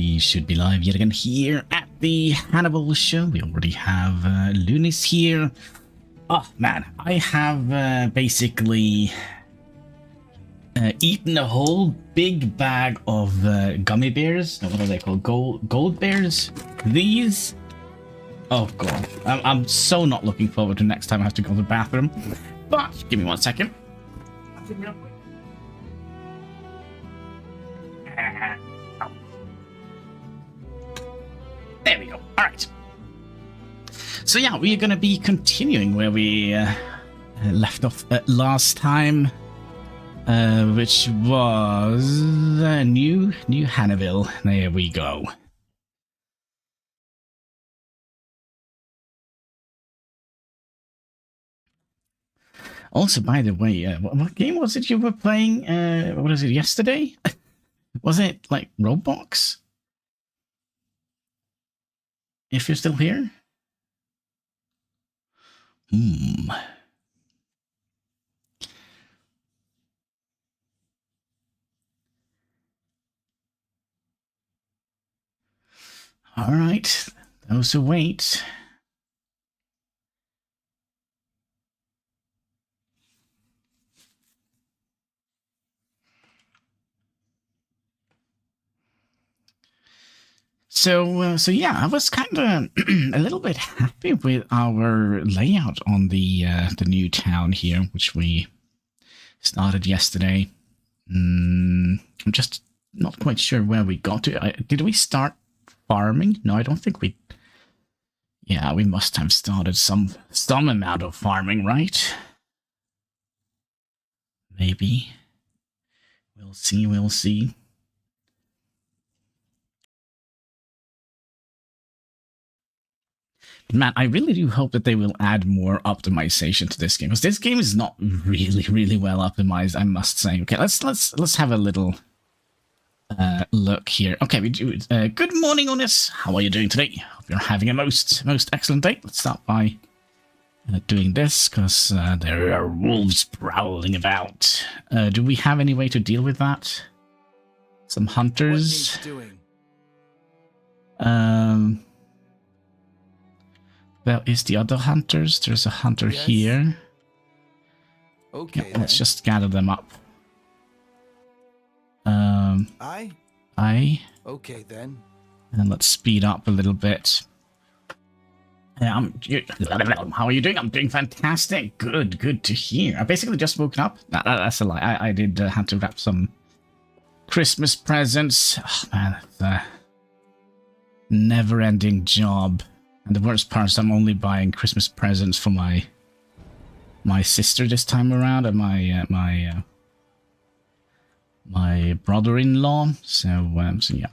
we should be live yet again here at the Hanniballshow. We already have Lunis here. Oh man, I have basically eaten a whole big bag of gummy bears. What are they called? Gold bears? These? Oh god, I'm so not looking forward to next time I have to go to the bathroom. But give me 1 second. There we go. All right. So yeah, we are going to be continuing where we left off last time, which was New Hanniville. There we go. Also, by the way, what game was it you were playing? What is it, yesterday? Was it like Roblox? If you're still here? All right, those who wait. So yeah, I was kind of a little bit happy with our layout on the new town here, which we started yesterday. I'm just not quite sure where we got to. Did we start farming? No, I don't think we. Yeah, we must have started some amount of farming, right? Maybe. We'll see. We'll see. Man, I really do hope that they will add more optimization to this game, because this game is not really well optimized, I must say. Okay, let's have a little look here. Okay, we do. Good morning, Onis. How are you doing today? Hope you're having a most excellent day. Let's start by doing this, because there are wolves prowling about. Do we have any way to deal with that? Some hunters. Well, is the other hunters? There's a hunter here. Okay, yeah, let's just gather them up. Okay then. And let's speed up a little bit. Yeah, how are you doing? I'm doing fantastic. Good to hear. I basically just woken up. That's a lie. I did have to wrap some Christmas presents. Oh man, it's a never-ending job. And the worst part is I'm only buying Christmas presents for my sister this time around, and my brother-in-law. So yeah.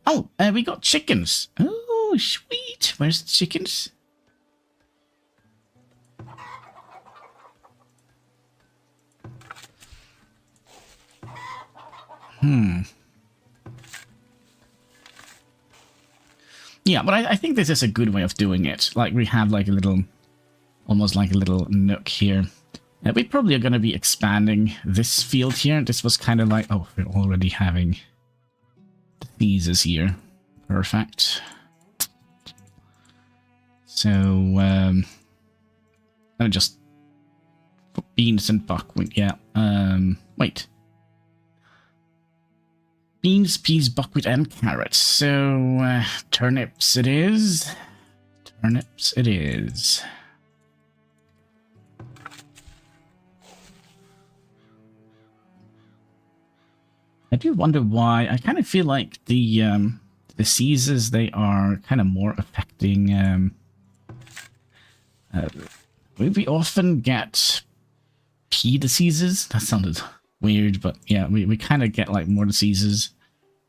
Oh, we got chickens. Oh, sweet. Where's the chickens? Yeah, but I think this is a good way of doing it. Like, we have like a little, almost like a little nook here. We probably are going to be expanding this field here. This was kind of like, oh, we're already having diseases here. Perfect. So, let me just put beans and buckwheat. Yeah, wait. Beans, peas, buckwheat, and carrots. So, turnips it is. Turnips it is. I do wonder why. I kind of feel like the diseases, they are kind of more affecting. We often get pea diseases. That sounded weird, but yeah, we kind of get like more diseases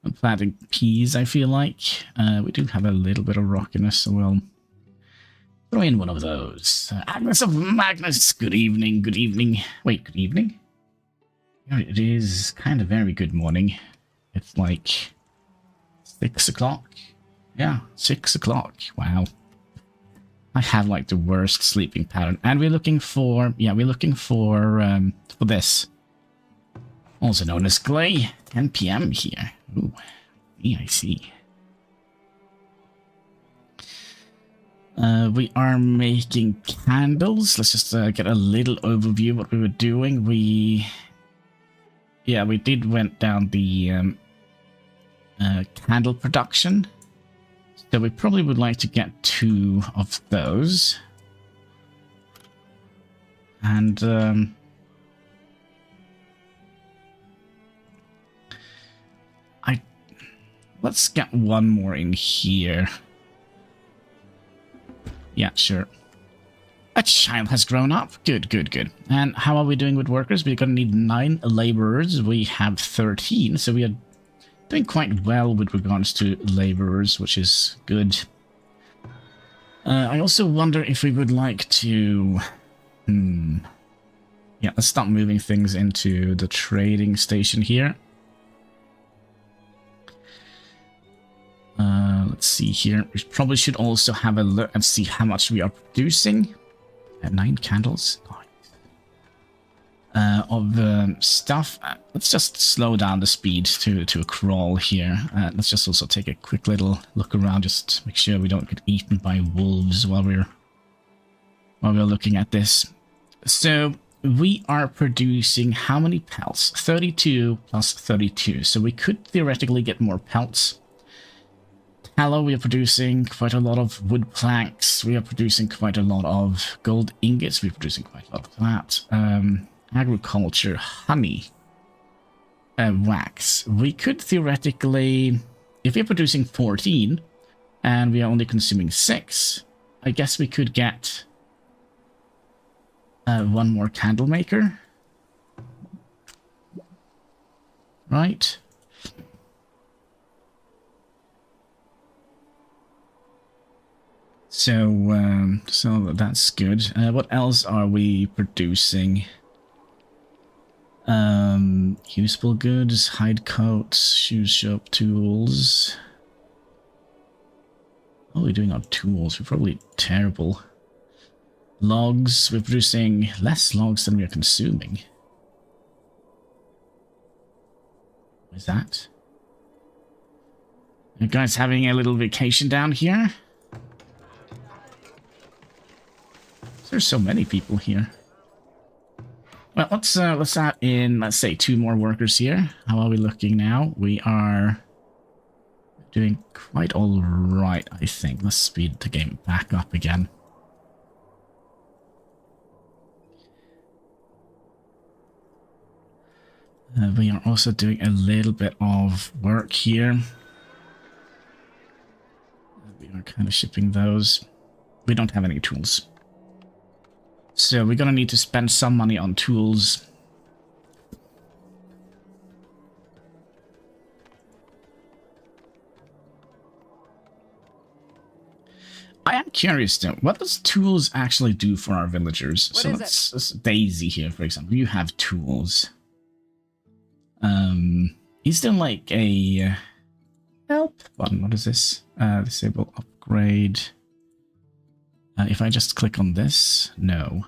when planting peas, I feel like. We do have a little bit of rockiness, so we'll throw in one of those. Agnes of Magnus, good evening, good evening. Wait, good evening? Yeah, it is kind of very good morning. It's like 6 o'clock. Yeah, 6 o'clock. Wow. I have like the worst sleeping pattern. And we're looking for, for this. Also known as Clay, 10 p.m. here. Ooh, yeah, I see. We are making candles. Let's just get a little overview of what we were doing. We did went down the candle production. So we probably would like to get 2 of those. And let's get 1 more in here. Yeah, sure. A child has grown up. Good, good, good. And how are we doing with workers? We're going to need 9 laborers. We have 13, so we are doing quite well with regards to laborers, which is good. I also wonder if we would like to... Yeah, let's start moving things into the trading station here. Let's see here. We probably should also have a look and see how much we are producing. At 9 candles. Of stuff. Let's just slow down the speed to a crawl here. Let's just also take a quick little look around. Just make sure we don't get eaten by wolves while we're looking at this. So we are producing how many pelts? 32 plus 32. So we could theoretically get more pelts. Tallow, we are producing quite a lot of wood planks. We are producing quite a lot of gold ingots. We're producing quite a lot of that. Agriculture, honey, wax. We could theoretically, if we're producing 14 and we are only consuming 6, I guess we could get 1 more candle maker. Right? So, so that's good. What else are we producing? Useful goods, hide coats, shoe shop, tools. What are we doing on tools? We're probably terrible. Logs, we're producing less logs than we are consuming. What is that? You guys having a little vacation down here? There's so many people here. Well, let's add in, let's say, 2 more workers here. How are we looking now? We are doing quite all right, I think. Let's speed the game back up again. We are also doing a little bit of work here. We are kind of shipping those. We don't have any tools. So we're gonna need to spend some money on tools. I am curious though, what does tools actually do for our villagers? So let's Daisy here, for example. You have tools. Is there like a help button? What is this? Disable upgrade. If I just click on this, no.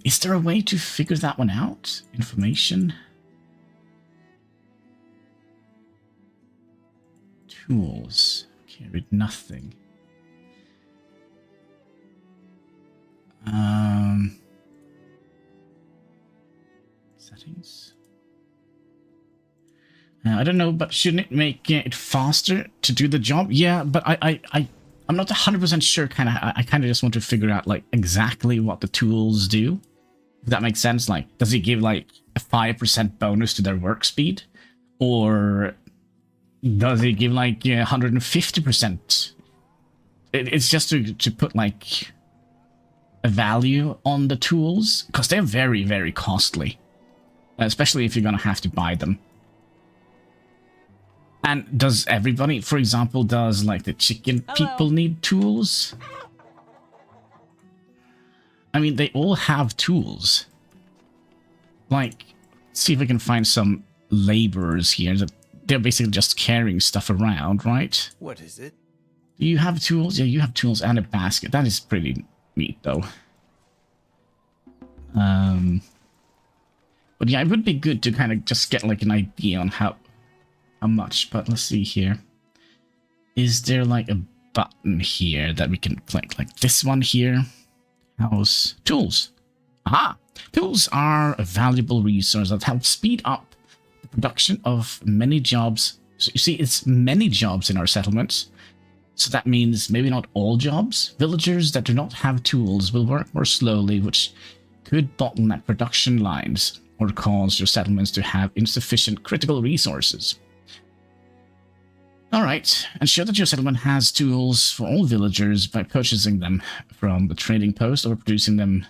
Is there a way to figure that one out? Information? Tools. Carried nothing. Settings. I don't know, but shouldn't it make it faster to do the job? Yeah, but I'm not 100% sure. I kind of just want to figure out like exactly what the tools do. If that makes sense. Like, does it give like a 5% bonus to their work speed, or does it give like 150%? It's just to put like a value on the tools, because they're very, very costly, especially if you're gonna have to buy them. And does everybody, for example, does like the chicken people need tools? I mean, they all have tools. Like, see if we can find some laborers here that they're basically just carrying stuff around, right? What is it? Do you have tools? Yeah, you have tools and a basket. That is pretty neat, though. But yeah, it would be good to kind of just get like an idea on how much, but let's see here. Is there like a button here that we can click? Like this one here? House tools. Aha! Tools are a valuable resource that help speed up the production of many jobs. So you see, it's many jobs in our settlements. So that means maybe not all jobs. Villagers that do not have tools will work more slowly, which could bottleneck production lines or cause your settlements to have insufficient critical resources. Alright, ensure that your settlement has tools for all villagers by purchasing them from the trading post or producing them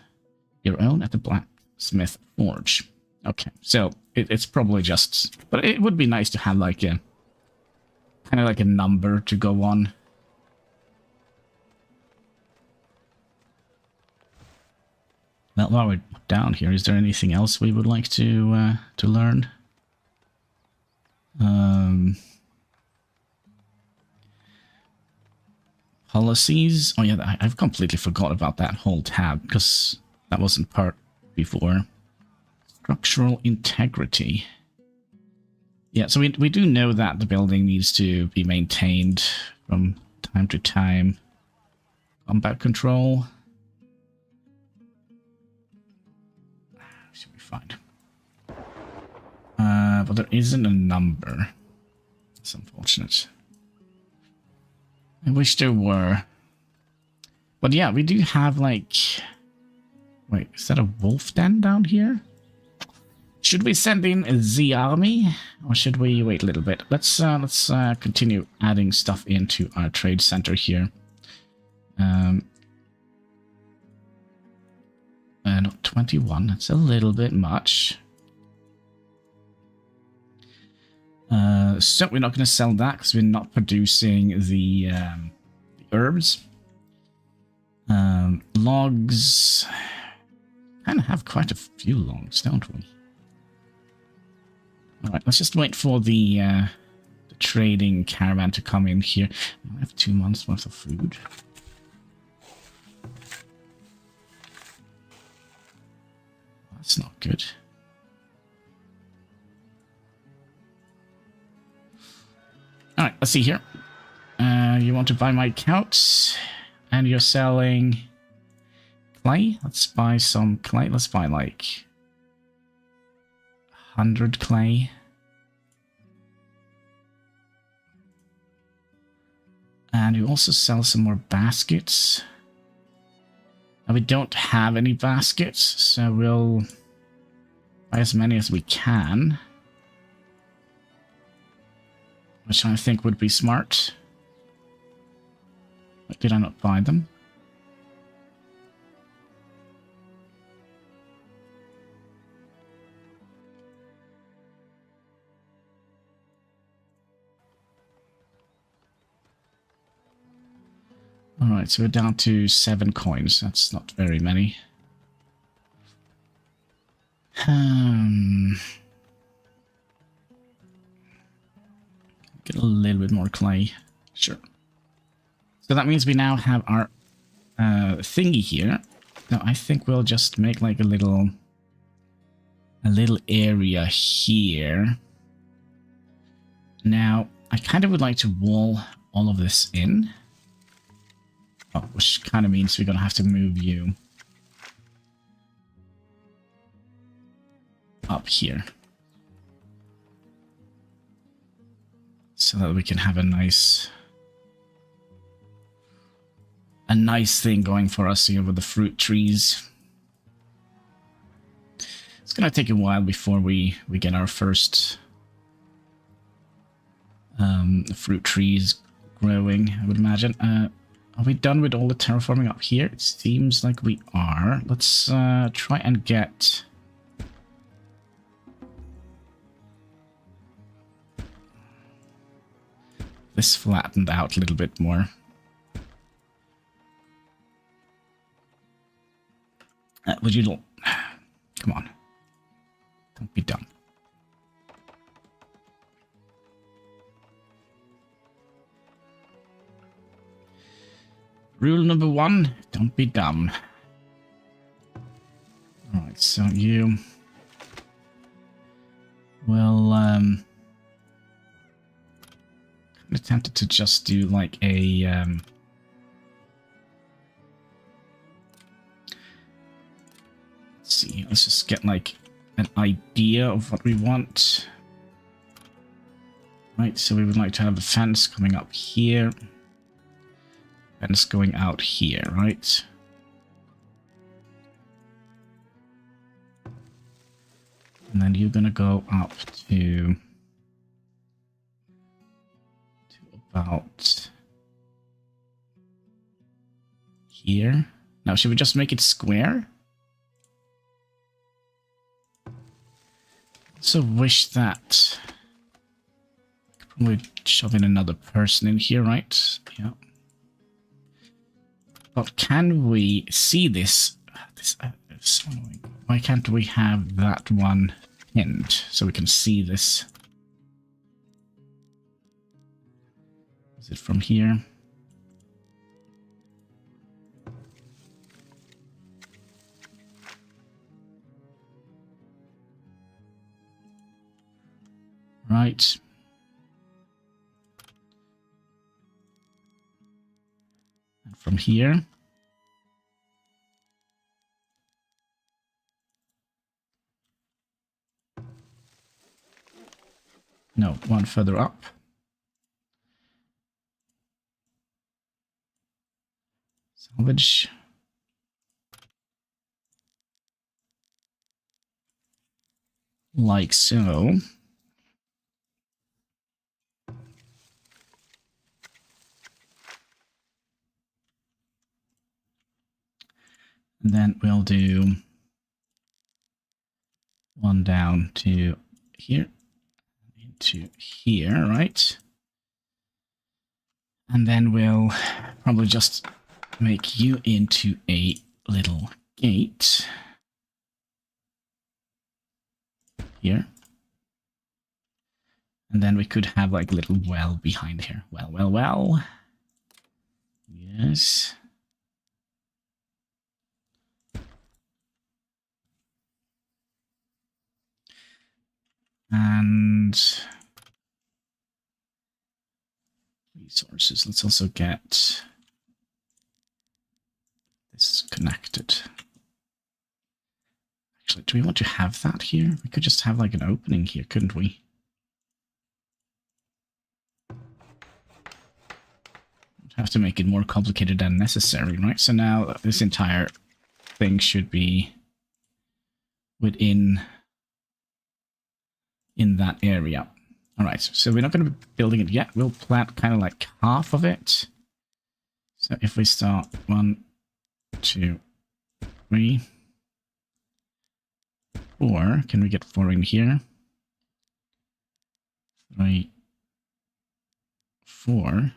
your own at the blacksmith forge. Okay, so it's probably just... But it would be nice to have like a... kind of like a number to go on. Well, while we're down here, is there anything else we would like to learn? Policies. Oh yeah, I've completely forgot about that whole tab because that wasn't part before. Structural integrity. Yeah, so we do know that the building needs to be maintained from time to time. Combat control. Should be fine. But there isn't a number. It's unfortunate. I wish there were. But yeah, we do have like... Wait, is that a wolf den down here? Should we send in the army? Or should we wait a little bit? Let's continue adding stuff into our trade center here. Not 21, that's a little bit much. So we're not going to sell that because we're not producing the herbs. Logs. Kind of have quite a few logs, don't we? Alright, let's just wait for the trading caravan to come in here. I have 2 months worth of food. That's not good. Alright, let's see here. You want to buy my couch, and you're selling clay? Let's buy some clay. Let's buy like 100 clay. And you also sell some more baskets. Now we don't have any baskets, so we'll buy as many as we can. Which I think would be smart. But did I not buy them? Alright, so we're down to 7 coins. That's not very many. Get a little bit more clay. Sure. So that means we now have our thingy here. Now I think we'll just make like a little area here. Now I kind of would like to wall all of this in. Oh, which kind of means we're gonna have to move you up here. So that we can have a nice thing going for us here with the fruit trees. It's gonna take a while before we get our first fruit trees growing, I would imagine. Are we done with all the terraforming up here? It seems like we are. Let's try and get... this flattened out a little bit more. Would you... Come on. Don't be dumb. Rule number 1, don't be dumb. Alright, so you will I'm tempted to just do like a let's see, let's just get like an idea of what we want. Right, so we would like to have the fence coming up here. Fence going out here, right? And then you're gonna go up to about here. Now, should we just make it square? So wish that. Could probably shove in another person in here, right? Yeah. But can we see this? Why can't we have that one pinned so we can see this? Is it from here? Right. And from here. No, one further up. Salvage. Like so. And then we'll do one down to here, into here, right? And then we'll probably just make you into a little gate here. And then we could have like a little well behind here. Well. Yes. And resources. Let's also get this connected. Actually, do we want to have that here? We could just have like an opening here, couldn't we? Have to make it more complicated than necessary, right? So now this entire thing should be within in that area. All right, so we're not going to be building it yet. We'll plant kind of like half of it. So if we start 1, 2, 3, 4, can we get 4 in here? 3, 4.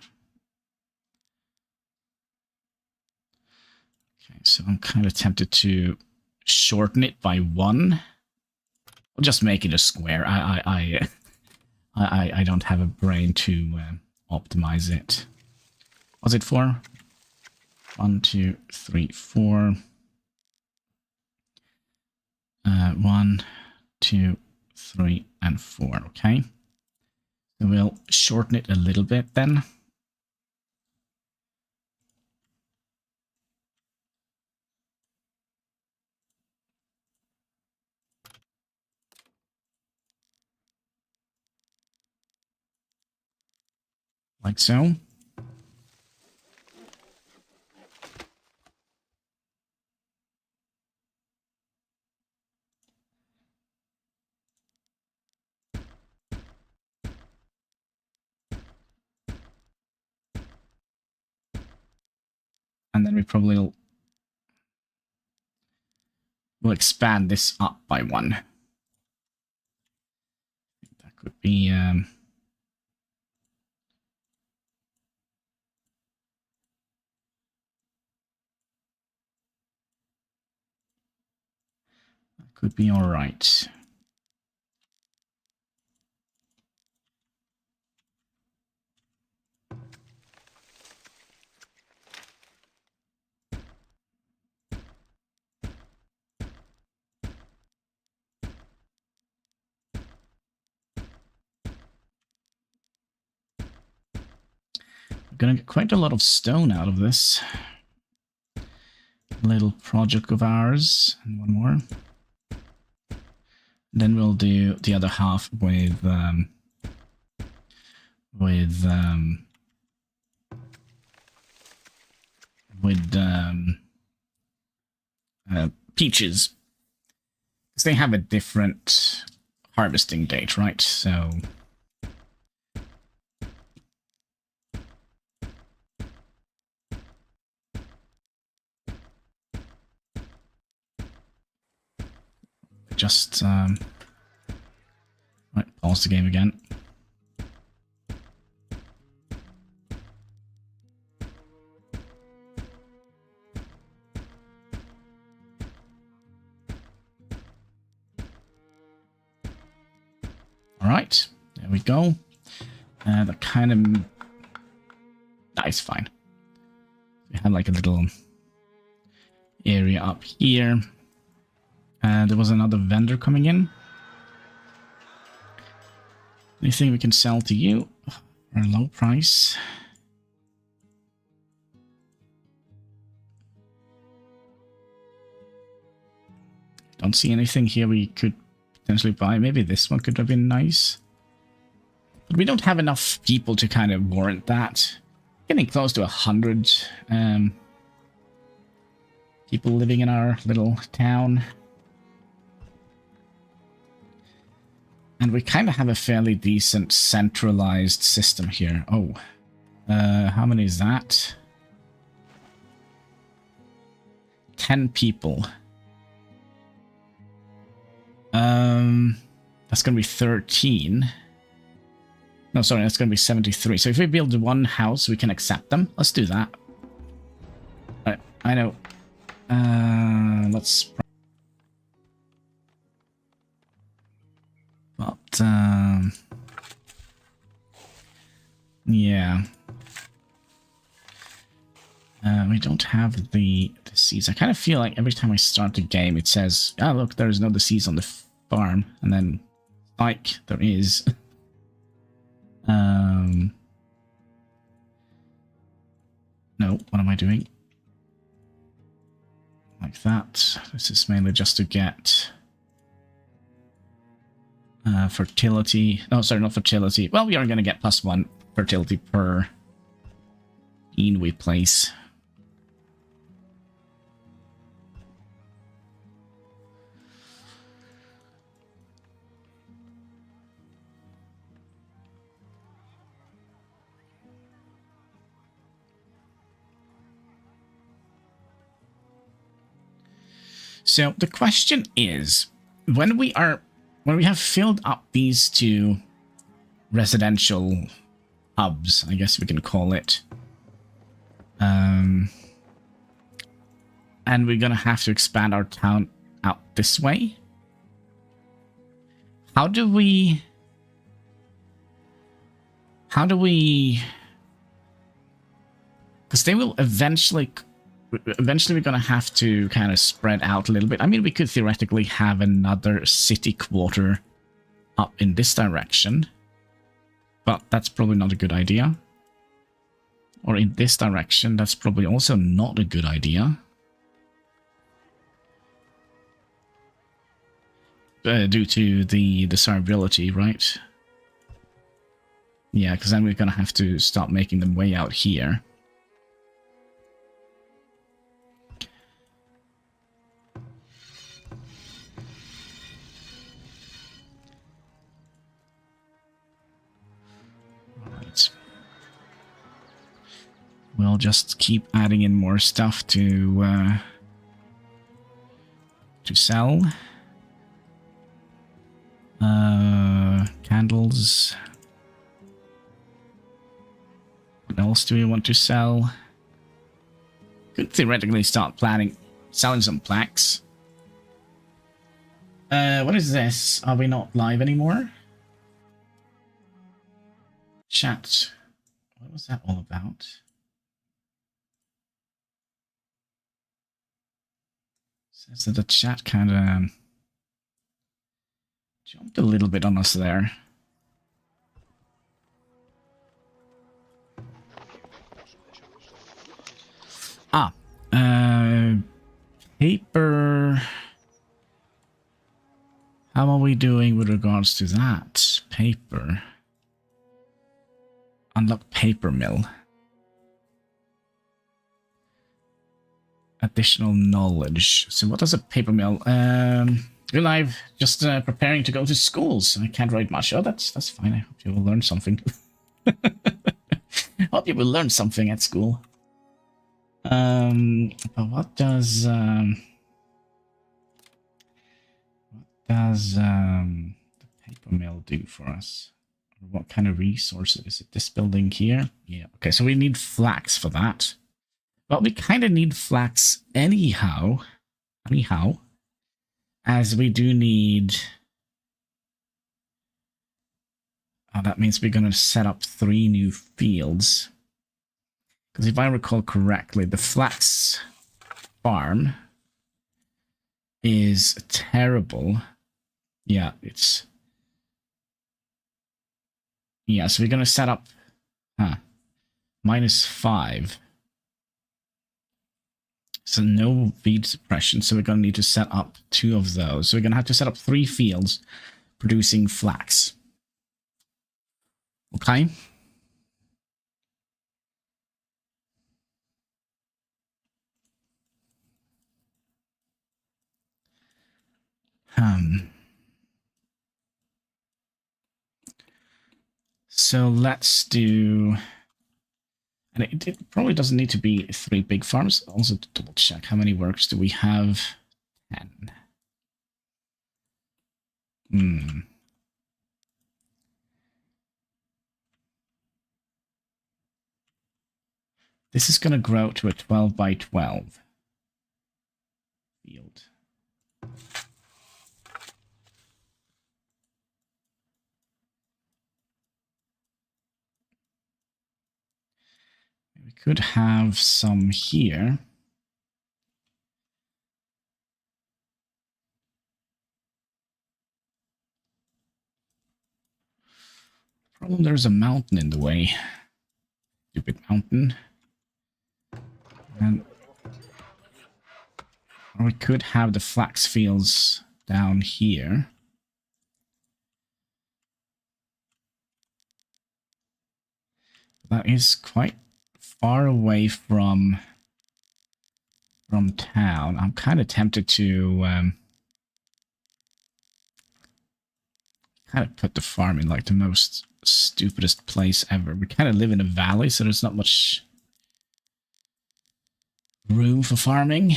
Okay, so I'm kind of tempted to shorten it by 1. We'll just make it a square. I don't have a brain to optimize it. Was it 4? 1, 2, 3, 4. 1, 2, 3, and 4. Okay. So we'll shorten it a little bit then. Like so. And then we probably will expand this up by 1. That could be that could be all right. We're gonna get quite a lot of stone out of this little project of ours. And one more. Then we'll do the other half with peaches. Because they have a different harvesting date, right? So just right, pause the game again. All right, there we go. That kind of that's fine. We have like a little area up here. There was another vendor coming in. Anything we can sell to you for a low price? Don't see anything here we could potentially buy. Maybe this one could have been nice. But we don't have enough people to kind of warrant that. Getting close to 100 people living in our little town. And we kind of have a fairly decent centralized system here. Oh, how many is that? 10 people. That's going to be 13. No, sorry, that's going to be 73. So if we build one house, we can accept them. Let's do that. All right, I know. Let's... But, yeah. We don't have the disease. I kind of feel like every time I start the game, it says, oh, look, there's no disease on the farm. And then, like, there is. No, what am I doing? Like that. This is mainly just to get fertility. No, sorry, not fertility. Well, we are going to get +1 fertility per bean we place. So the question is, when we have filled up these two residential hubs, I guess we can call it, and we're gonna have to expand our town out this way. How do we? Because they will eventually we're going to have to kind of spread out a little bit. I mean, we could theoretically have another city quarter up in this direction, but that's probably not a good idea. Or in this direction, that's probably also not a good idea. Due to the desirability, right? Yeah, because then we're going to have to start making them way out here. We'll just keep adding in more stuff to sell. Candles. What else do we want to sell? Could theoretically start selling some plaques. What is this? Are we not live anymore? Chat. What was that all about? Says that the chat kind of jumped a little bit on us there. Paper. How are we doing with regards to that? Paper. Unlock paper mill. Additional knowledge. So what does a paper mill? We're live, just preparing to go to school, so I can't write much. Oh, that's fine. I hope you will learn something. Hope you will learn something at school. But what does the paper mill do for us? What kind of resources? Is it this building here? Yeah. Okay, so we need flax for that. But we kind of need flax anyhow. As we do need... Oh, that means we're going to set up 3 new fields. Because if I recall correctly, the flax farm is terrible. Yeah, it's... Yeah, so we're going to set up... -5. So no feed suppression, so we're going to need to set up 2 of those. So we're going to have to set up 3 fields producing flax. Okay. So let's do... And it probably doesn't need to be 3 big farms. Also, to double check, how many workers do we have? 10. This is going to grow to a 12 by 12 field. We could have some here. Problem, there's a mountain in the way. Stupid mountain. And or we could have the flax fields down here. That is quite far away from town. I'm kind of tempted to kind of put the farm in like the most stupidest place ever. We kind of live in a valley, so there's not much room for farming.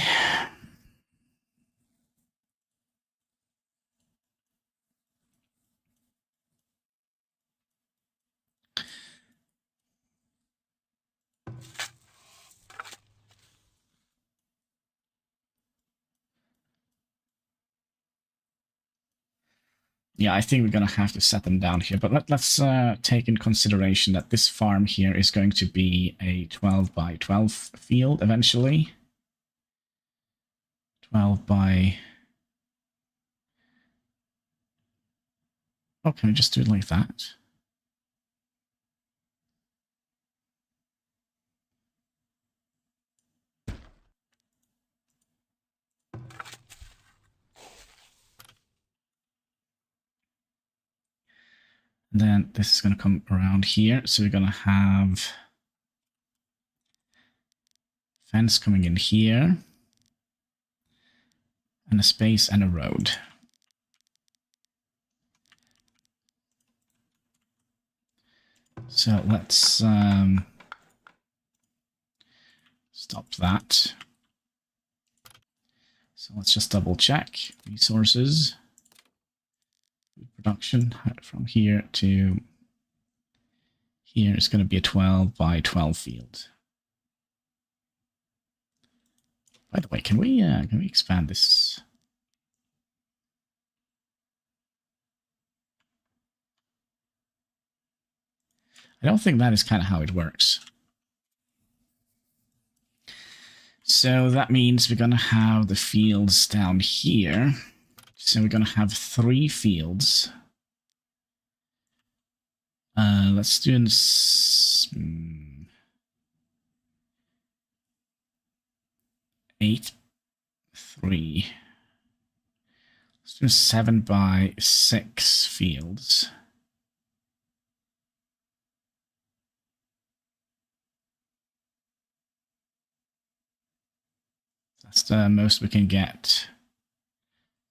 Yeah, I think we're going to have to set them down here. But let's take in consideration that this farm here is going to be a 12 by 12 field eventually. 12 by... Oh, can we just do it like that? And then this is going to come around here. So we're going to have fence coming in here. And a space and a road. So let's stop that. So let's just double check. Resources. Production from here to here is going to be a 12 by 12 field. By the way, can we expand this? I don't think that is kind of how it works. So that means we're going to have the fields down here. So we're going to have 3 fields. Let's do this. 8, 3. Let's do 7 by 6 fields. That's the most we can get.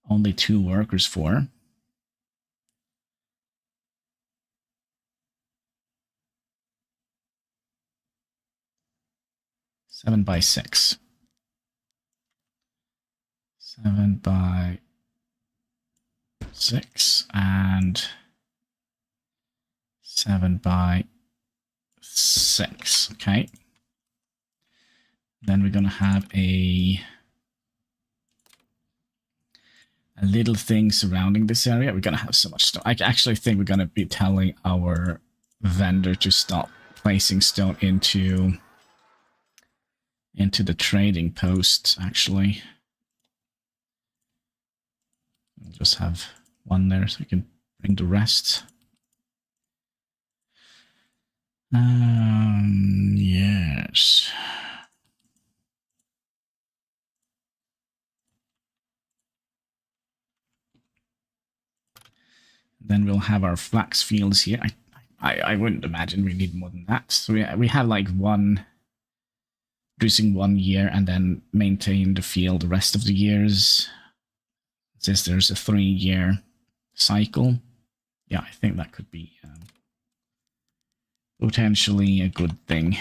Only 2 workers for. Seven by 6. 7 by 6 and 7 by 6. Okay. Then we're gonna have a little thing surrounding this area. We're gonna have so much stone. I actually think we're gonna be telling our vendor to stop placing stone into the trading post, actually. We'll just have one there so we can bring the rest. Yes. Then we'll have our flax fields here. I wouldn't imagine we need more than that. So we have like one producing 1 year and then maintain the field the rest of the years. Since there's a 3-year cycle. Yeah, I think that could be potentially a good thing.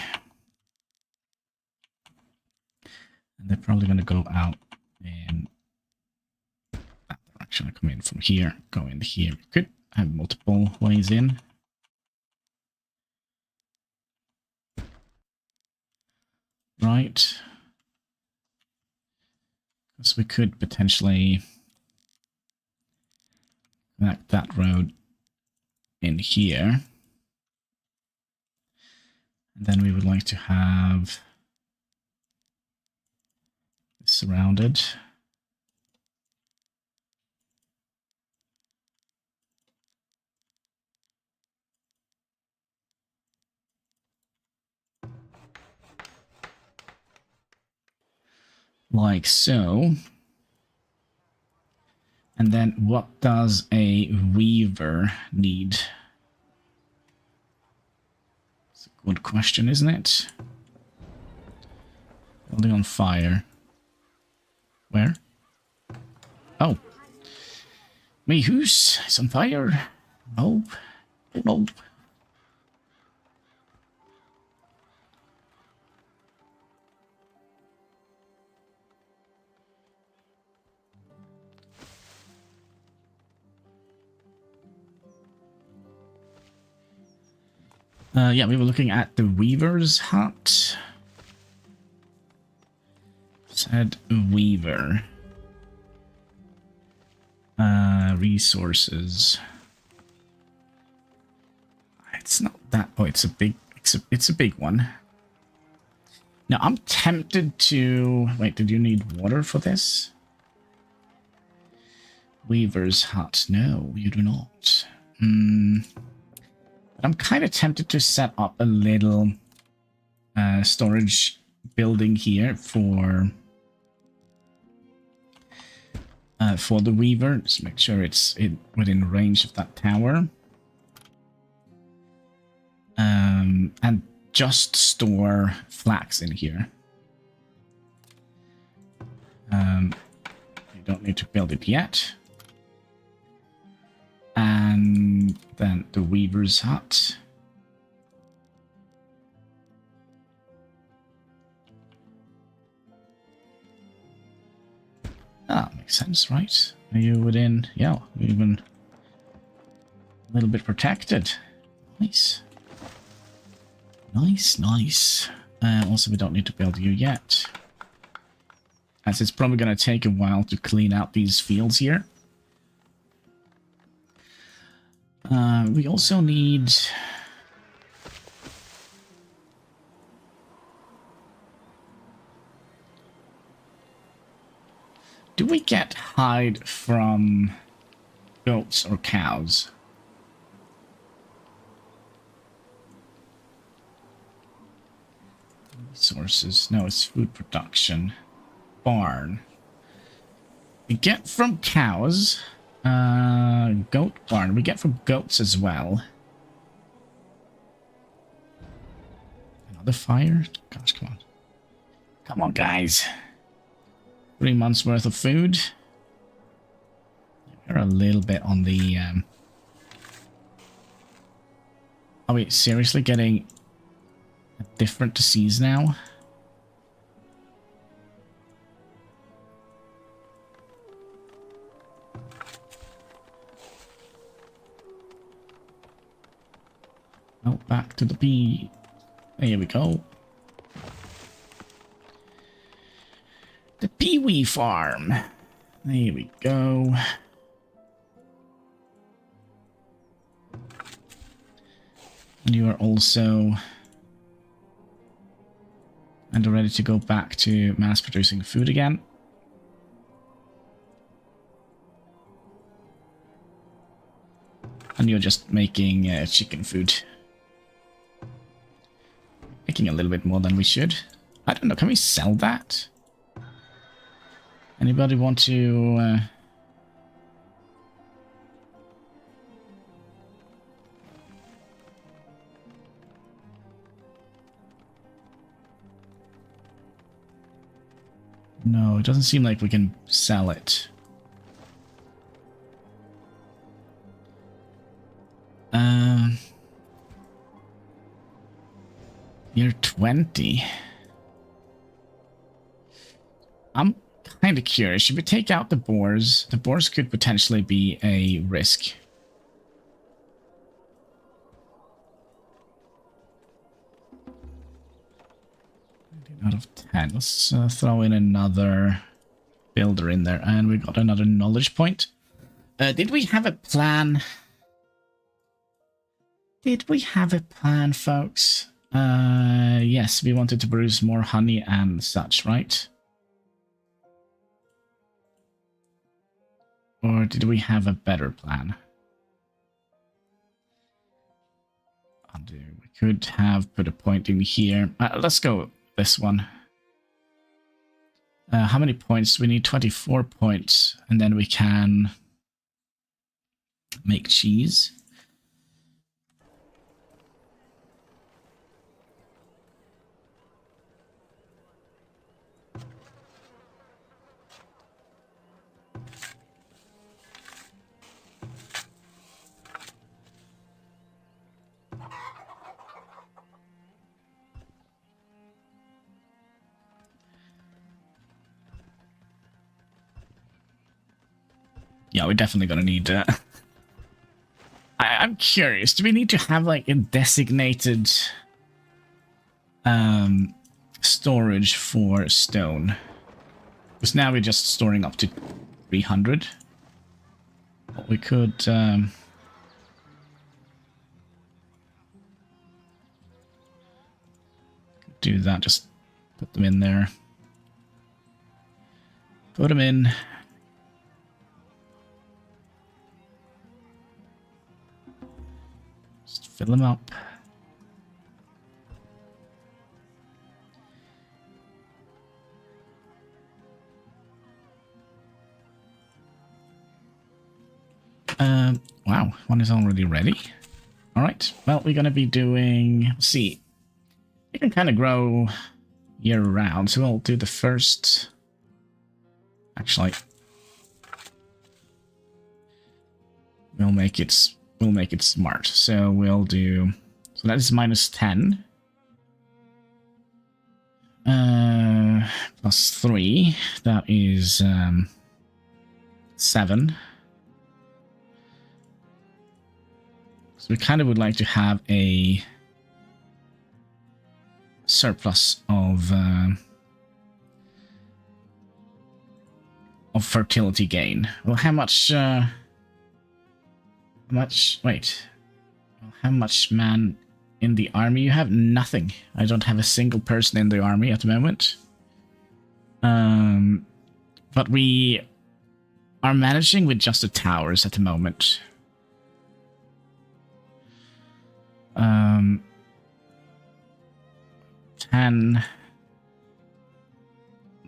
And they're probably going to go out in that direction. Come in from here, go in here. We could have multiple ways in. Right. So we could potentially connect that road in here. And then we would like to have this surrounded. Like so. And then what does a weaver need? It's a good question, isn't it? Building on fire. Where? Oh. Me who's is on fire? No. Oh, no. Yeah, we were looking at the Weaver's hut. Said Weaver. Resources. It's not that. Oh, it's a big. It's a big one. Now I'm tempted to. Wait, did you need water for this? Weaver's hut. No, you do not. But I'm kind of tempted to set up a little storage building here for the Weaver. Just make sure it's within range of that tower. And just store flax in here. You don't need to build it yet. And then the Weaver's hut. Ah, makes sense, right? Are you within? Yeah, even a little bit protected. Nice. Nice, nice. Also, we don't need to build you yet. As it's probably going to take a while to clean out these fields here. We also need... Do we get hide from goats or cows? Resources. No, it's food production. barn. We get from cows. Goat barn. We get from goats as well. Another fire? Gosh, come on. Come on, guys. 3 months worth of food. We're a little bit on the... Are we seriously getting a different disease now? Oh, back to the bee. There we go. The peewee farm. There we go. And you are also and ready to go back to mass producing food again. And you're just making chicken food. Making a little bit more than we should. I don't know, can we sell that? Anybody want to... No, it doesn't seem like we can sell it. You're 20. I'm kind of curious. Should we take out the boars? The boars could potentially be a risk. Out of 10. Let's throw in another builder in there. And we got another knowledge point. Did we have a plan? Did we have a plan, folks? Yes, we wanted to produce more honey and such, right? Or did we have a better plan? We could have put a point in here. Let's go this one. How many points? We need 24 points, and then we can make cheese. Yeah, we're definitely gonna need I'm curious, do we need to have like a designated storage for stone? Because now we're just storing up to 300. But we could do that, just put them in there. Put them in. Fill them up. Wow, one is already ready. All right, well, we're going to be doing... Let's see. You can kind of grow year-round, so we'll do the first... Actually... We'll make it smart. So we'll do... So that is minus 10. Plus 3. That is 7. So we kind of would like to have a surplus of fertility gain. Well, how much... Wait. How much man in the army you have? Nothing. I don't have a single person in the army at the moment. But we are managing with just the towers at the moment. 10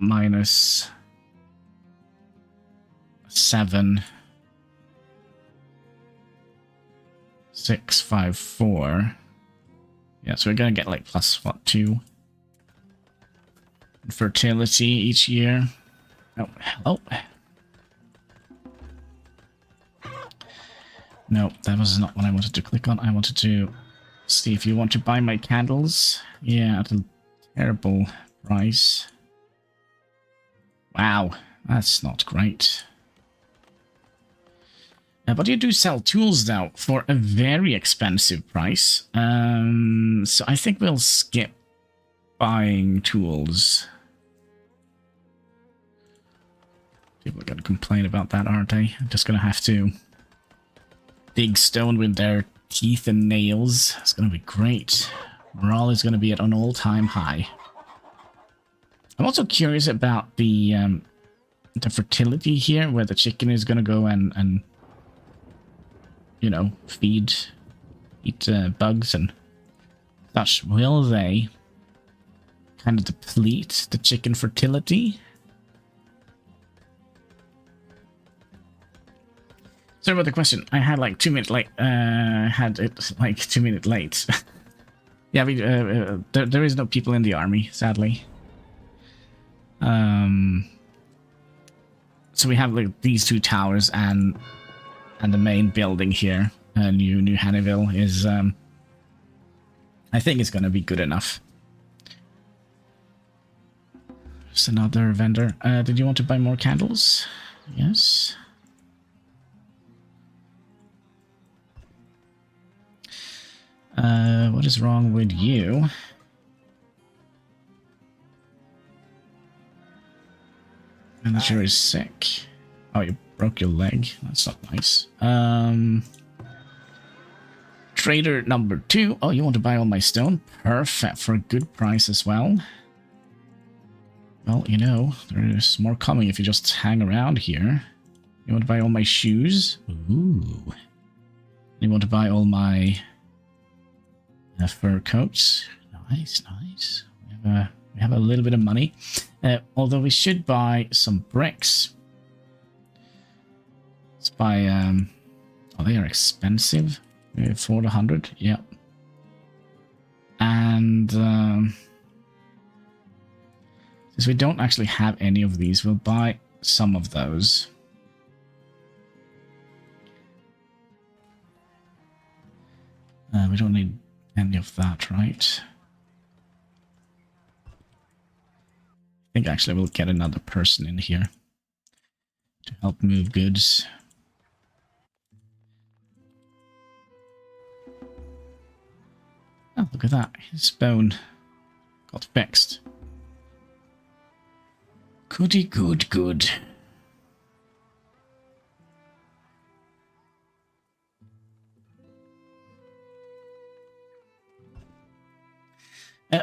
minus 7, 6, 5, 4. Yeah, so we're gonna get like plus what, 2 fertility each year. Oh, hello. No, that was not what I wanted to click on. I wanted to see if you want to buy my candles. Yeah, at a terrible price. Wow, that's not great. But you do sell tools, though, for a very expensive price. So I think we'll skip buying tools. People are going to complain about that, aren't they? I'm just going to have to dig stone with their teeth and nails. It's going to be great. Morale is going to be at an all-time high. I'm also curious about the fertility here, where the chicken is going to go and you know, eat bugs and such. Will they kind of deplete the chicken fertility? Sorry about the question. I had like 2 minutes late. Had it like 2 minutes late. Yeah, we there is no people in the army, sadly. So we have like these 2 towers and the main building here, New Hanniville, is I think it's gonna be good enough. Just another vendor. Did you want to buy more candles? Yes. What is wrong with you? Manager is sick. Oh, you broke your leg. That's not nice. Trader number 2. Oh, you want to buy all my stone? Perfect, for a good price as well. Well, you know, there's more coming if you just hang around here. You want to buy all my shoes? Ooh. You want to buy all my fur coats? Nice, nice. We have a little bit of money. Although we should buy some bricks. Let's buy, oh, they are expensive. 400, yep. And since we don't actually have any of these, we'll buy some of those. We don't need any of that, right? I think actually we'll get another person in here to help move goods. Oh, look at that. His bone got fixed. Goody good, good.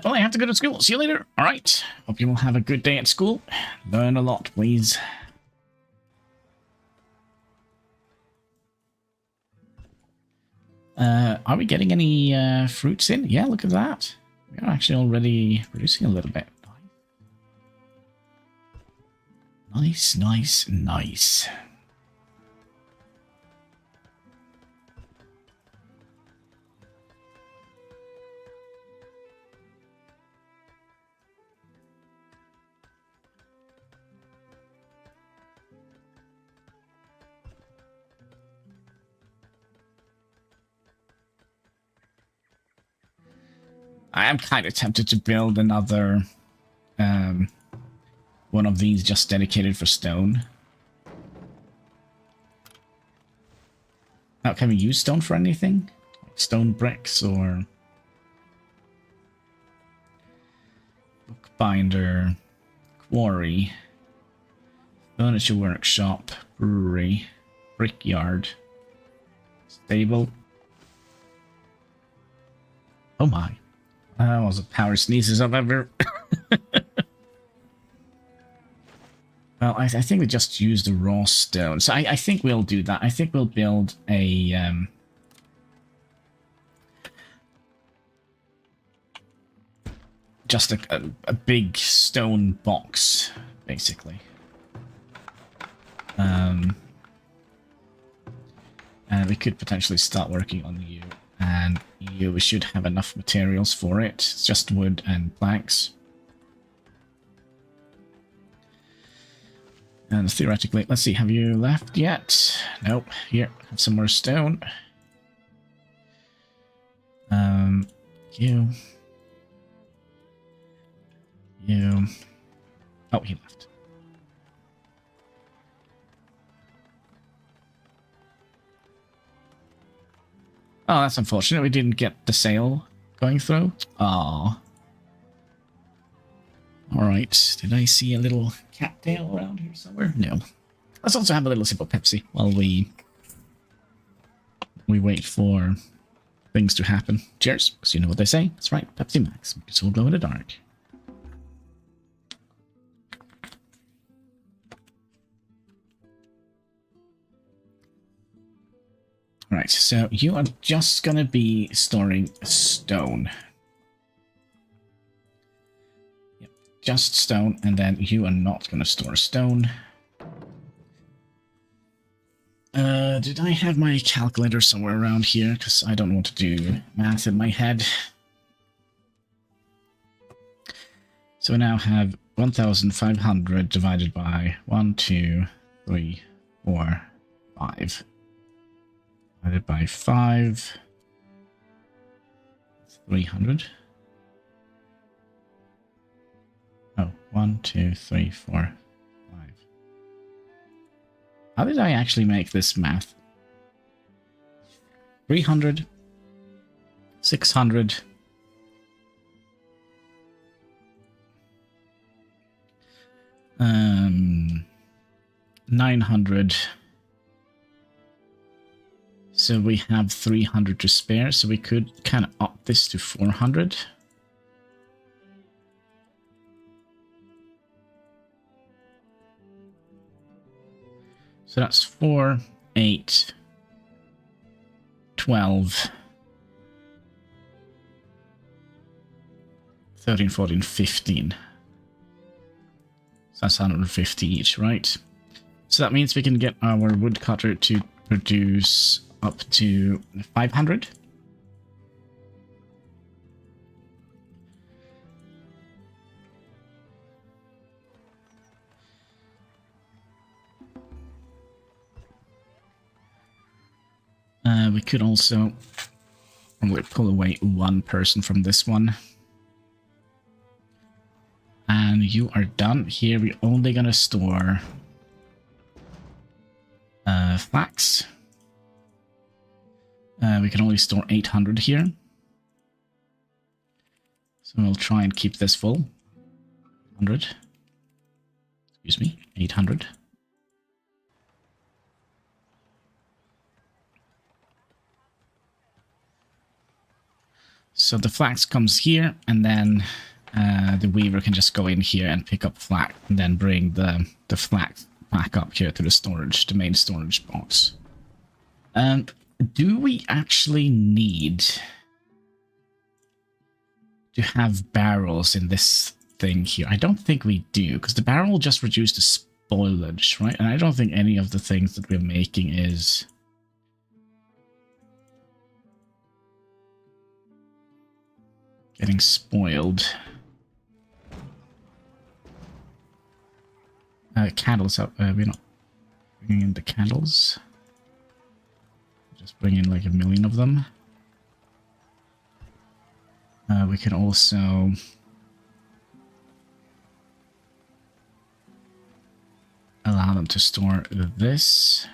Well, I have to go to school. See you later. All right. Hope you will have a good day at school. Learn a lot, please. Are we getting any fruits in? Yeah, look at that. We are actually already producing a little bit. Nice, nice, nice. I am kind of tempted to build another one of these just dedicated for stone. Now, can we use stone for anything? Like stone bricks or bookbinder, quarry, furniture workshop, brewery, brickyard, stable. Oh my. That was a power sneezes I've ever... Well, I think we just use the raw stone. So I think we'll do that. I think we'll build a... just a big stone box basically. And we could potentially start working on you, and we should have enough materials for it. It's just wood and planks. And theoretically, let's see, have you left yet? Nope. Here, have some more stone. You. Oh, he left. Oh, that's unfortunate. We didn't get the sale going through. Oh. Alright. Did I see a little cattail around here somewhere? No. Let's also have a little sip of Pepsi while we wait for things to happen. Cheers. Because you know what they say. That's right. Pepsi Max. It's all glow in the dark. Right, so you are just going to be storing stone. Yep, just stone, and then you are not going to store stone. Did I have my calculator somewhere around here? Because I don't want to do math in my head. So we now have 1,500 divided by 1, 2, 3, 4, 5. Divided by 5. 300. Oh, 1, 2, 3, 4, 5. How did I actually make this math? 300. 600. 900. So we have 300 to spare, so we could kind of up this to 400. So that's 4, 8, 12, 13, 14, 15. So that's 150 each, right? So that means we can get our woodcutter to produce up to 500. We could also probably pull away one person from this one. And you are done. Here we're only going to store flax. We can only store 800 here. So we'll try and keep this full. 100. Excuse me, 800. So the flax comes here, and then the weaver can just go in here and pick up flax, and then bring the flax back up here to the storage, the main storage box. Do we actually need to have barrels in this thing here? I don't think we do, because the barrel will just reduce the spoilage, right? And I don't think any of the things that we're making is getting spoiled. Candles up. We're not bringing in the candles. Just bring in like 1 million of them. We can also allow them to store this.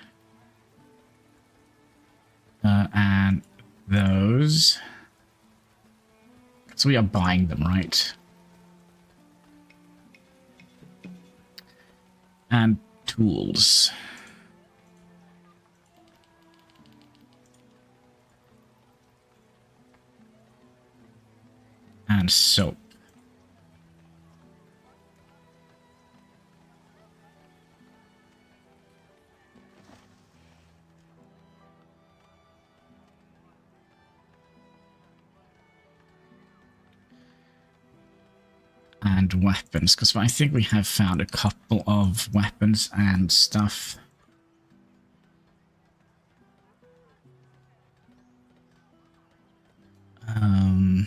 And those. So we are buying them, right? And tools. And soap. And weapons, because I think we have found a couple of weapons and stuff. Another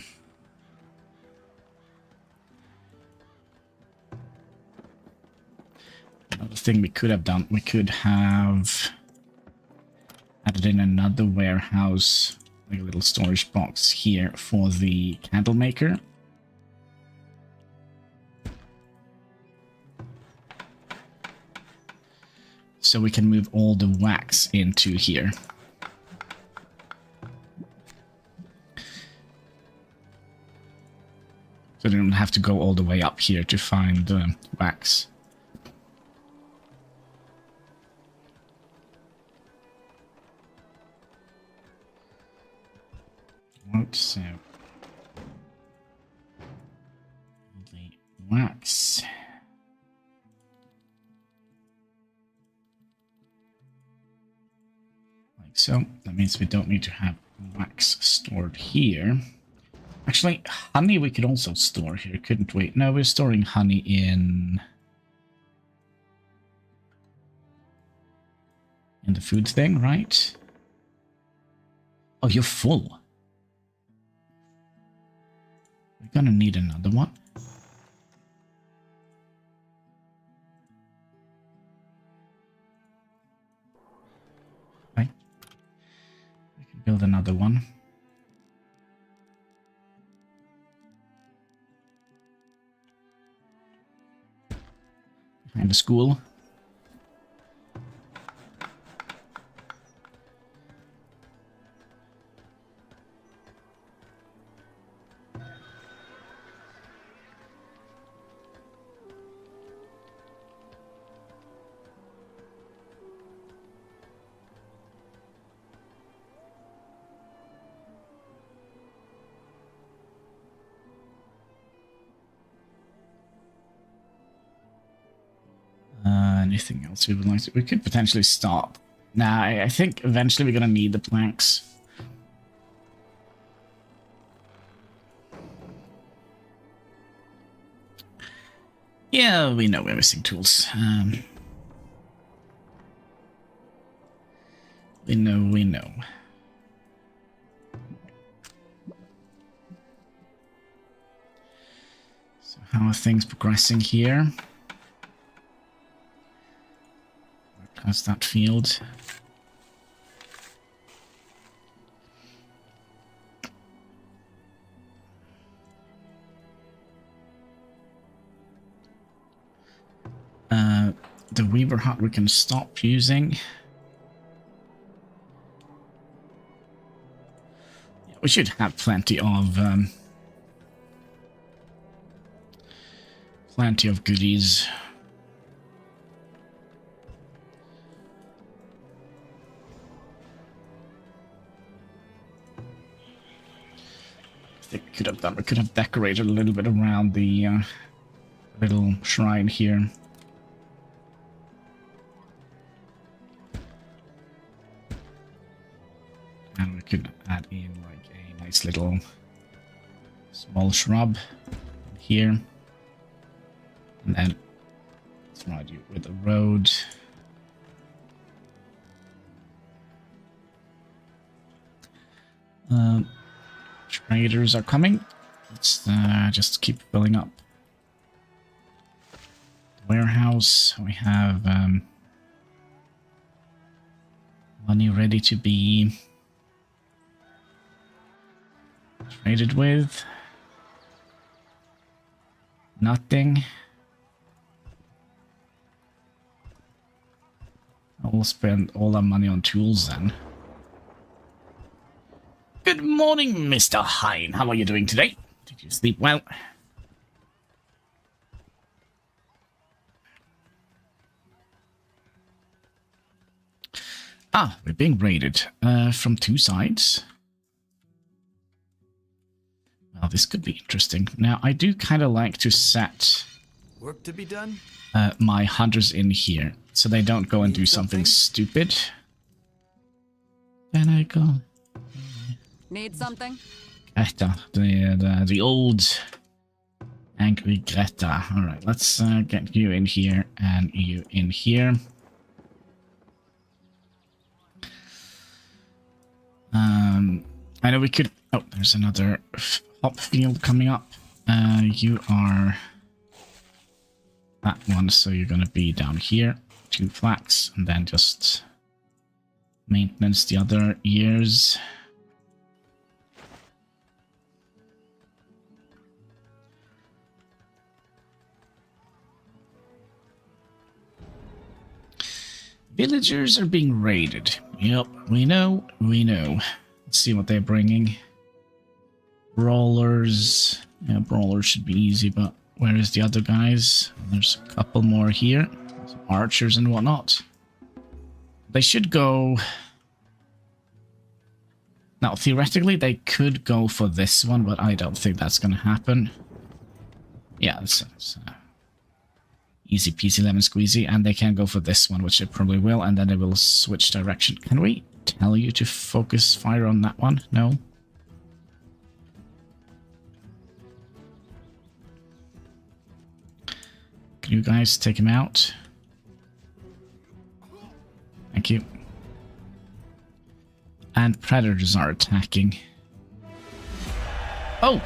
thing we could have done, we could have added in another warehouse, like a little storage box here for the candle maker. So we can move all the wax into here. So they don't have to go all the way up here to find wax. So the wax. Like so. That means we don't need to have wax stored here. Actually, honey we could also store here, couldn't we? No, we're storing honey in the food thing, right? Oh, you're full. We're gonna need another one. Okay. We can build another one. Behind the school. Anything else we would like to... We could potentially stop. Nah, I think eventually we're going to need the planks. Yeah, we know we're missing tools. We know. So how are things progressing here? How's that field? The Weaver Hut we can stop using. Yeah, we should have plenty of goodies. I think we could have decorated a little bit around the little shrine here. And we could add in like a nice little small shrub here. And then provide you with a road. Traders are coming. Let's just keep filling up. Warehouse. We have money ready to be traded with. Nothing. I'll spend all our money on tools then. Good morning, Mr. Hine. How are you doing today? Did you sleep well? Ah, we're being raided from two sides. Well, this could be interesting. Now, I do kind of like to set work to be done. My hunters in here, so they don't go and do something stupid. Then I go. Need something? The old Angry Greta. Alright, let's get you in here and you in here. I know we could... Oh, there's another hop field coming up. You are that one, so you're going to be down here. 2 flax, and then just maintenance the other years. Villagers are being raided. Yep, we know, we know. Let's see what they're bringing. Brawlers. Yeah, brawlers should be easy, but where is the other guys? There's a couple more here. Some archers and whatnot. They should go... Now, theoretically, they could go for this one, but I don't think that's going to happen. Yeah, it's easy peasy lemon squeezy, and they can go for this one, which they probably will, and then they will switch direction. Can we tell you to focus fire on that one? No? Can you guys take him out? Thank you. And predators are attacking. Oh!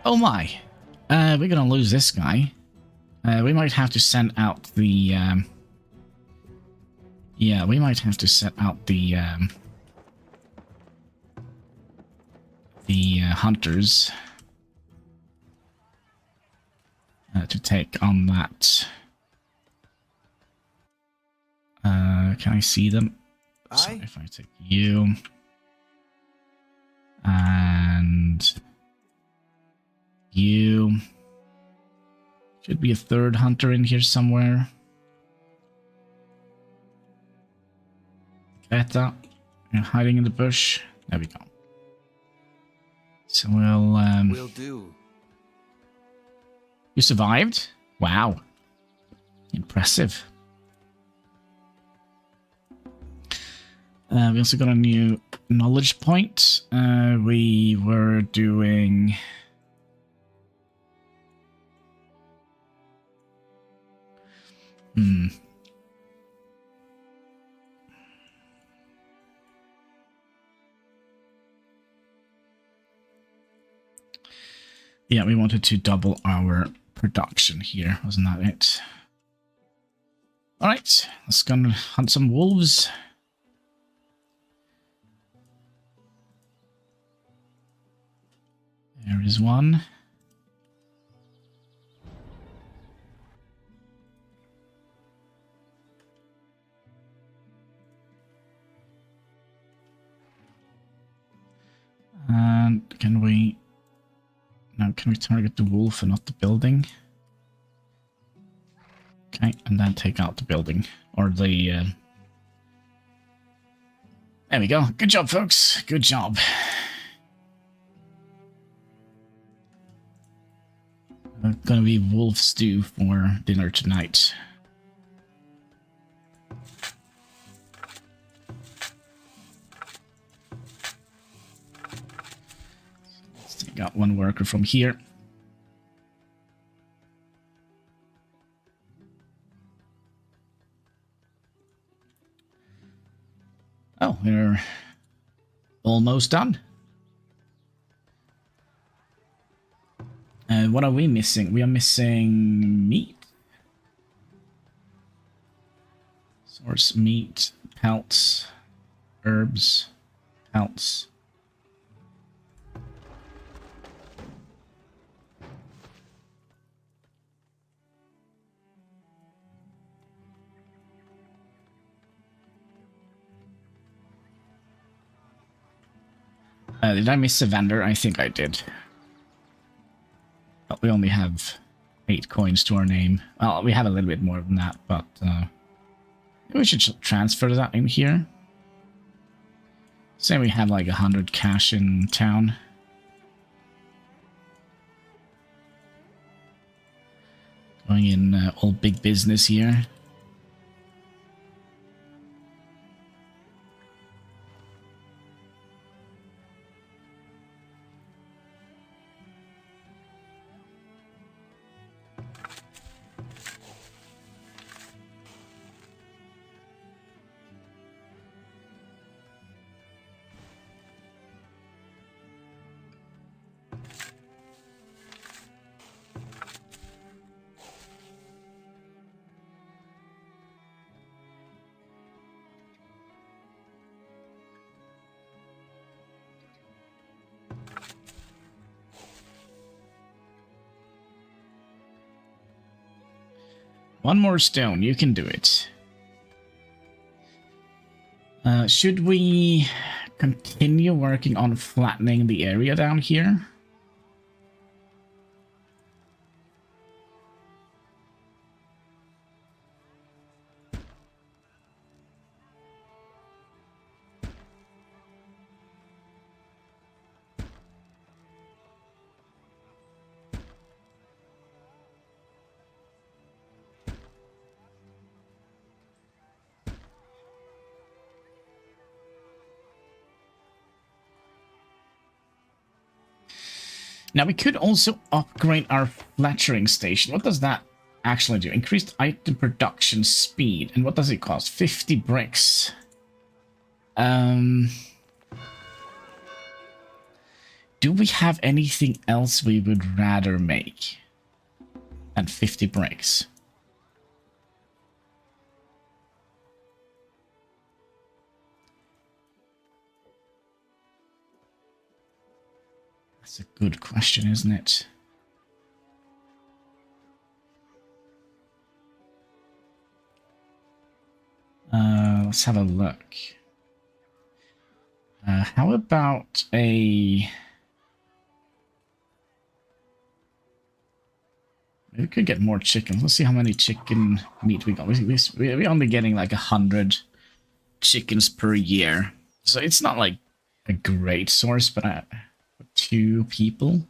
Oh my! We're gonna lose this guy. We might have to send out the... Yeah, we might have to set out the hunters to take on that. Can I see them? So if I take you and you, should be a third hunter in here somewhere. Greta, you're hiding in the bush. There we go. So we'll do. You survived? Wow. Impressive. We also got a new knowledge point. We were doing... Yeah, we wanted to double our production here. Wasn't that it? Alright, let's go and hunt some wolves. There is one. And can we... Now, can we target the wolf and not the building? Okay, and then take out the building. Or the... There we go. Good job, folks. Good job. Gonna be wolf stew for dinner tonight. Let's take out one worker from here. Oh, we're almost done. What are we missing? We are missing meat. Source meat, pelts, herbs, pelts. Did I miss a vendor? I think I did. But we only have 8 coins to our name. Well, we have a little bit more than that, but we should transfer that in here. Say we have like 100 cash in town. Going in all big business here. One more stone. You can do it. Should we continue working on flattening the area down here? Now, we could also upgrade our fletchering station. What does that actually do? Increased item production speed. And what does it cost? 50 bricks. Do we have anything else we would rather make than 50 bricks? That's a good question, isn't it? Let's have a look. How about a... We could get more chickens. Let's see how many chicken meat we got. We're only getting like 100 chickens per year. So it's not like a great source, but 2 people.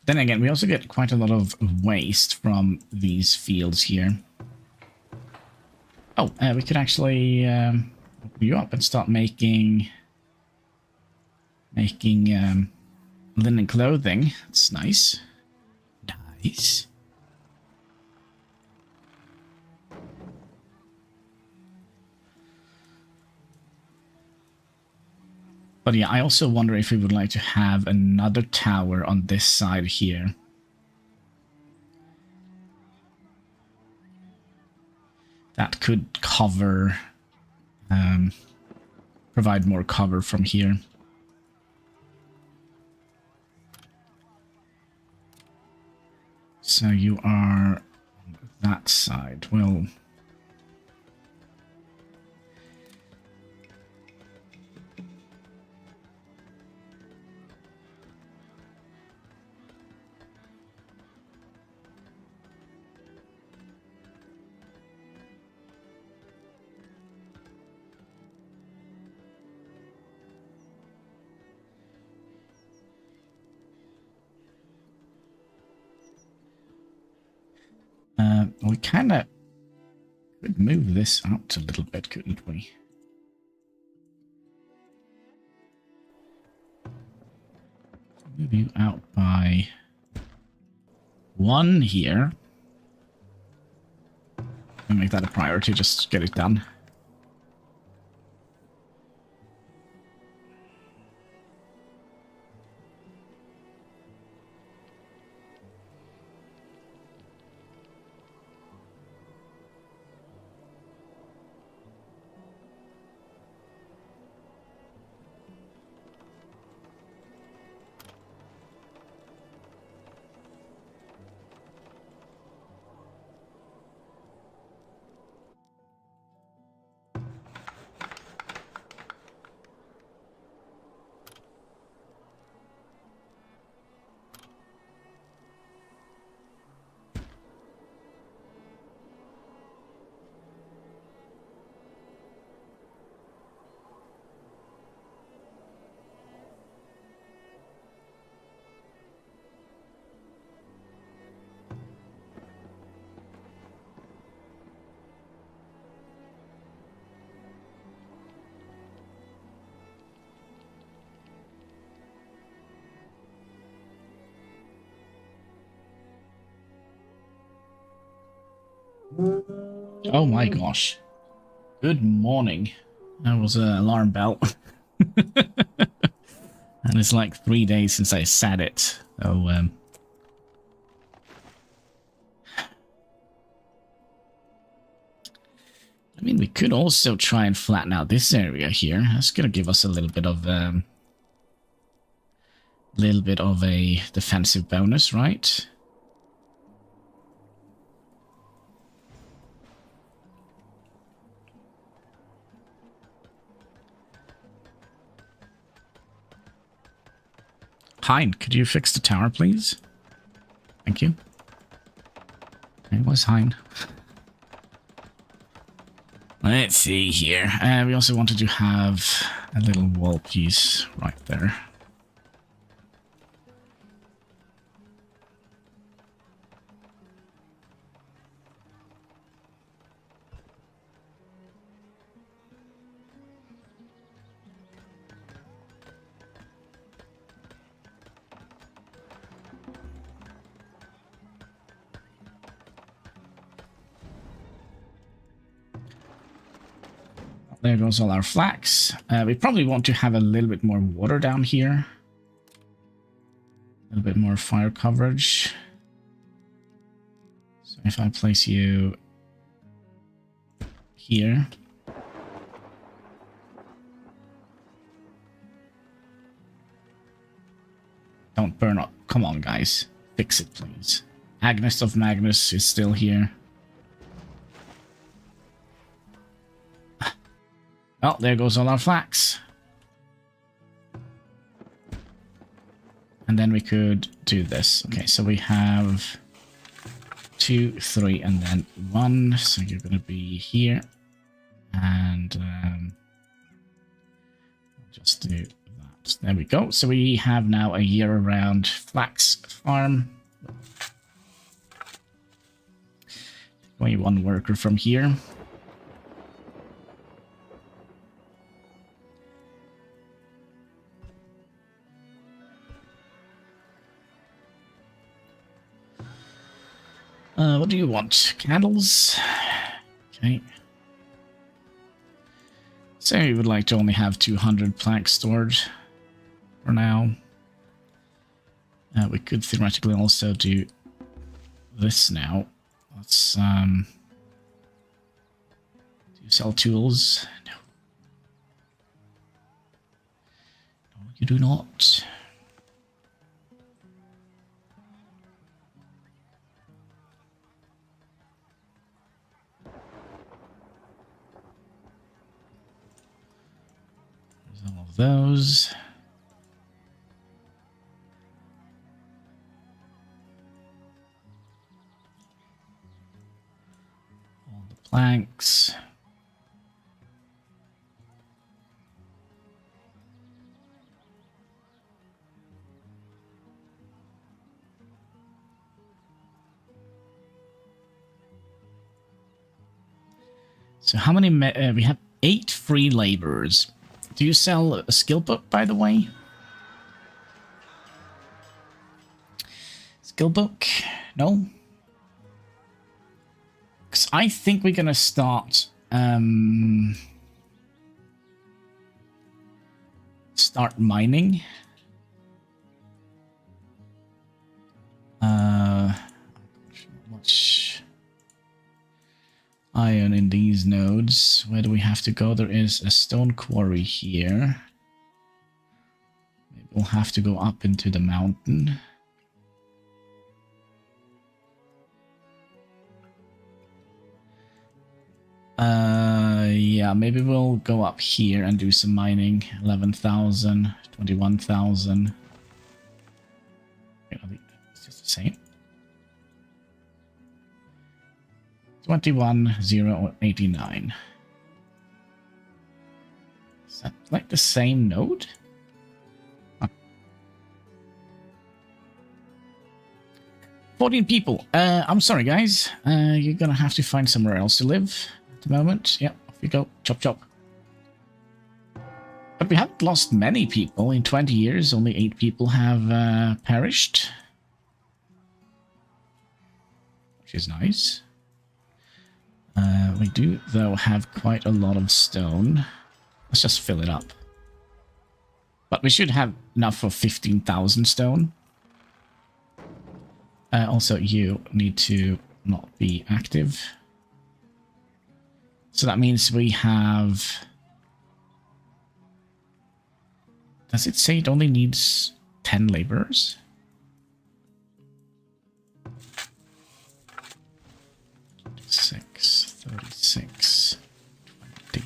Then again, we also get quite a lot of waste from these fields here. Oh, we could actually open you up and start making linen clothing. That's nice. Nice. But yeah, I also wonder if we would like to have another tower on this side here. That could cover, provide more cover from here. So you are on that side. Well... we kind of could move this out a little bit, couldn't we? Move you out by 1 here. And make that a priority, just get it done. Oh my gosh. Good morning. That was an alarm bell. And it's like 3 days since I said it. So, I mean, we could also try and flatten out this area here. That's going to give us a little bit of a defensive bonus, right? Hein, could you fix the tower, please? Thank you. It was Hein. Let's see here. We also wanted to have a little wall piece right there. There goes all our flax. We probably want to have a little bit more water down here. A little bit more fire coverage. So if I place you here. Don't burn up. Come on, guys. Fix it, please. Agnes of Magnus is still here. Oh, there goes all our flax. And then we could do this. Okay, so we have 2, 3, and then 1. So you're going to be here. And just do that. There we go. So we have now a year-round flax farm. Only 1 worker from here. What do you want? Candles? Okay. So we would like to only have 200 planks stored for now. We could theoretically also do this now. Let's do you sell tools? No. No, you do not. All of those. All the planks. So how many we have 8 free laborers. Do you sell a skill book, by the way? Skill book? No? Because I think we're going to start... start mining. Much iron in these nodes. Where do we have to go? There is a stone quarry here. Maybe we'll have to go up into the mountain. Yeah, maybe we'll go up here and do some mining. 11,000, 21,000. It's just the same. 21,089. Is that like the same node? Huh. 14 people. I'm sorry, guys. You're gonna have to find somewhere else to live at the moment. Yeah, off you go. Chop, chop. But we haven't lost many people. In 20 years, only 8 people have perished. Which is nice. We do, though, have quite a lot of stone. Let's just fill it up. But we should have enough for 15,000 stone. Also, you need to not be active. So that means we have... Does it say it only needs 10 laborers? Six, 36, 20.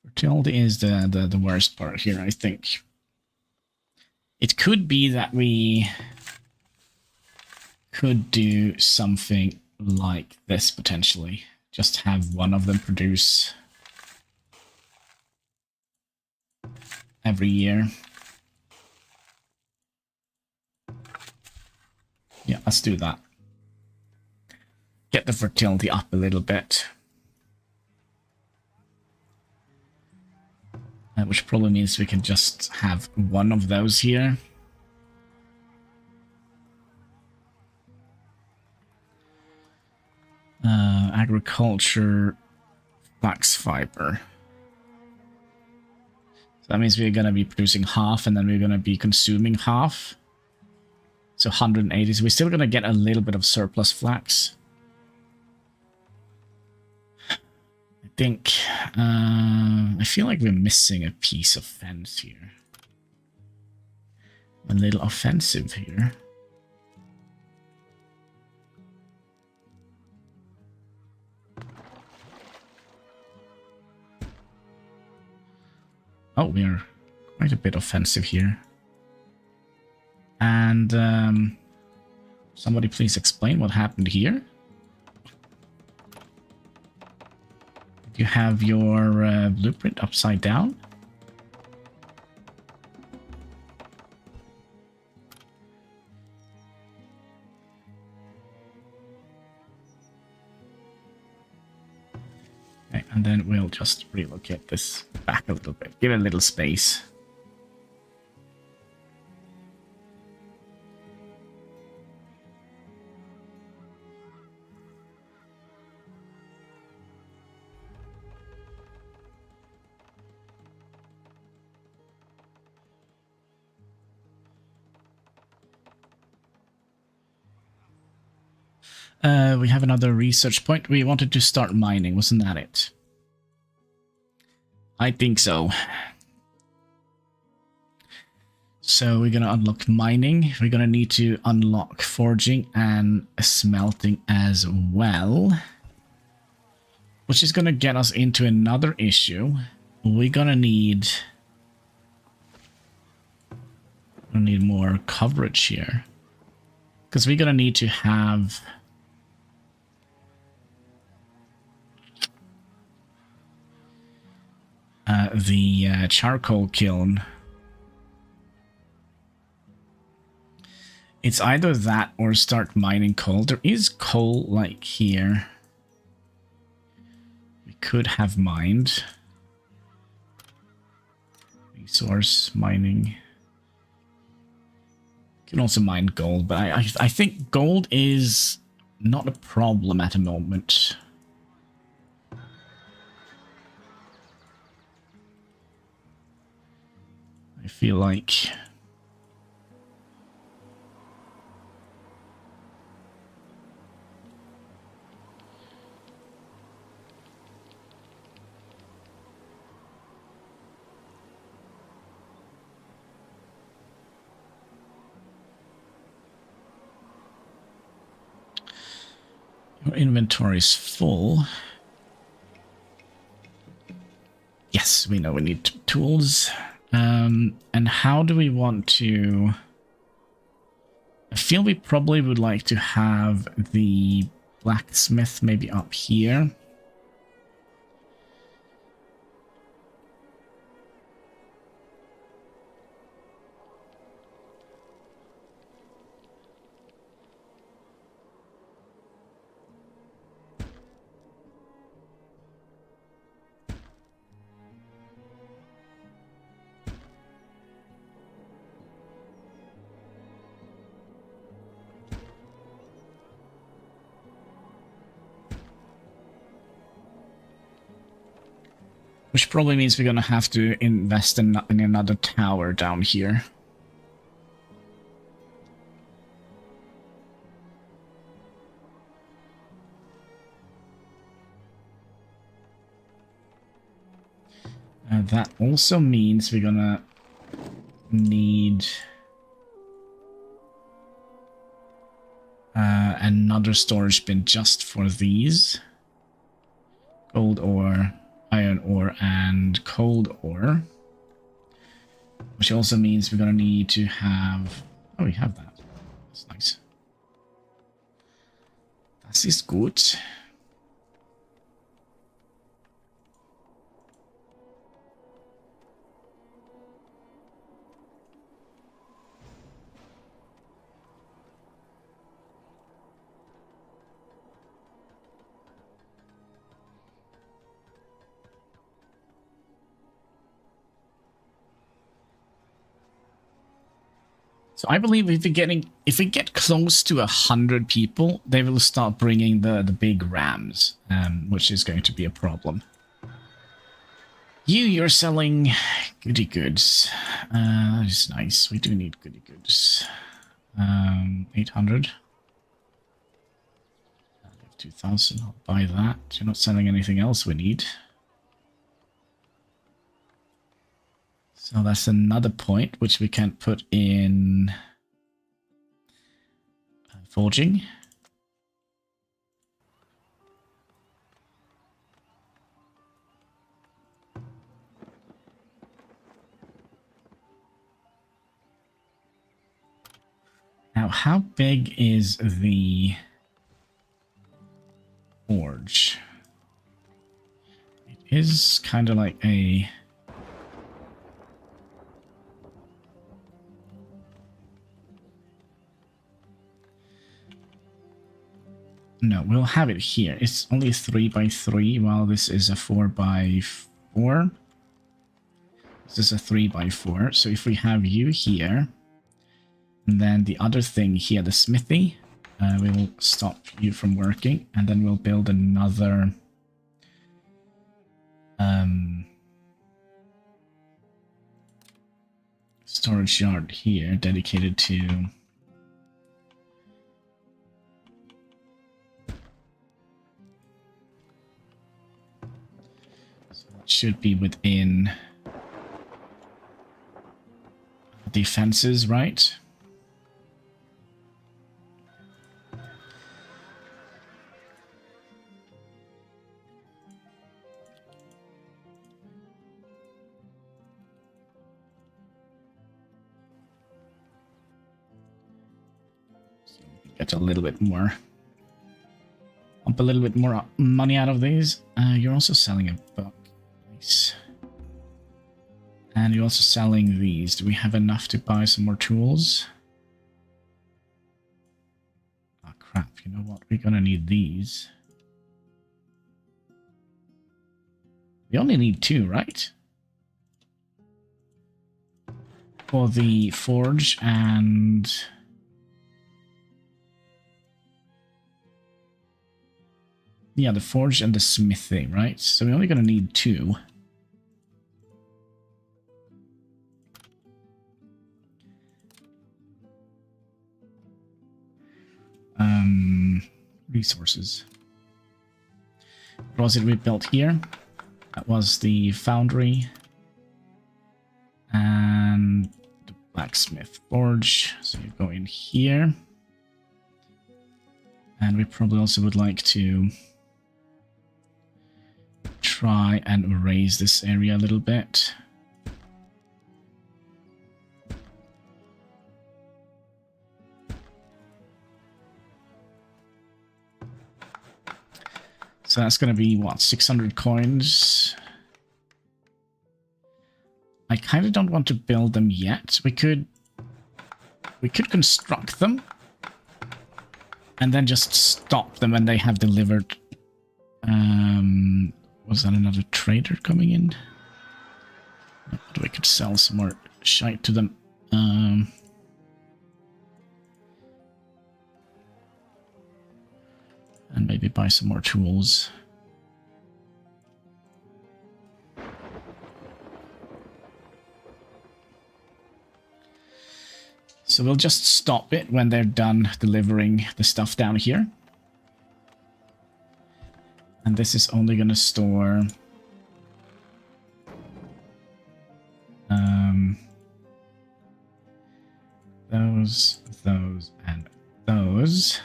Fertility is the worst part here, I think. It could be that we could do something like this, potentially. Just have one of them produce every year. Yeah, let's do that. Get the fertility up a little bit. Which probably means we can just have one of those here. Agriculture, flax fiber. So that means we're going to be producing half and then we're going to be consuming half. So 180. So we're still going to get a little bit of surplus flax. I feel like we're missing a piece of fence here. A little offensive here. Oh, we are quite a bit offensive here. And somebody please explain what happened here. You have your blueprint upside down. Okay, and then we'll just relocate this back a little bit. Give it a little space. We have another research point. We wanted to start mining, wasn't that it? I think so. So we're going to unlock mining. We're going to need to unlock forging and smelting as well. Which is going to get us into another issue. We're going to need more coverage here. Because we're going to need to have the charcoal kiln. It's either that or start mining coal. There is coal like here. We could have mined. Resource mining. You can also mine gold, but I think gold is not a problem at the moment. I feel like your inventory is full. Yes, we know we need tools. And how do we want to... I feel we probably would like to have the blacksmith maybe up here. Which probably means we're going to have to invest in another tower down here. That also means we're going to need another storage bin just for these. Gold ore. iron ore and cold ore. Which also means we're going to need to have... Oh, we have that. That's nice. Das ist gut. So I believe if we get close to 100 people, they will start bringing the big rams, which is going to be a problem. You're selling goody goods. That is nice. We do need goody goods. 800. 2,000. I'll buy that. You're not selling anything else we need. So that's another point which we can put in forging. Now, how big is the forge? It is kind of like a... No, we'll have it here. It's only 3x3, while this is a 4x4. This is a 3x4. So if we have you here, and then the other thing here, the smithy, we will stop you from working, and then we'll build another storage yard here dedicated to... should be within defenses, right? So we can get a little bit more, pump a little bit more money out of these. You're also selling a book. And you're also selling these. Do we have enough to buy some more tools? Oh crap, you know what? We're gonna need these. We only need 2, right? For the forge and... yeah, the forge and the smithy, right? So we're only gonna need 2. Resources. What was it we built here? That was the foundry and the blacksmith forge. So you go in here. And we probably also would like to try and raise this area a little bit. So that's going to be, what, 600 coins? I kind of don't want to build them yet. We could construct them and then just stop them when they have delivered. Was that another trader coming in? But we could sell some more shite to them. And maybe buy some more tools. So we'll just stop it when they're done delivering the stuff down here. And this is only going to store... those, and those.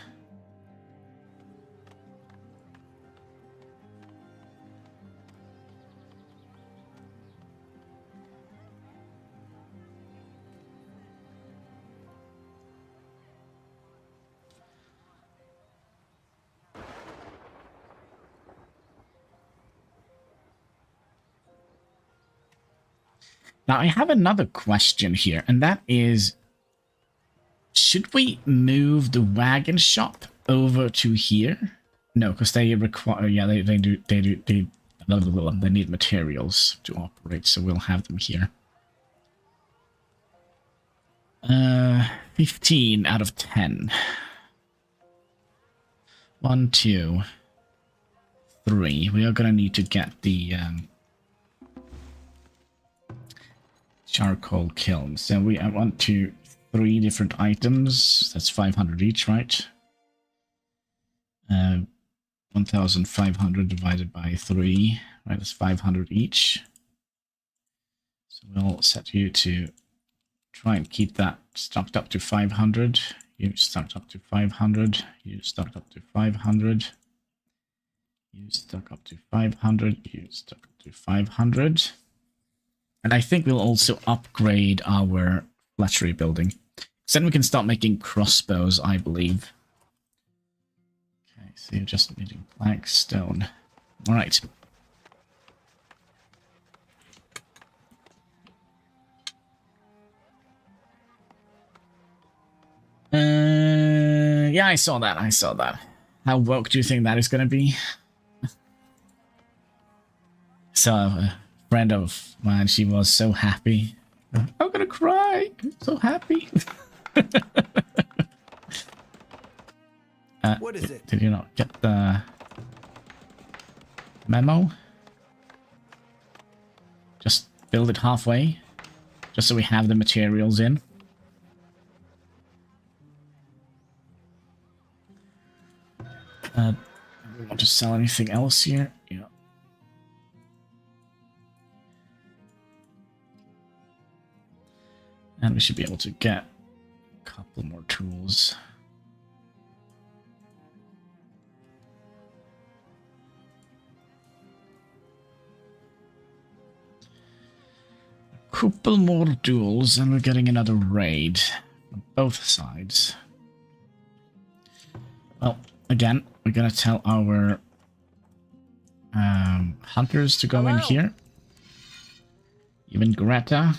Now, I have another question here, and that is, should we move the wagon shop over to here? No, because they require, yeah, they need materials to operate, so we'll have them here. 15 out of 10. 1, 2, 3. We are gonna need to get the charcoal kiln. So I want 3 different items. That's 500 each, right? 1,500 divided by 3. Right, that's 500 each. So we'll set you to try and keep that stocked up to 500. You stocked up to 500. You stocked up to 500. You stock up to 500. You stock up to 500. And I think we'll also upgrade our flattery building. So then we can start making crossbows, I believe. Okay, so you're just needing black stone. All right. Yeah, I saw that. I saw that. How woke do you think that is going to be? So, a friend of mine, she was so happy. I'm gonna cry. I'm so happy. What is it? Did you not get the memo? Just build it halfway, just so we have the materials in. Do we want to sell anything else here? Yeah. And we should be able to get a couple more tools. A couple more tools, and we're getting another raid on both sides. Well, again, we're gonna tell our hunters to go in here. Even Greta.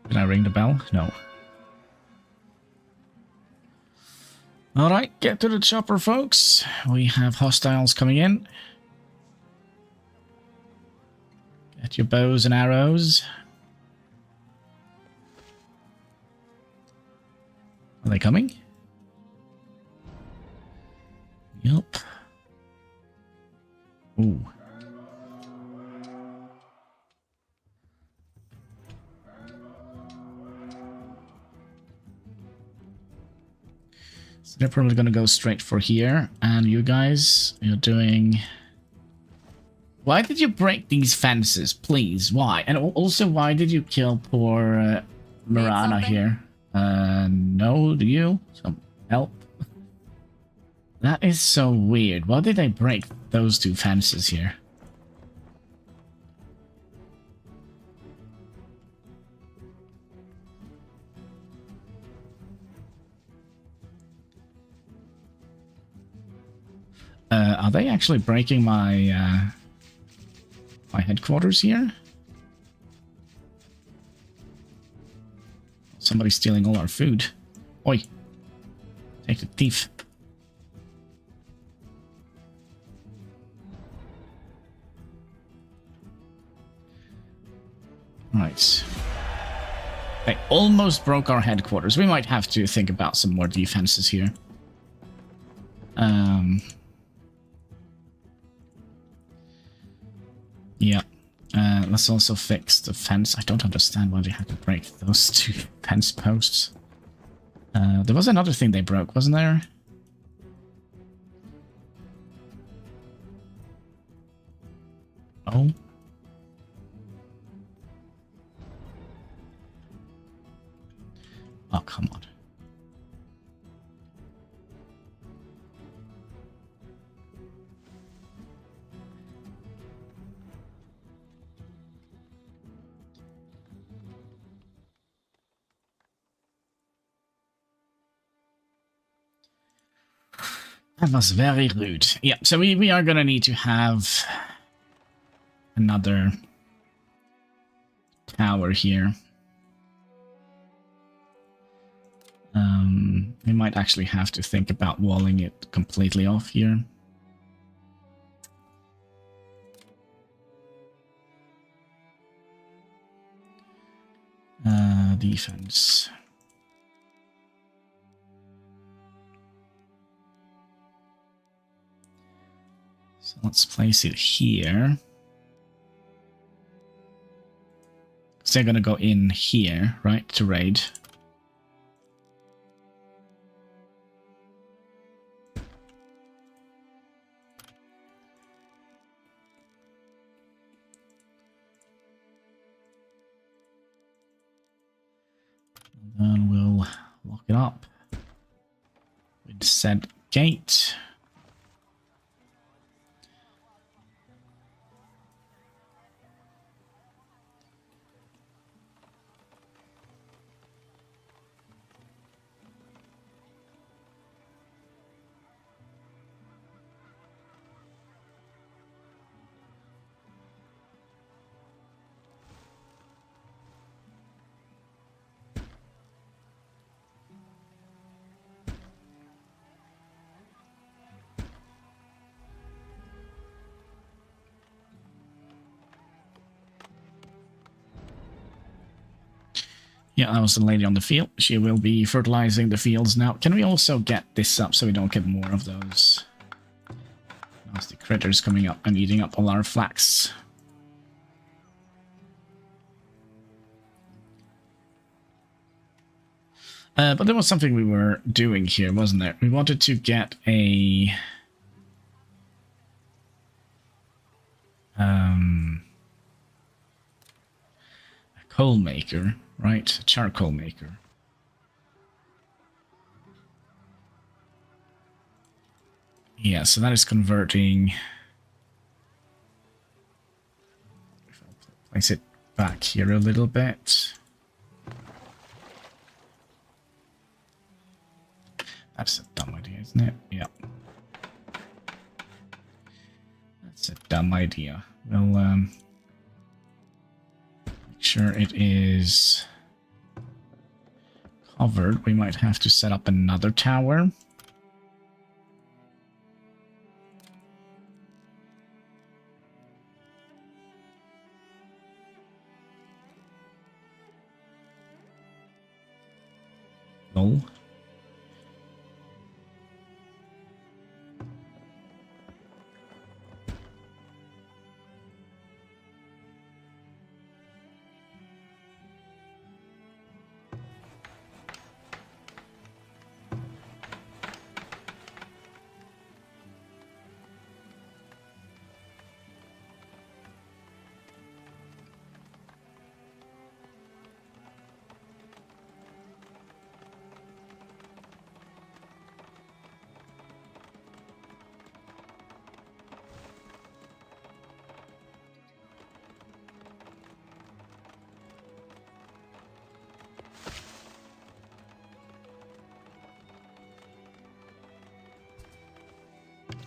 Did I ring the bell? No. Alright, get to the chopper, folks. We have hostiles coming in. Get your bows and arrows. Are they coming? Yup. Ooh. So they're probably going to go straight for here. And you guys, you're doing... Why did you break these fences, please? Why? And also, why did you kill poor Marana here? No, do you? Some help? That is so weird. Why did they break those 2 fences here? Are they actually breaking my my headquarters here? Somebody's stealing all our food. Oi! Take the thief. Right. They almost broke our headquarters. We might have to think about some more defenses here. Yeah. Let's also fix the fence. I don't understand why they had to break those 2 fence posts. There was another thing they broke, wasn't there? Oh. Oh, come on. That was very rude. Yeah, so we are gonna need to have another tower here. We might actually have to think about walling it completely off here. Defense. So let's place it here. So they're gonna go in here, right, to raid. And then we'll lock it up with said gate. Yeah, that was the lady on the field. She will be fertilizing the fields now. Can we also get this up so we don't get more of those nasty critters coming up and eating up all our flax? But there was something we were doing here, wasn't there? We wanted to get a coal maker, right? A charcoal maker. Yeah, so that is converting. If I'll place it back here a little bit. That's a dumb idea, isn't it? Yeah. That's a dumb idea. We'll make sure it is covered. We might have to set up another tower. No.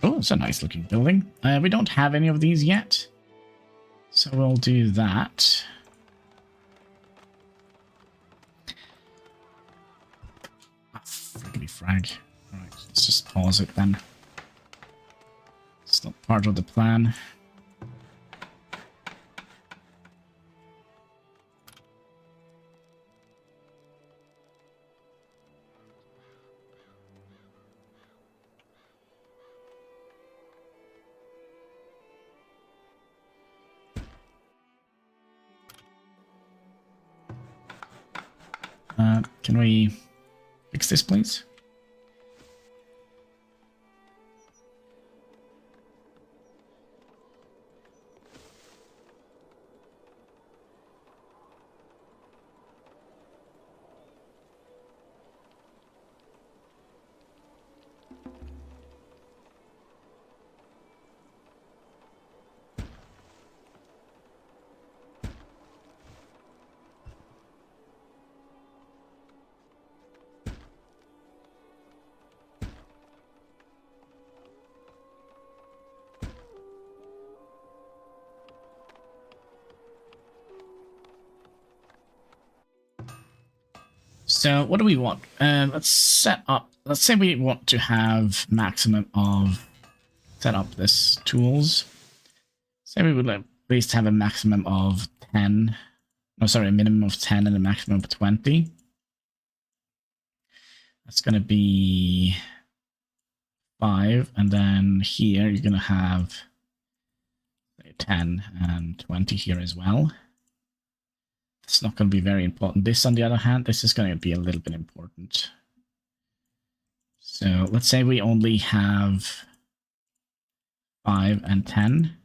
Oh, it's a nice looking building. We don't have any of these yet, so we'll do that. Ah, friggity frag. Alright, let's just pause it then. It's not part of the plan. Can we fix this, please? So what do we want? Let's set up. Let's say we want to have maximum of set up this tools. Say we would at least have a maximum of 10. No, sorry, a minimum of 10 and a maximum of 20. That's going to be 5, and then here you're going to have 10 and 20 here as well. It's not going to be very important. This, on the other hand, this is going to be a little bit important. So let's say we only have 5 and 10.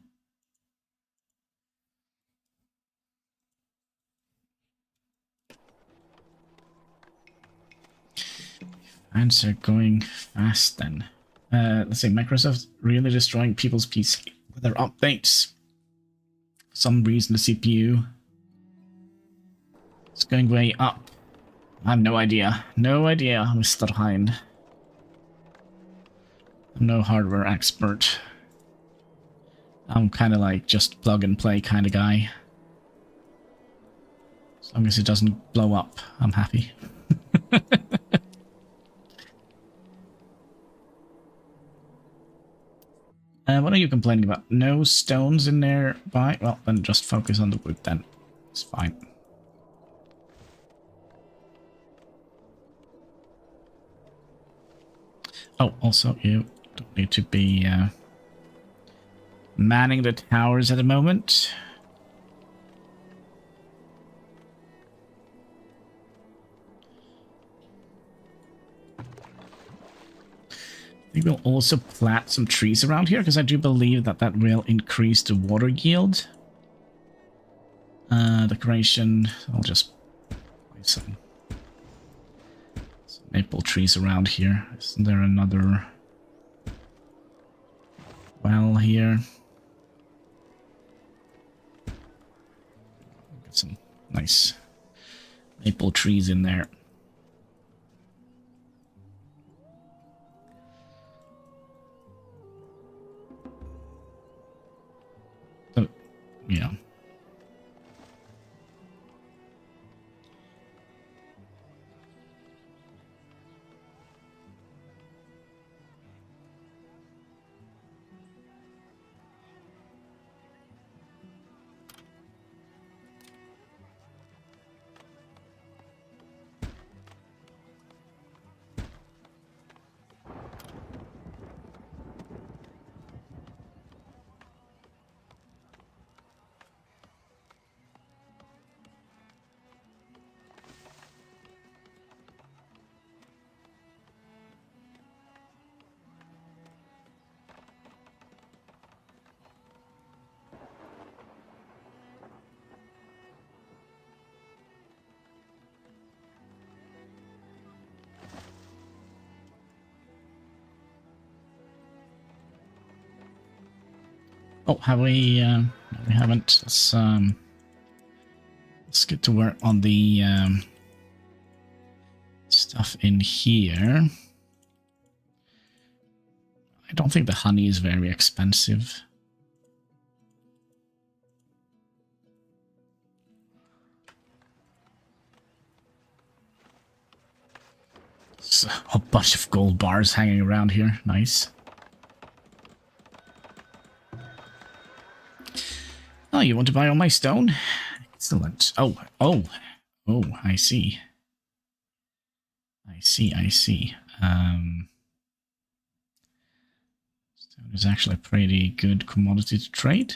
Fans are going fast then. Let's say Microsoft really destroying people's PC with their updates. For some reason the CPU is going way up. I have no idea. No idea, Mr. Hind. I'm no hardware expert. I'm kind of like just plug and play kind of guy. As long as it doesn't blow up, I'm happy. What are you complaining about? No stones in there by? Well, then just focus on the wood then. It's fine. Oh, also, you don't need to be manning the towers at the moment. I think we'll also plant some trees around here, because I do believe that that will increase the water yield. Decoration, I'll just buy some maple trees around here. Isn't there another well here? Get some nice maple trees in there. So, yeah. Oh, have we? No, we haven't. Let's get to work on the stuff in here. I don't think the honey is very expensive. There's a whole bunch of gold bars hanging around here. Nice. Oh, you want to buy all my stone? Excellent. Oh, I see. I see. Stone is actually a pretty good commodity to trade.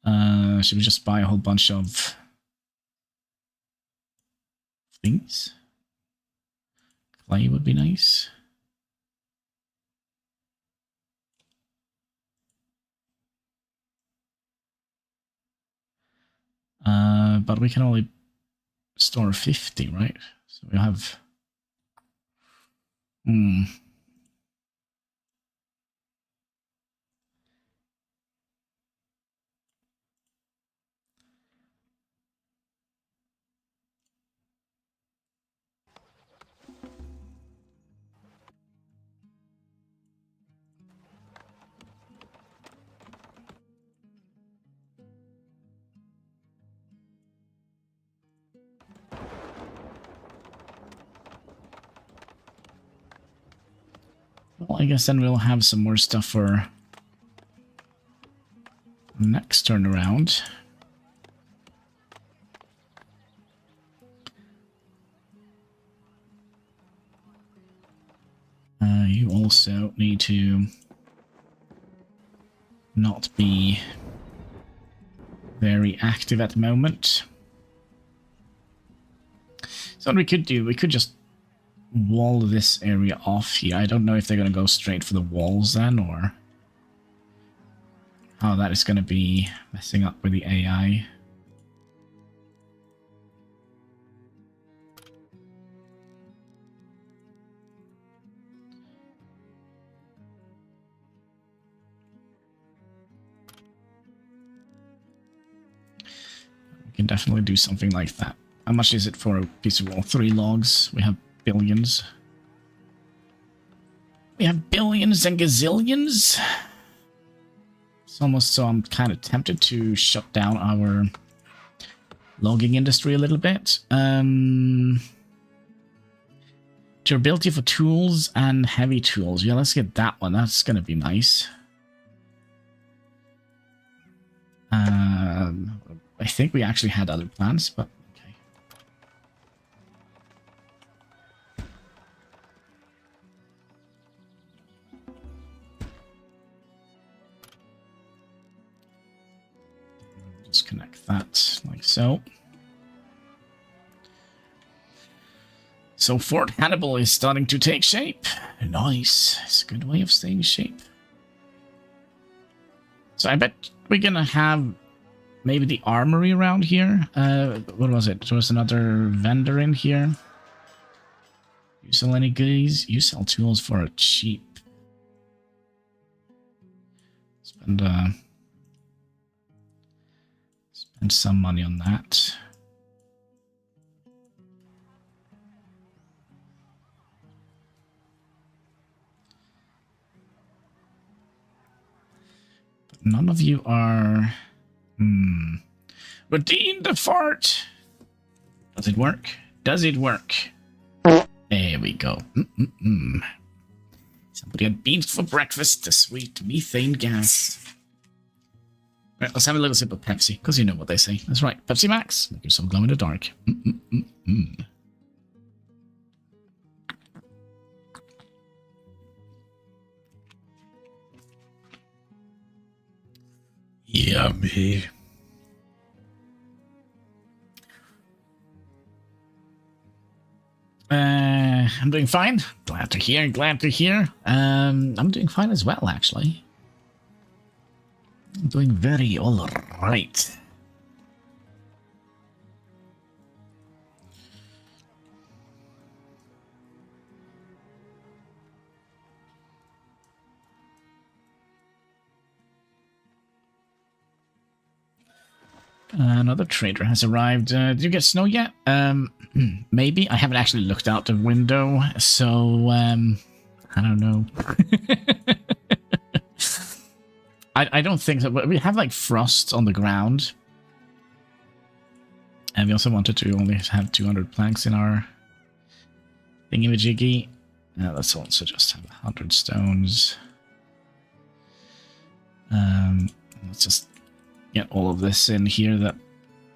Should we just buy a whole bunch of things? Clay would be nice. But we can only store 50, right? So we have... Well, I guess then we'll have some more stuff for next turn around. You also need to not be very active at the moment. So what we could do, we could just wall this area off here. I don't know if they're going to go straight for the walls then, or how that is going to be messing up with the AI. We can definitely do something like that. How much is it for a piece of wall? 3 logs. We have billions. We have billions and gazillions. It's almost so I'm kind of tempted to shut down our logging industry a little bit. Durability for tools and heavy tools. Yeah, let's get that one. That's going to be nice. I think we actually had other plans, but okay. Just connect that like so. So Fort Hannibal is starting to take shape. Nice. It's a good way of staying in shape. So I bet we're gonna have maybe the armory around here. What was it? There was another vendor in here. You sell any goodies? You sell tools for a cheap. Spend some money on that. But none of you are... Redeem the fart. Does it work? Does it work? There we go. Somebody had beans for breakfast, the sweet methane gas. Right, let's have a little sip of Pepsi, because you know what they say. That's right, Pepsi Max. Make yourself glow in the dark. Yummy. I'm doing fine. Glad to hear, glad to hear. I'm doing fine as well, actually. I'm doing very all right. Another trader has arrived. Did you get snow yet? Maybe. I haven't actually looked out the window, so I don't know. I don't think so. We have like frost on the ground. And we also wanted to only have 200 planks in our thingy-majiggy. Let's also just have 100 stones. Let's just get all of this in here that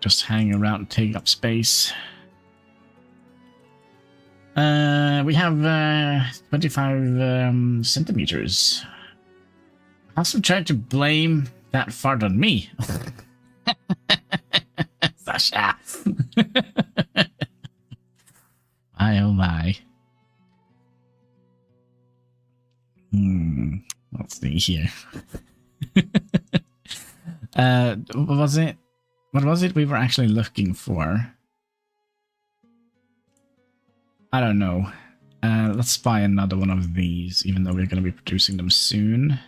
just hang around and take up space. We have 25 centimeters. I also tried to blame that fart on me. Sasha. My oh my. Let's see here. What was it? What was it we were actually looking for? I don't know. Let's buy another one of these, even though we're going to be producing them soon.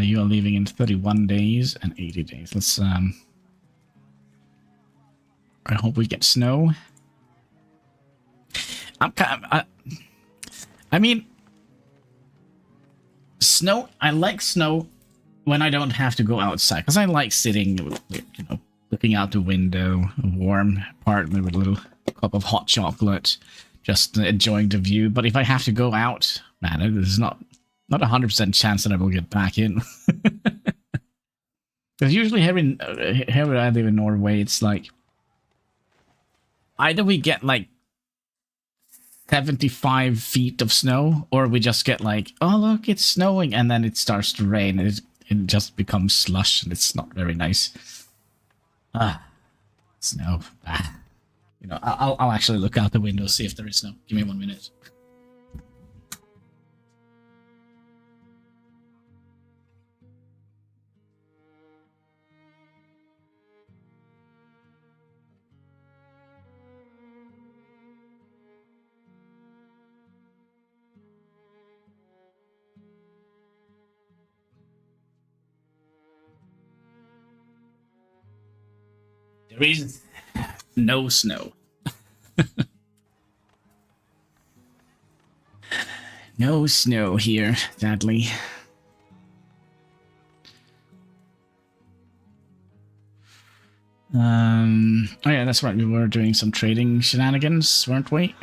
You are leaving in 31 days and 80 days. Let's, I hope we get snow. I mean, snow, I like snow when I don't have to go outside, because I like sitting, you know, looking out the window, a warm apartment with a little cup of hot chocolate, just enjoying the view. But if I have to go out, man, there's not 100% chance that I will get back in. Because usually here where I live in Norway, it's like either we get like 75 feet of snow, or we just get like, oh look, it's snowing, and then it starts to rain, and it just becomes slush, and it's not very nice. Snow. You know, I'll actually look out the window, see if there is snow. Give me 1 minute. There is no snow. No snow here, sadly. Oh yeah, that's right. We were doing some trading shenanigans, weren't we?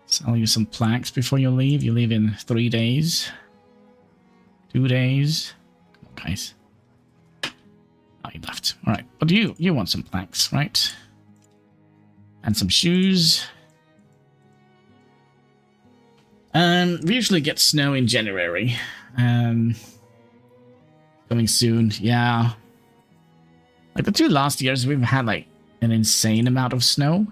Sell you some planks before you leave. You leave in 3 days. 2 days. Come on, guys. Oh, you left. All right, but you want some planks, right? And some shoes. We usually get snow in January. Coming soon, yeah. Like the 2 last years, we've had like an insane amount of snow.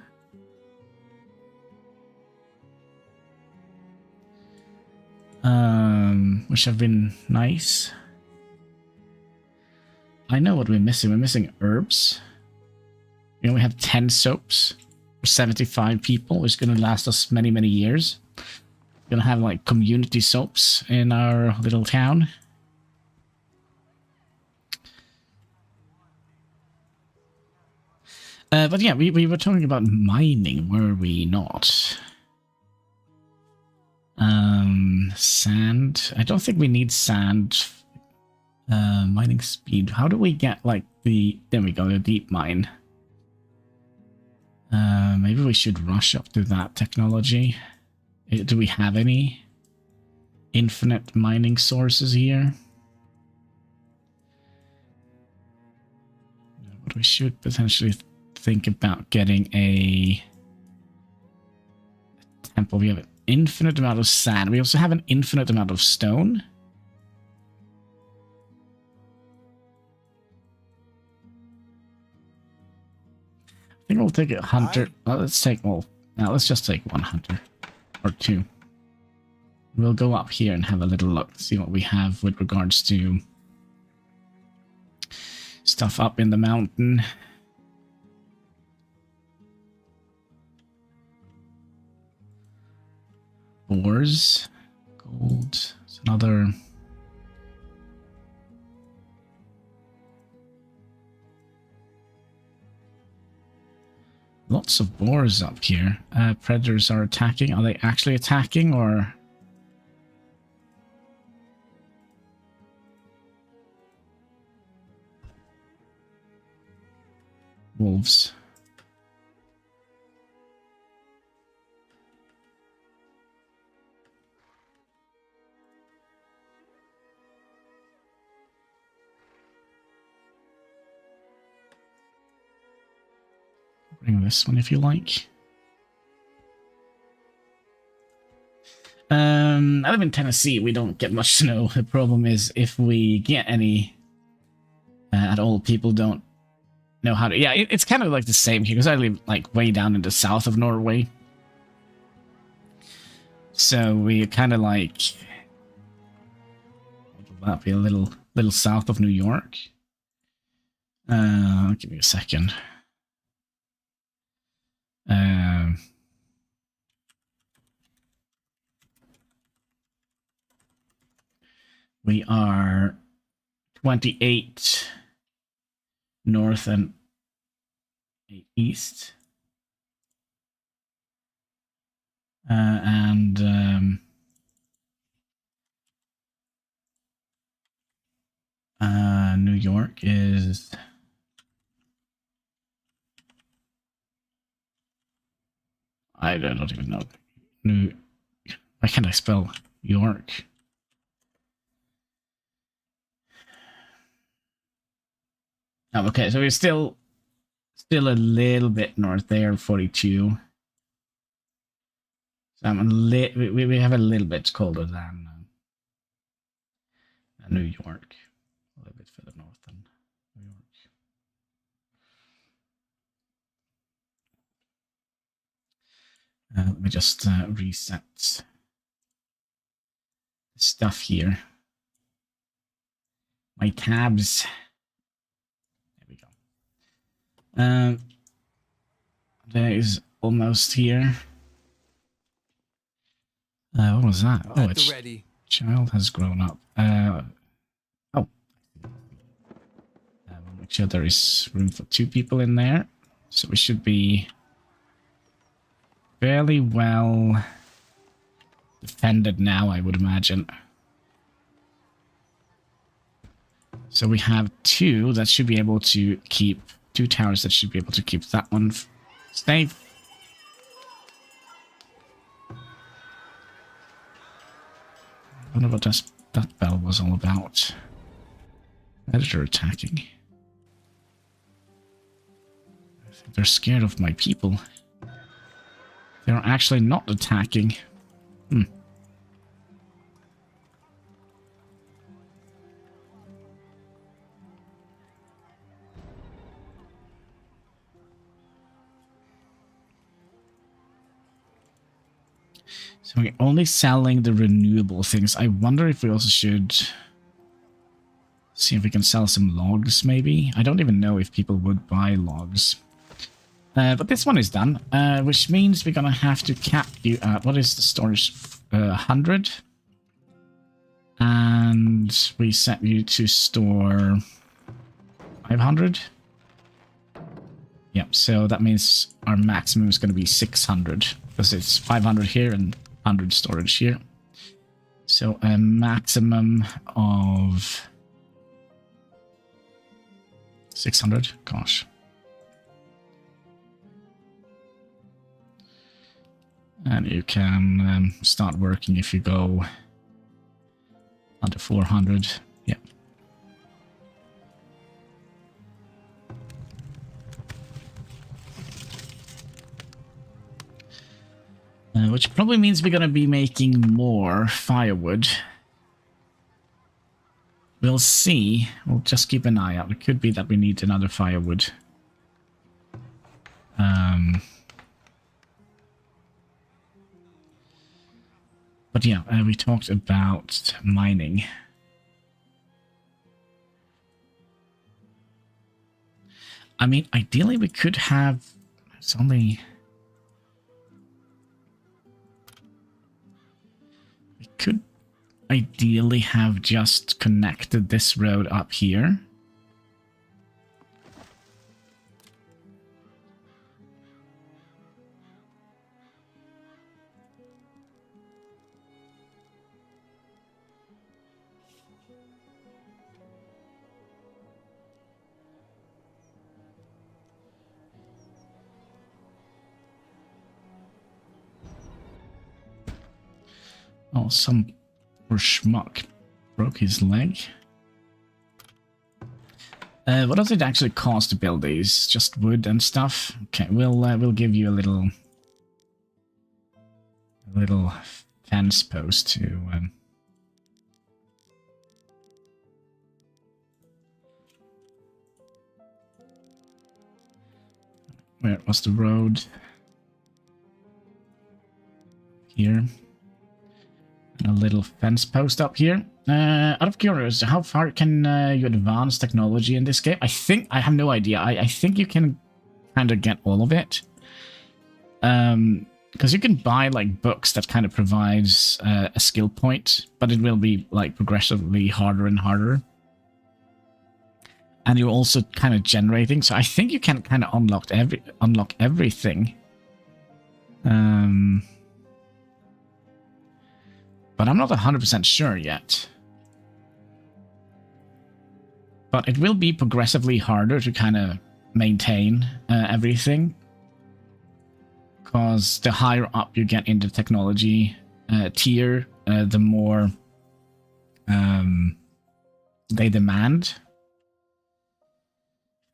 Which have been nice. I know what we're missing. We're missing herbs. We only have 10 soaps for 75 people, which is going to last us many, many years. We're going to have like community soaps in our little town. But yeah, we were talking about mining, were we not? Sand. I don't think we need sand. Mining speed. How do we get like the... There we go, the deep mine. Maybe we should rush up to that technology. Do we have any infinite mining sources here? But we should potentially think about getting a temple. We have an infinite amount of sand. We also have an infinite amount of stone. I think we'll take a hunter. Let's take, well, now let's just take 1 hunter or 2. We'll go up here and have a little look, see what we have with regards to stuff up in the mountain. Ores, gold, it's another. Lots of boars up here. Predators are attacking. Are they actually attacking, or? Wolves. Bring this one if you like. I live in Tennessee. We don't get much snow. The problem is if we get any at all, people don't know how to... Yeah, it's kind of like the same here because I live like way down in the south of Norway. So we kind of like... That'll be a little south of New York. Give me a second. We are 28 north and 8 east. New York is... I don't even know. New. Why can't I spell York? Oh, okay, so we're still a little bit north there, 42. So I'm we have a little bit colder than New York. A little bit further north than New York. Let me just reset stuff here. My tabs. There we go. There is almost here. What was that? Oh, it's ready. Child has grown up. We'll make sure there is room for 2 people in there. So we should be fairly well defended now, I would imagine. So we have 2 that should be able to keep 2 towers that should be able to keep that one safe. I don't know what that bell was all about. Editor attacking. I think they're scared of my people. They're actually not attacking. So we're only selling the renewable things. I wonder if we also should see if we can sell some logs, maybe. I don't even know if people would buy logs. But this one is done, which means we're gonna have to cap you at, what is the storage? 100. And we set you to store 500. Yep, so that means our maximum is going to be 600, because it's 500 here and 100 storage here. So a maximum of 600. Gosh. And you can start working if you go under 400. Yeah. Which probably means we're going to be making more firewood. We'll see. We'll just keep an eye out. It could be that we need another firewood. But yeah, we talked about mining. I mean, ideally we could have... It's only... We could ideally have just connected this road up here. Oh, some poor schmuck broke his leg. What does it actually cost to build these? Just wood and stuff? Okay, we'll give you a little fence post to where was the road? Here. And a little fence post up here. Out of curiosity, how far can you advance technology in this game? I have no idea. I think you can kind of get all of it. Because you can buy like books that kind of provides a skill point, but it will be like progressively harder and harder. And you're also kind of generating, so I think you can kind of unlock everything. But I'm not 100% sure yet. But it will be progressively harder to kind of maintain everything. because the higher up you get in the technology tier, the more they demand.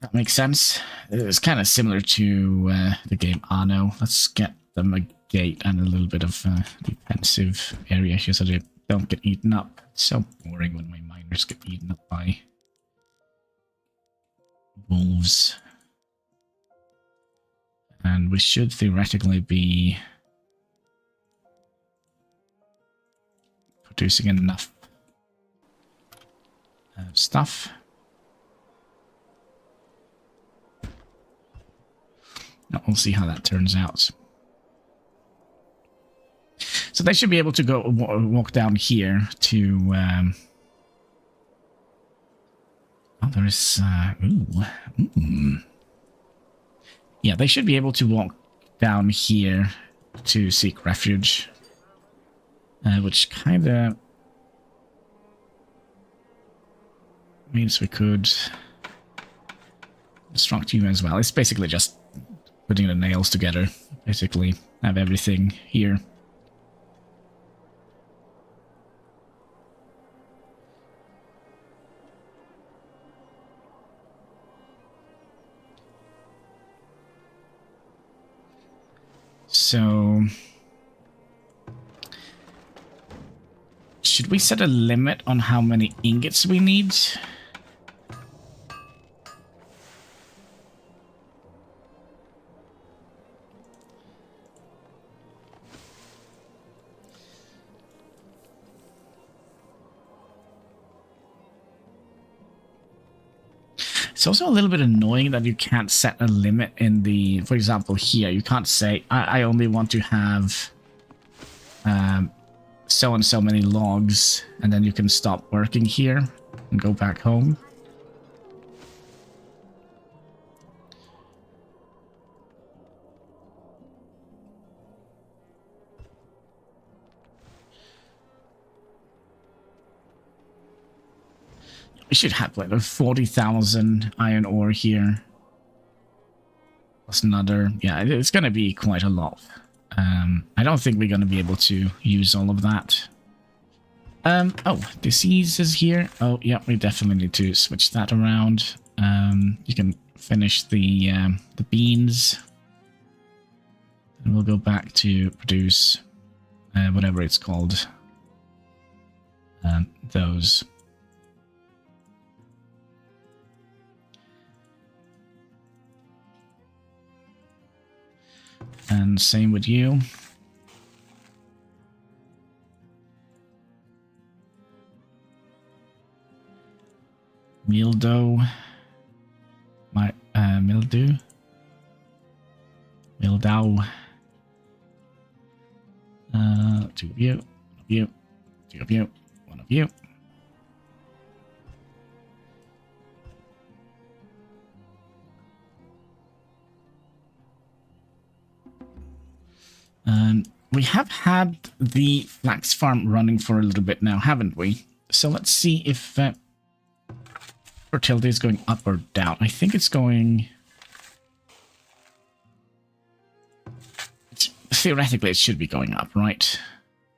That makes sense. It's kind of similar to the game Anno. Let's get them a gate and a little bit of defensive area here so they don't get eaten up. It's so boring when my miners get eaten up by wolves. And we should theoretically be producing enough stuff. Now we'll see how that turns out. So they should be able to go walk down here to... oh, there is... Yeah, they should be able to walk down here to seek refuge. Which kind of means we could destruct you as well. It's basically just putting the nails together. Basically have everything here. So, should we set a limit on how many ingots we need? It's also a little bit annoying that you can't set a limit in the, for example, here. You can't say, I only want to have so and so many logs, and then you can stop working here and go back home. We should have like 40,000 iron ore here. Plus another, yeah, it's going to be quite a lot. I don't think we're going to be able to use all of that. Oh, disease is here. Oh, yeah, we definitely need to switch that around. You can finish the beans. And we'll go back to produce whatever it's called. Those. And same with you. Mildew. Mildew. Two of you. One of you. Two of you. One of you. We have had the flax farm running for a little bit now, haven't we? So let's see if fertility is going up or down. I think it's going... Theoretically, it should be going up, right?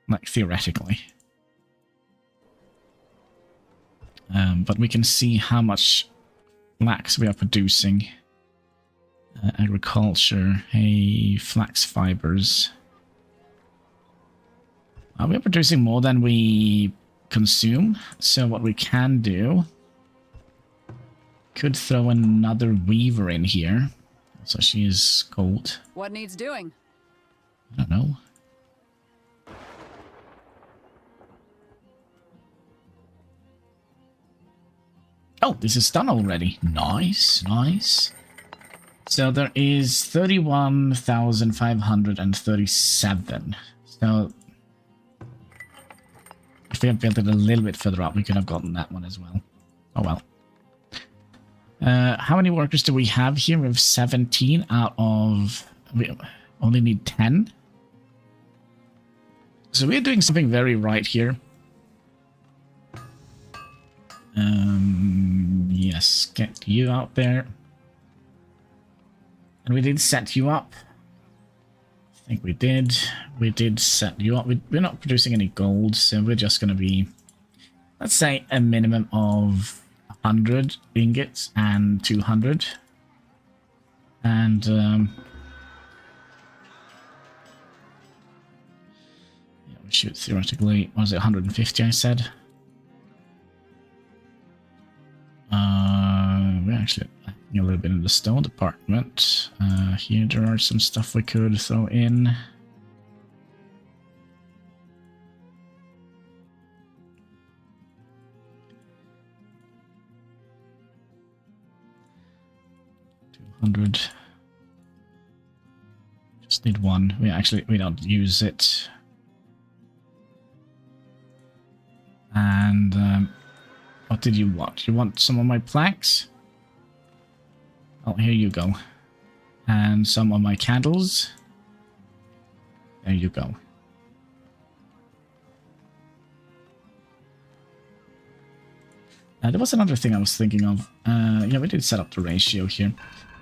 Like, theoretically. But we can see how much flax we are producing. Agriculture, hey, flax fibers. We are producing more than we consume, so what we can do... Could throw another weaver in here. So she is gold. What needs doing? I don't know. Oh, this is done already. Nice, nice. So there is 31,537. So if we had built it a little bit further up, we could have gotten that one as well. Oh well. How many workers do we have here? We have 17 out of... We only need 10. So we're doing something very right here. Yes, get you out there. And we did set you up. think we did. We did set you up. We're not producing any gold, so we're just going to be, let's say, a minimum of 100 ingots and 200. And yeah, we should theoretically, was it 150 I said? We're actually lacking a little bit in the stone department. Here there are some stuff we could throw in. Just need one. We don't use it. And what did you want? You want some of my planks? Oh, here you go. And some of my candles. There you go. There was another thing I was thinking of. Yeah, we did set up the ratio here.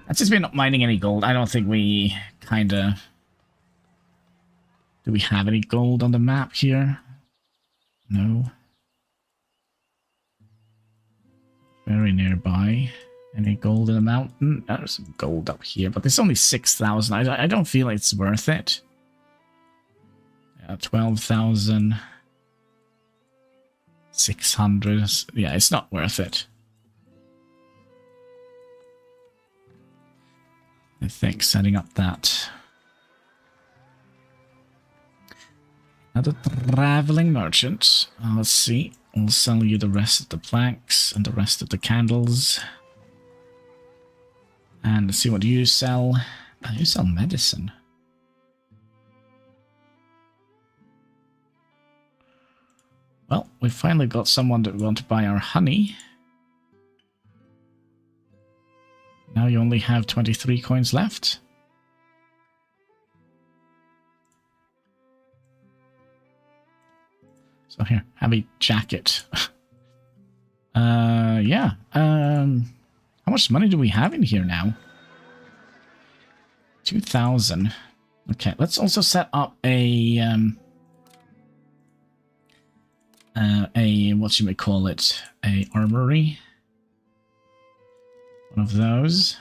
And since we're not mining any gold, I don't think we kinda... Do we have any gold on the map here? No. Very nearby. Any gold in the mountain? There's some gold up here, but it's only 6,000. I don't feel like it's worth it. Yeah, 12,000. 600. Yeah, it's not worth it. I think setting up that. Another traveling merchant. Let's see. I'll sell you the rest of the planks and the rest of the candles. And let's see what you sell. You sell medicine. Well, we finally got someone that want to buy our honey. Now you only have 23 coins left. So here, have a jacket. Yeah. How much money do we have in here now? 2,000. Okay, let's also set up a what you may call it, a armory. One of those.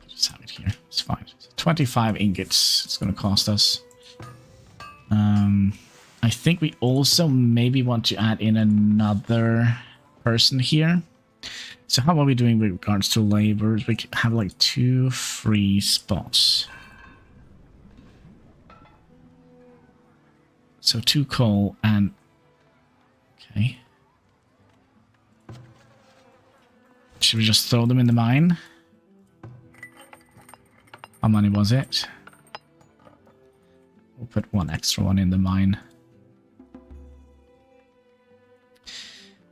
Just have it here. It's fine. 25 ingots. It's going to cost us. I think we also maybe want to add in another person here. So how are we doing with regards to laborers? We have like 2 free spots. So 2 coal and... Okay. Should we just throw them in the mine? How many was it? We'll put 1 extra one in the mine.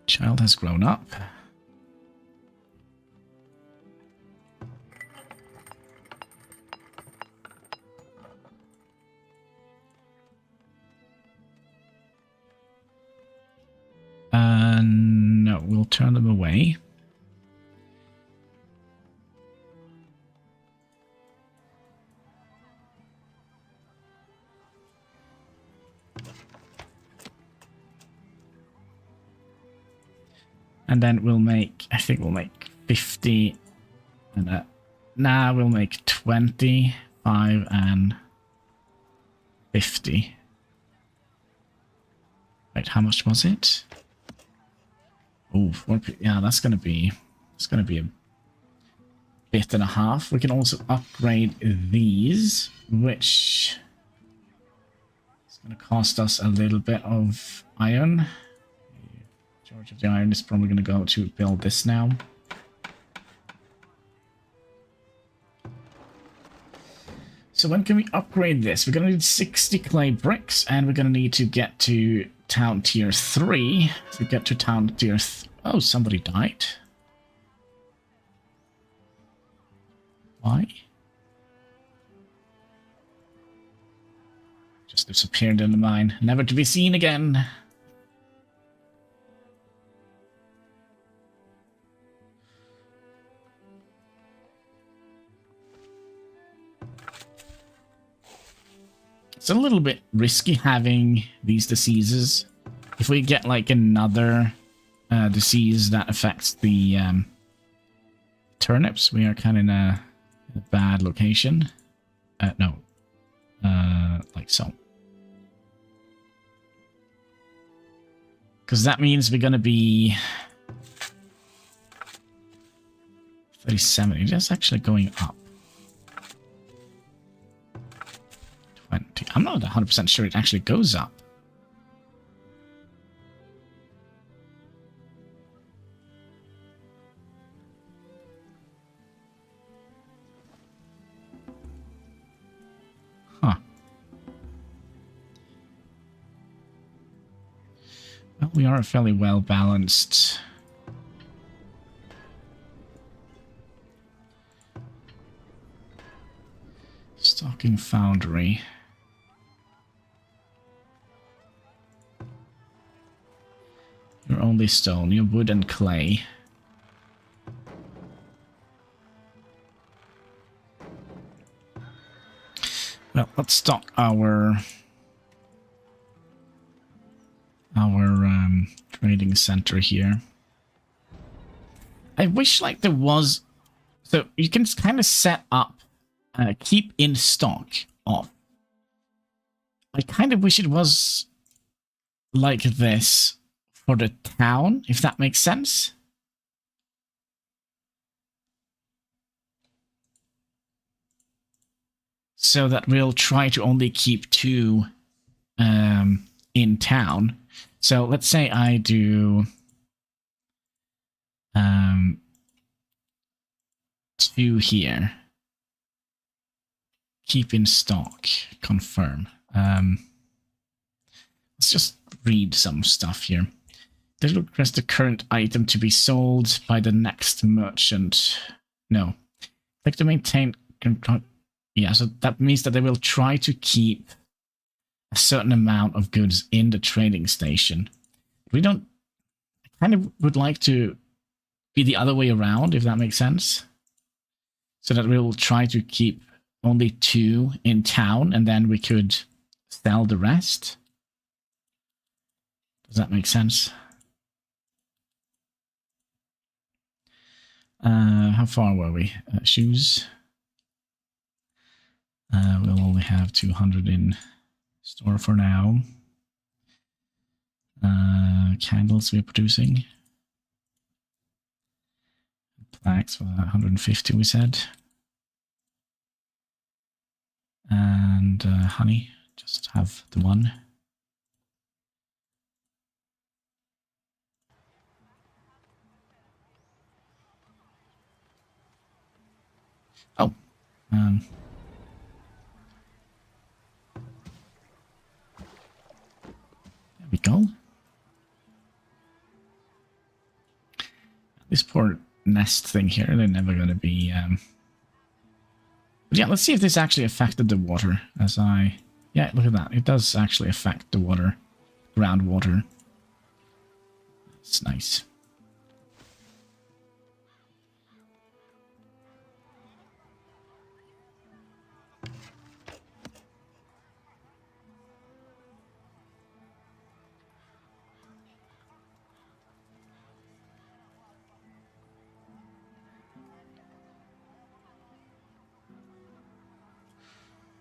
Child has grown up. No, we'll turn them away. And then we'll make, I think we'll make 50, and nah, we'll make 25 and 50. Wait, how much was it? Oh, yeah, that's gonna be a bit and a half. We can also upgrade these, which is gonna cost us a little bit of iron. George of the Iron is probably gonna go to build this now. So when can we upgrade this? We're gonna need 60 clay bricks, and we're gonna need to get to town tier 3. To get to town tier oh, somebody died. Why? Just disappeared in the mine, never to be seen again. It's a little bit risky having these diseases. If we get like another disease that affects the turnips, we are kind of in a bad location. No. Like so. Because that means we're going to be 37. It is actually going up. 20. I'm not 100% sure it actually goes up. Huh. Well, we are a fairly well-balanced stocking foundry. You're only stone, you're wood and clay. Well, let's stock our trading center here. I wish like there was, so you can kind of set up keep in stock off. I kind of wish it was like this for the town, if that makes sense. So that we'll try to only keep 2 in town. So let's say I do 2 here. Keep in stock. Confirm. Let's just read some stuff here. They request the current item to be sold by the next merchant. No. Like to maintain... Yeah, so that means that they will try to keep a certain amount of goods in the trading station. We don't... I kind of would like to be the other way around, if that makes sense. So that we'll try to keep only 2 in town, and then we could sell the rest. Does that make sense? How far were we? Shoes. We'll only have 200 in store for now. Candles we're producing. Flags for 150 we said. And honey, just have the 1. Oh. There we go. This poor nest thing here, they're never going to be... But yeah, let's see if this actually affected the water as I... Yeah, look at that. It does actually affect the water. Groundwater. It's nice.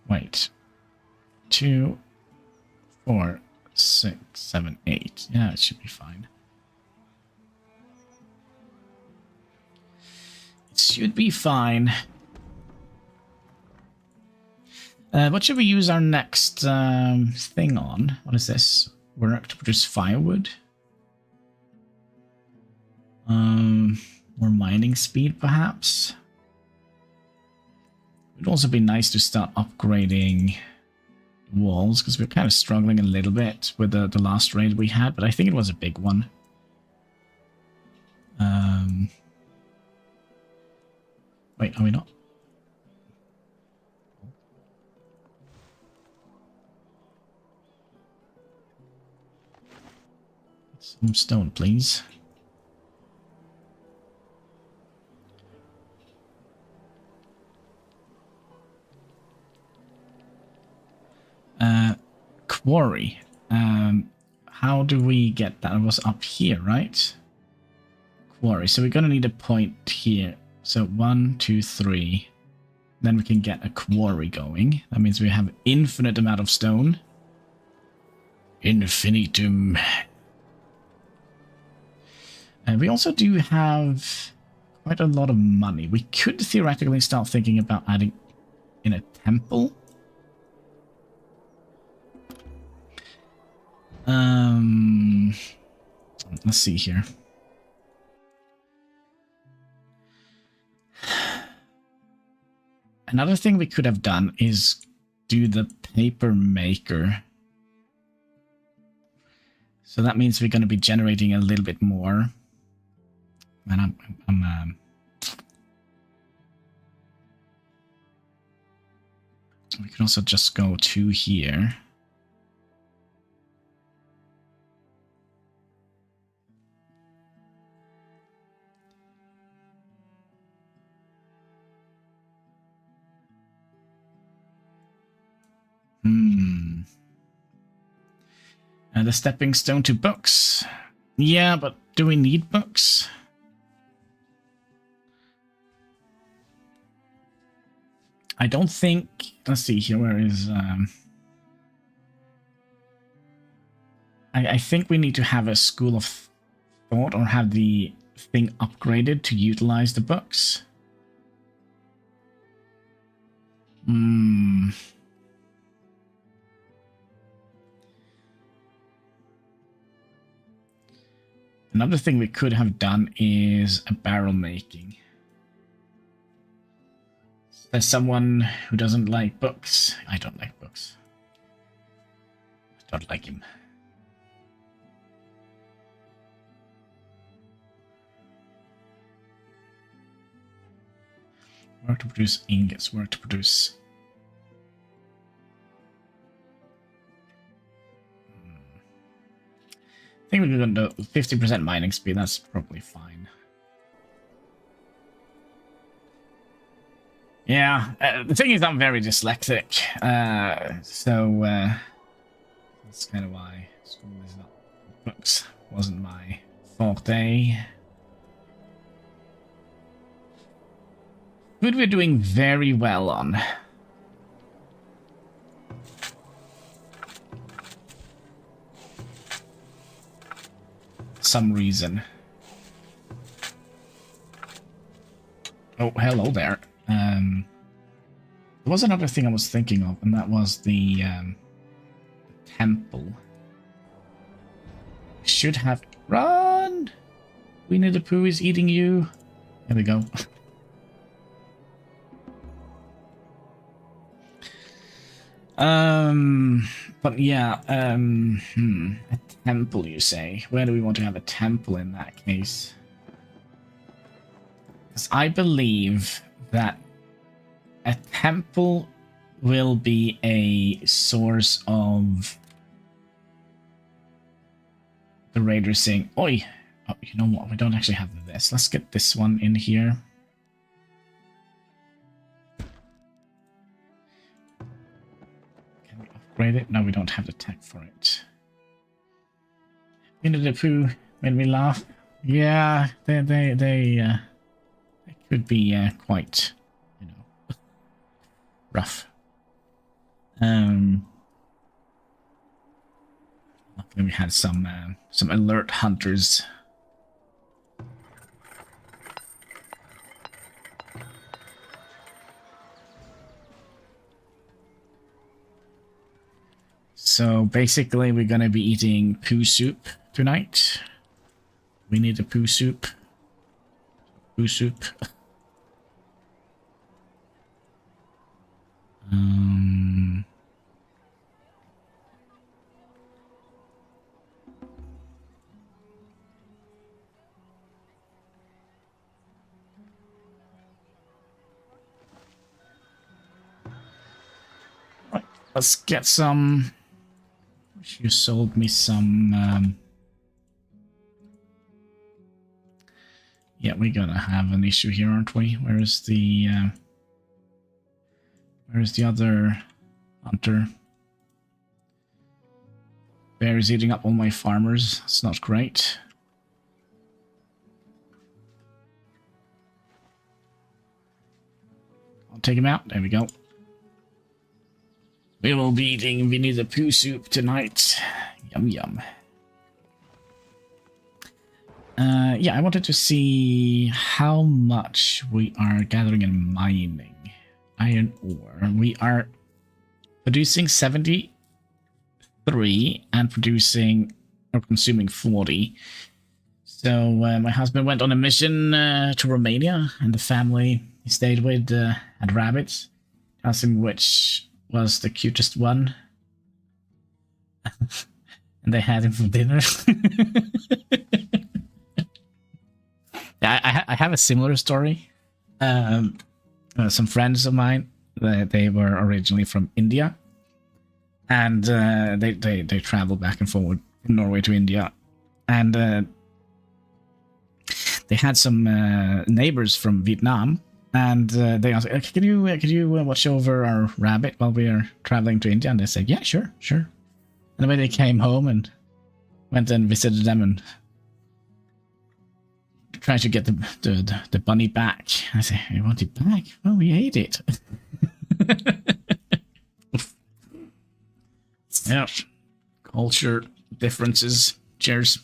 Wait. 2, 4, 6, 7, 8. Yeah, it should be fine. It should be fine. What should we use our next thing on? What is this? Work to produce firewood? More mining speed, perhaps? It'd also be nice to start upgrading walls, because we're kind of struggling a little bit with the last raid we had, but I think it was a big one. Wait, are we not? Some stone, please. quarry. How do we get that? It was up here, right? Quarry. So we're going to need a point here. So 1, 2, 3. Then we can get a quarry going. That means we have infinite amount of stone. Infinitum. And we also do have quite a lot of money. We could theoretically start thinking about adding in a temple. Let's see here. Another thing we could have done is do the paper maker. So that means we're going to be generating a little bit more. And we can also just go to here. And the stepping stone to books. Yeah, but do we need books? I don't think... Let's see here, where is... I think we need to have a school of thought or have the thing upgraded to utilize the books. Another thing we could have done is a barrel making. There's someone who doesn't like books. I don't like books. I don't like him. Where to produce ingots, where to produce... I think we're going to do 50% mining speed, that's probably fine. Yeah, the thing is I'm very dyslexic, so that's kind of why school is not... Books wasn't my forte. Food we're doing very well on. Some reason. Oh, hello there. There was another thing I was thinking of, and that was the temple. Should have... Run! Winnie the Pooh is eating you. There we go. But yeah, a temple, you say? Where do we want to have a temple in that case? Because I believe that a temple will be a source of the raiders saying, oi! Oh, you know what? We don't actually have this. Let's get this one in here. Can we upgrade it? No, we don't have the tech for it. Winnie the Pooh made me laugh. Yeah, they could be quite, you know, rough. Luckily we had some alert hunters. So basically we're gonna be eating poo soup tonight. We need a poo soup. Poo soup. Right, let's get some. You sold me some. Yeah, we're gonna have an issue here, aren't we? Where is the other hunter? Bear is eating up all my farmers. It's not great. I'll take him out. There we go. We will be eating Winnie the Pooh soup tonight. Yum yum. Yeah, I wanted to see how much we are gathering and mining iron ore. We are producing 73 and producing or consuming 40. So my husband went on a mission to Romania, and the family he stayed with had rabbits, asking which was the cutest one. And they had him for dinner. Yeah, I have a similar story. Some friends of mine, they were originally from India, and they traveled back and forward from Norway to India, and they had some neighbors from Vietnam, and they asked, "Could you watch over our rabbit while we are traveling to India?" And they said, "Yeah, sure." And when they came home and went and visited them and tried to get the bunny back, I say, "You want it back? Well, we ate it." Yeah, culture differences. Cheers.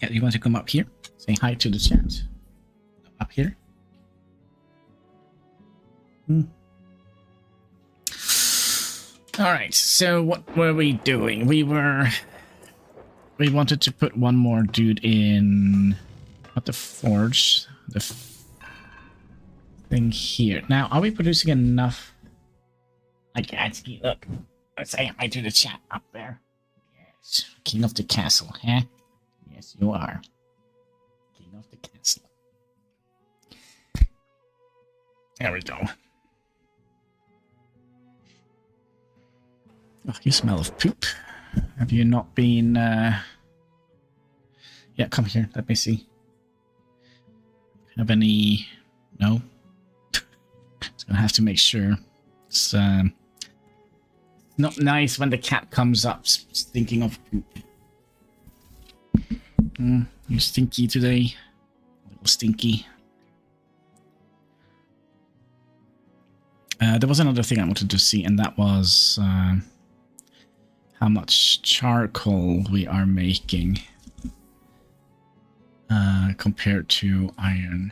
Yeah, you want to come up here? Say hi to the chat. Up here. All right, so what were we doing? We wanted to put one more dude in at the forge, the thing here. Now, are we producing enough? I can't see. Look, let's say hi to the chat up there. Yes, king of the castle, huh? Yes, you are king of the castle. There we go. Oh, you smell of poop. Have you not been... Yeah, come here. Let me see. Have any... No? Just gonna have to make sure. It's not nice when the cat comes up stinking of poop. You're stinky today. A little stinky. There was another thing I wanted to see, and that was... how much charcoal we are making compared to iron.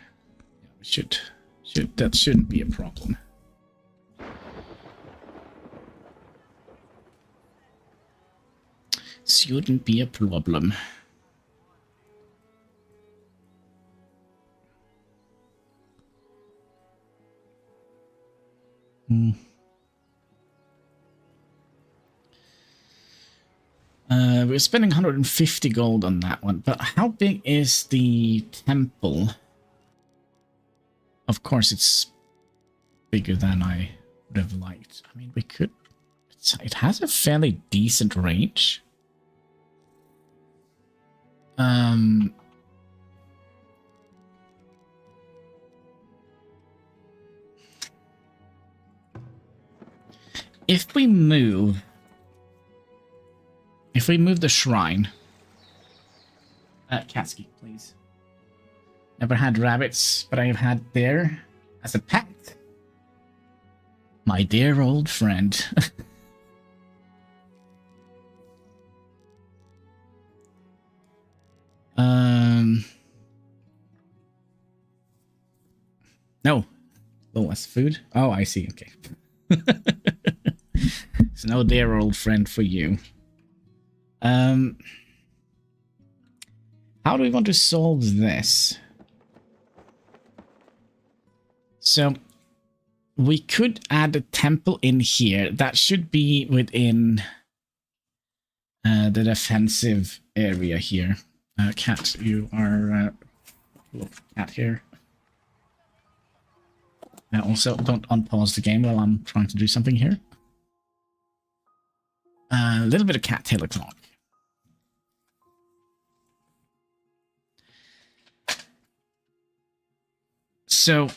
That shouldn't be a problem. Shouldn't be a problem. We're spending 150 gold on that one, but how big is the temple? Of course, it's bigger than I would have liked. I mean, we could... It has a fairly decent range. If we move the shrine... Katsuki, please. Never had rabbits, but I have had bear as a pet. My dear old friend. No. Oh, that's food? Oh, I see. Okay. It's no dear old friend for you. How do we want to solve this? So, we could add a temple in here. That should be within the defensive area here. Cat, you are... cat here. Also, don't unpause the game while I'm trying to do something here. A little bit of cat tail o'clock. So,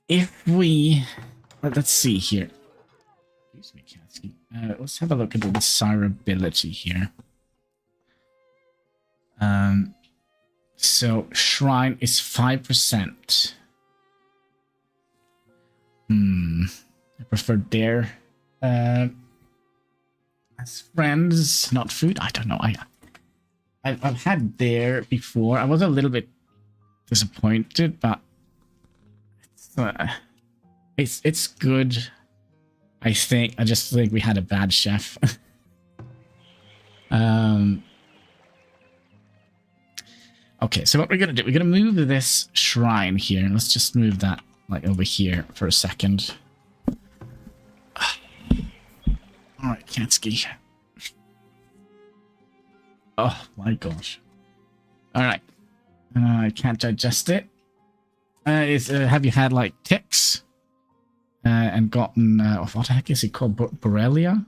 if we... Let's see here. Excuse me, Katsky. Let's have a look at the desirability here. So, Shrine is 5%. I prefer Dare. As friends, not food. I don't know. I've had Dare before. I was a little bit disappointed, but it's good. I just think we had a bad chef. Okay, so what we're gonna do? We're gonna move this shrine here. Let's just move that like over here for a second. All right, Katsky. Oh my gosh. All right. I can't digest it. Have you had like ticks? And gotten what the heck is it called? Borrelia?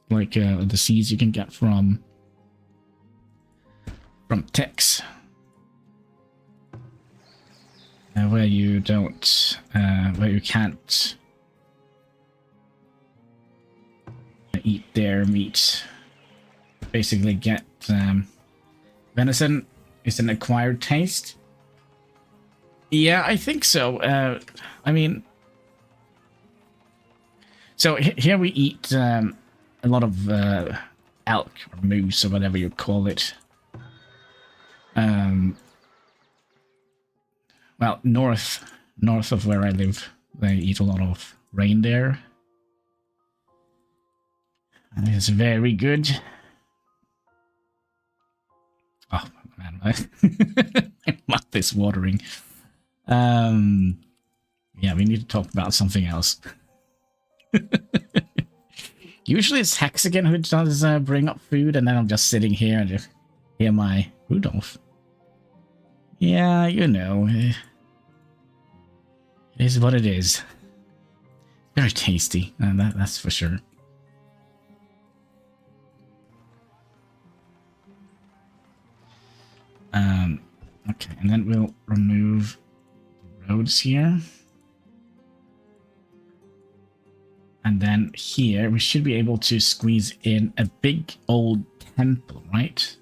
Like a disease you can get from ticks. Where you don't, where you can't eat their meat. Basically get venison is an acquired taste. Yeah, I think so. I mean, so here we eat a lot of elk or moose or whatever you call it. Well, north of where I live, they eat a lot of reindeer. And it's very good. Oh man, my mouth is watering. Yeah, we need to talk about something else. Usually it's Hexagon who does bring up food, and then I'm just sitting here and just hear my Rudolph. Yeah, you know, it is what it is. Very tasty, that's for sure. Okay, and then we'll remove the roads here. And then here, we should be able to squeeze in a big old temple, right?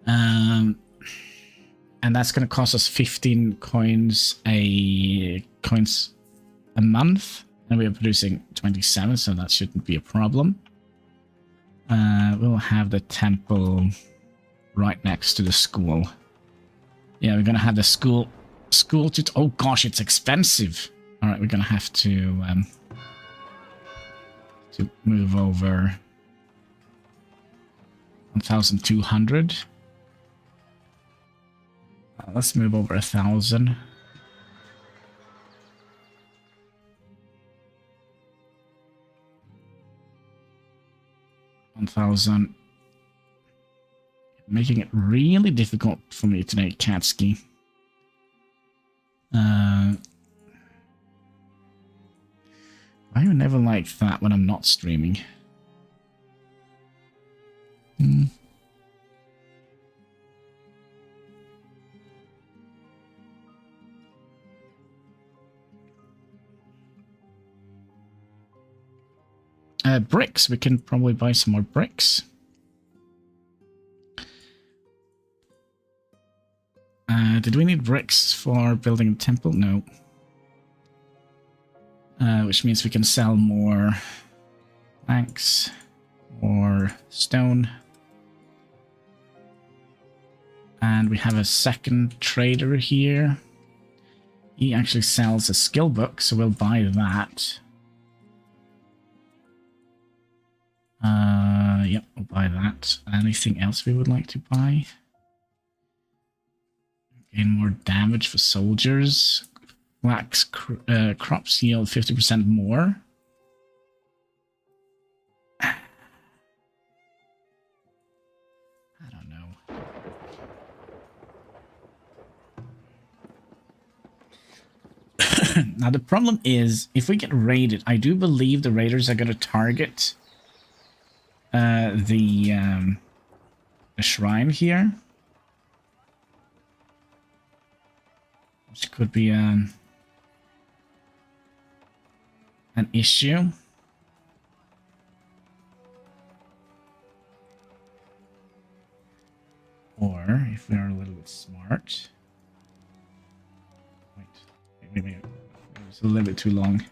And that's going to cost us 15 coins a month. And we're producing 27, so that shouldn't be a problem. We'll have the temple right next to the school. Yeah, we're going to have the school to... Oh gosh, it's expensive. All right, we're going to have to move over 1,200. Let's move over 1,000. 1,000. Making it really difficult for me today, Katsky. I would never like that when I'm not streaming. Bricks. We can probably buy some more bricks. Did we need bricks for building a temple? No. Which means we can sell more planks or stone. And we have a second trader here. He actually sells a skill book, so we'll buy that. Yep, we'll buy that. Anything else we would like to buy? Gain more damage for soldiers. Flax crops yield 50% more. I don't know. Now the problem is, if we get raided, I do believe the raiders are going to target the shrine here. which could be an issue. Or if we are a little bit smart. Wait. It's a little bit too long.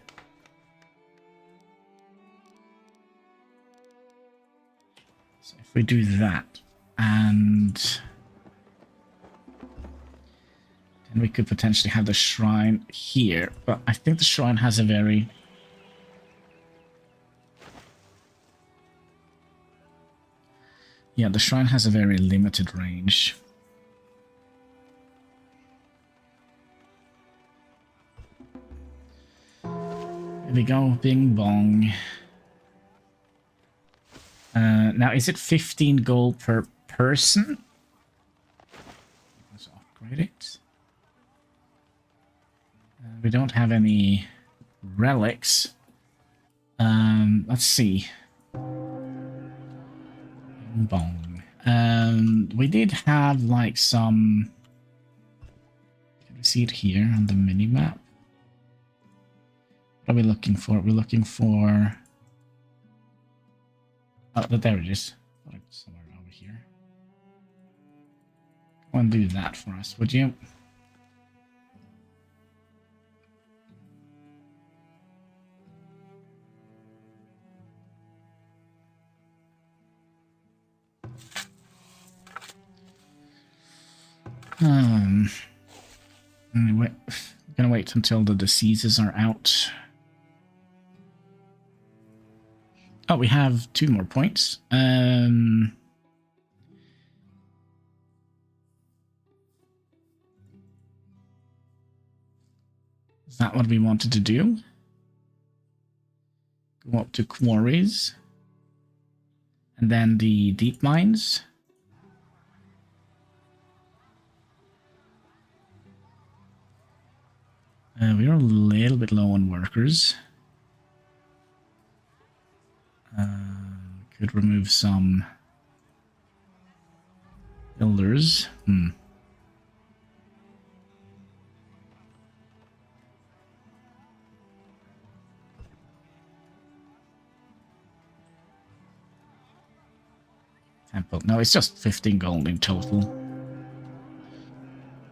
So if we do that, and then we could potentially have the shrine here, but I think the shrine has a very... Yeah, the shrine has a very limited range. There we go, bing bong. Now, is it 15 gold per person? Let's upgrade it. We don't have any relics. Let's see. Bong. We did have like some... Can we see it here on the mini-map? What are we looking for? We're looking for... Oh, there it is. Like somewhere over here. Go and do that for us, would you? Anyway, I'm gonna wait until the diseases are out. Oh, we have 2 more points. Is that what we wanted to do? Go up to quarries. And then the deep mines. We're a little bit low on workers. Could remove some builders. Temple. No, it's just 15 gold in total.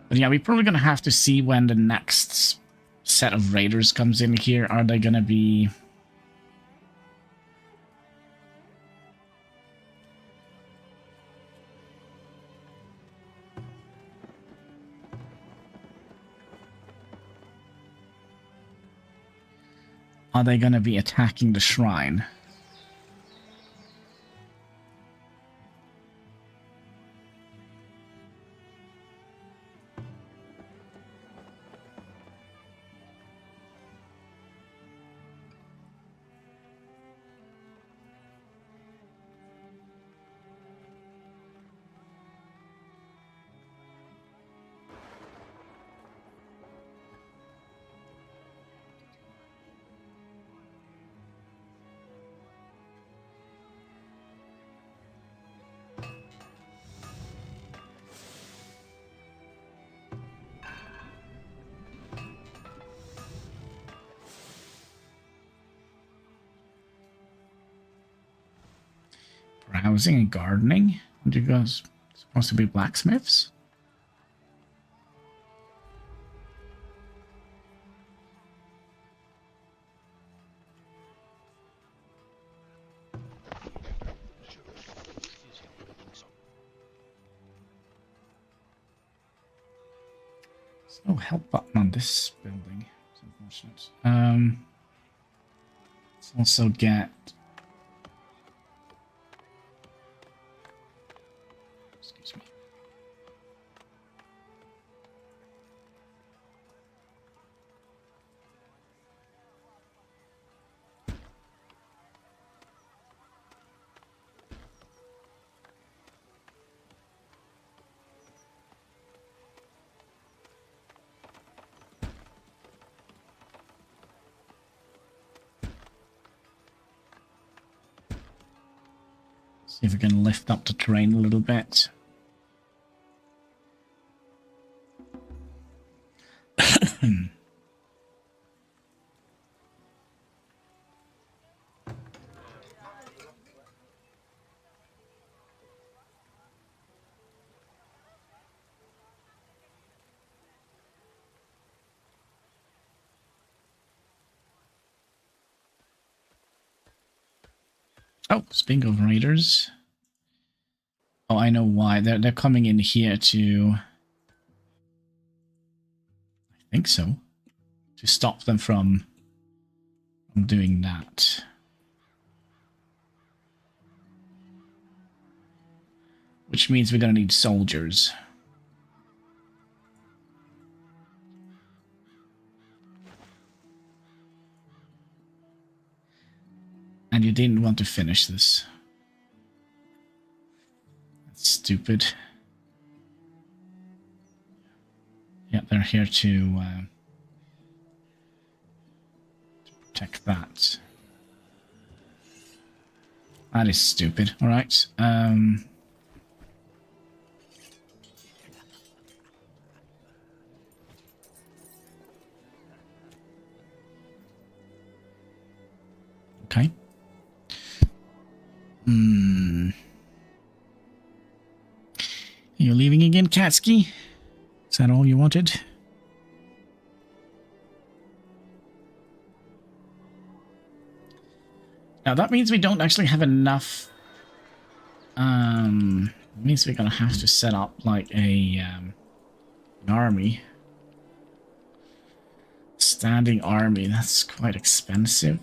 But yeah, we're probably going to have to see when the next set of raiders comes in here. Are they going to be... Are they going to be attacking the shrine? Browsing and gardening? Aren't you guys supposed to be blacksmiths? There's no help button on this building. It's unfortunate. Let's also get... Excuse me. See if we can lift up the terrain a little bit. Oh, speaking of raiders. Oh, I know why. They're coming in here to... I think so. To stop them from doing that. Which means we're gonna need soldiers. And you didn't want to finish this. That's stupid. Yeah, they're here to protect that. That is stupid. Alright. Okay. You're leaving again, Katsky? Is that all you wanted? Now that means we don't actually have enough. It means we're gonna have to set up like a an army. Standing army, that's quite expensive.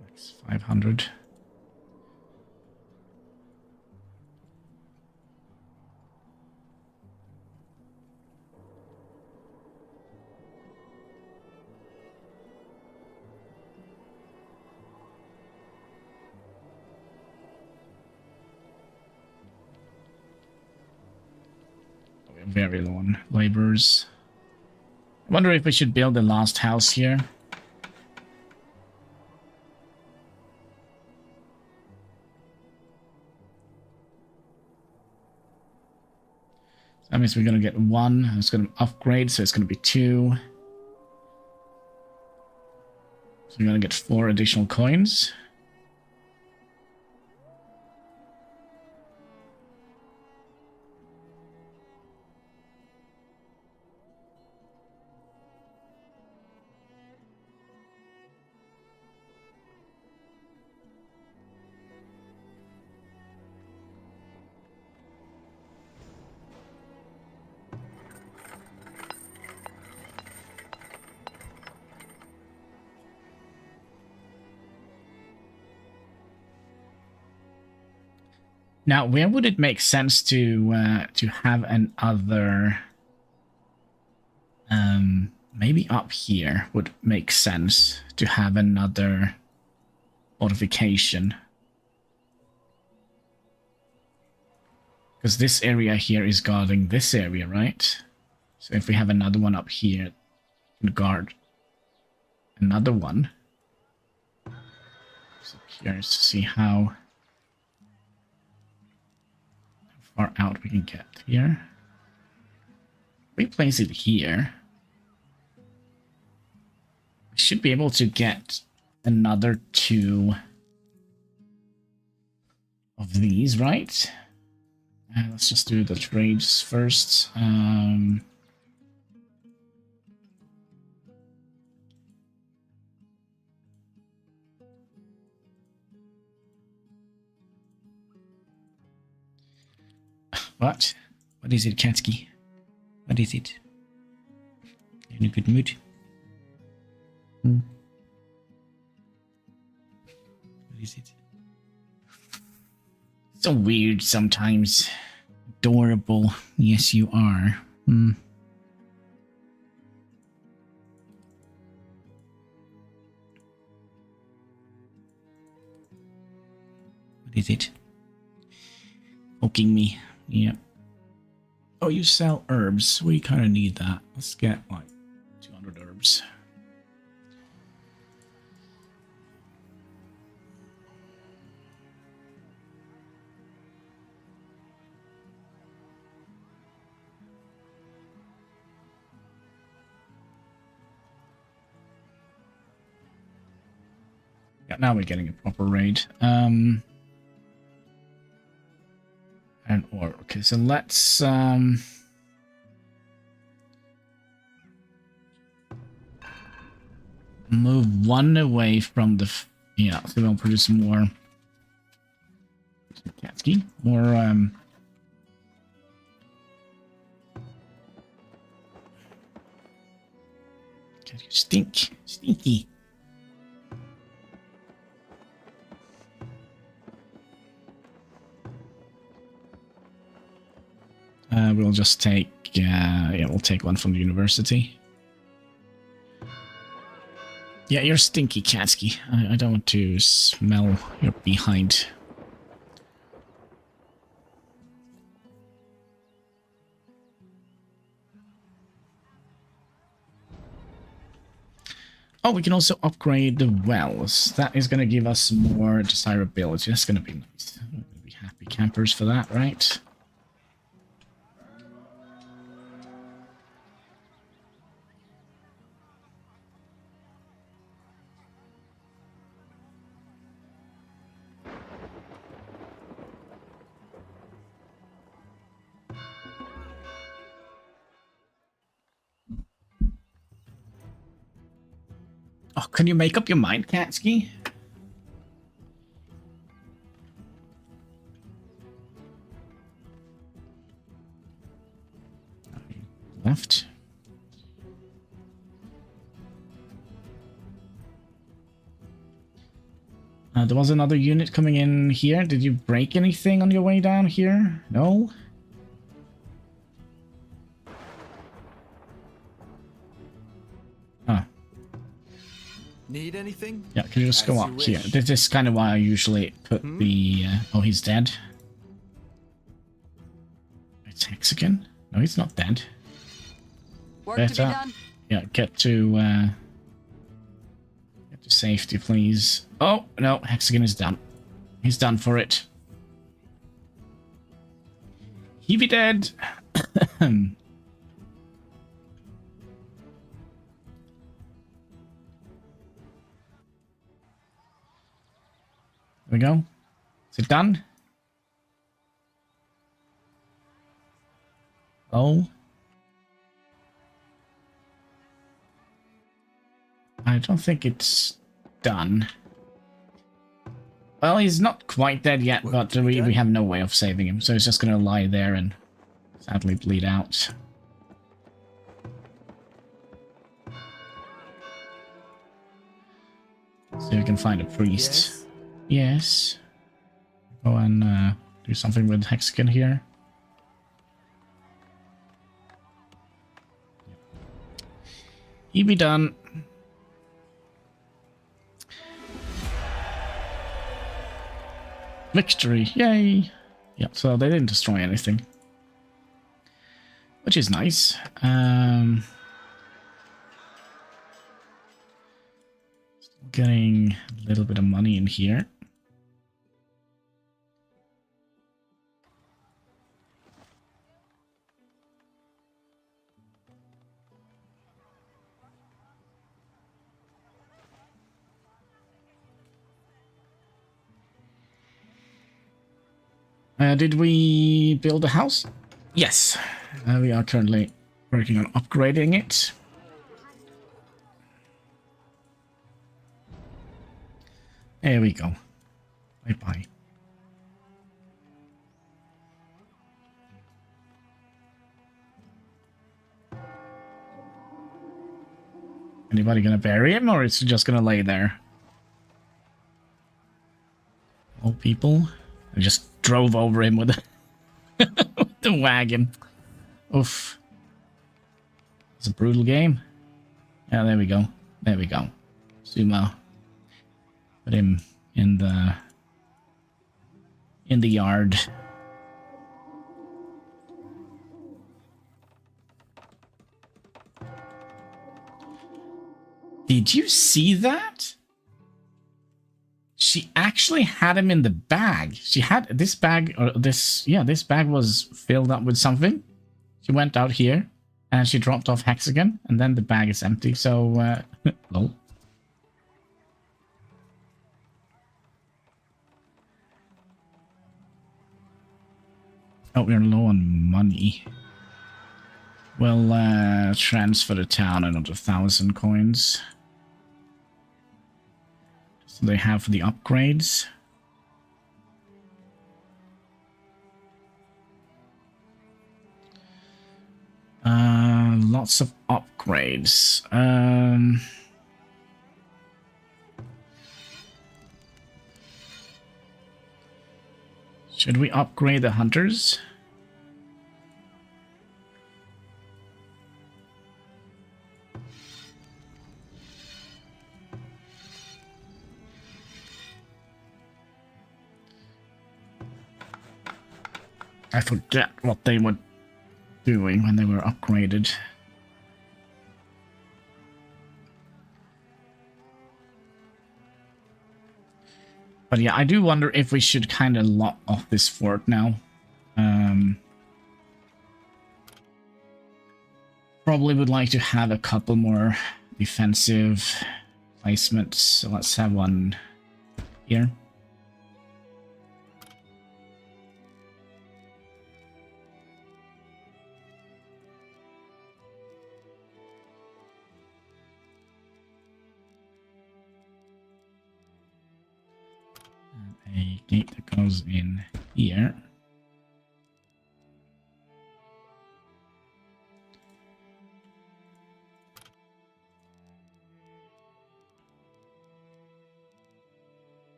That's 500. Very low on laborers. I wonder if we should build the last house here. So that means we're going to get one. It's going to upgrade, so it's going to be 2. So we're going to get 4 additional coins. Now, where would it make sense to have another? Maybe up here would make sense to have another fortification. Because this area here is guarding this area, right? So if we have another one up here, it can guard another one. So curious to see how far out we can get here. We place it here. We should be able to get another 2 of these, right? Let's just do the trades first. What? What is it, Katsky? What is it? You in a good mood? What is it? So weird sometimes. Adorable. Yes, you are. What is it? Poking me. Yep. Oh, you sell herbs. We kind of need that. Let's get like 200 herbs. Yeah, now we're getting a proper raid. And or okay, so let's move one away from the yeah, so we'll produce more Katsky, more stinky. We'll just take yeah, we'll take one from the university. Yeah, you're stinky, Katsky. I don't want to smell your behind. Oh, we can also upgrade the wells. That is going to give us more desirability. That's going to be nice. We'll be happy campers for that, right? Oh, can you make up your mind, Katsky? Left. There was another unit coming in here. Did you break anything on your way down here? No? Huh. Need anything? Yeah, can you just go up here? This is kind of why I usually put the... oh, he's dead. It's Hexagon? No, he's not dead. Work to be done. Yeah, get to safety, please. Oh, no, Hexagon is done. He's done for it. He be dead. There we go. Is it done? Oh. I don't think it's done. Well, he's not quite dead yet, but we have no way of saving him, so he's just gonna lie there and sadly bleed out. So you can find a priest. Yes. Go and do something with Hexagon here. He be done. Victory, yay! Yeah, so they didn't destroy anything, which is nice. Still getting a little bit of money in here. Did we build a house? Yes. We are currently working on upgrading it. There we go. Bye-bye. Anybody gonna bury him, or is he just gonna lay there? Old people. I just drove over him with the wagon. Oof. It's a brutal game. Yeah, there we go. There we go. Sumo. Put him in the yard. Did you see that? She actually had him in the bag. She had this bag, or this, yeah, this bag was filled up with something. She went out here and she dropped off Hexagon, and then the bag is empty. So, lol. Oh, we're low on money. We'll transfer the town another 1,000 coins. So they have the upgrades. Lots of upgrades. Should we upgrade the hunters? I forget what they were doing when they were upgraded. But yeah, I do wonder if we should kind of lock off this fort now. Probably would like to have a couple more defensive placements. So let's have one here. A gate that goes in here.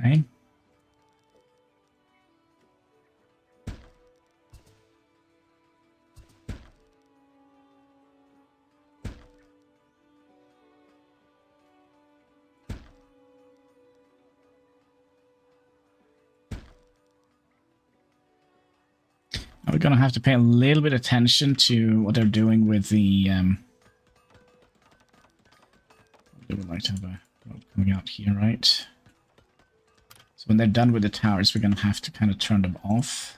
Okay. Now we're gonna have to pay a little bit of attention to what they're doing with the they would like to have a road coming out here, right? So when they're done with the towers, we're gonna have to kind of turn them off.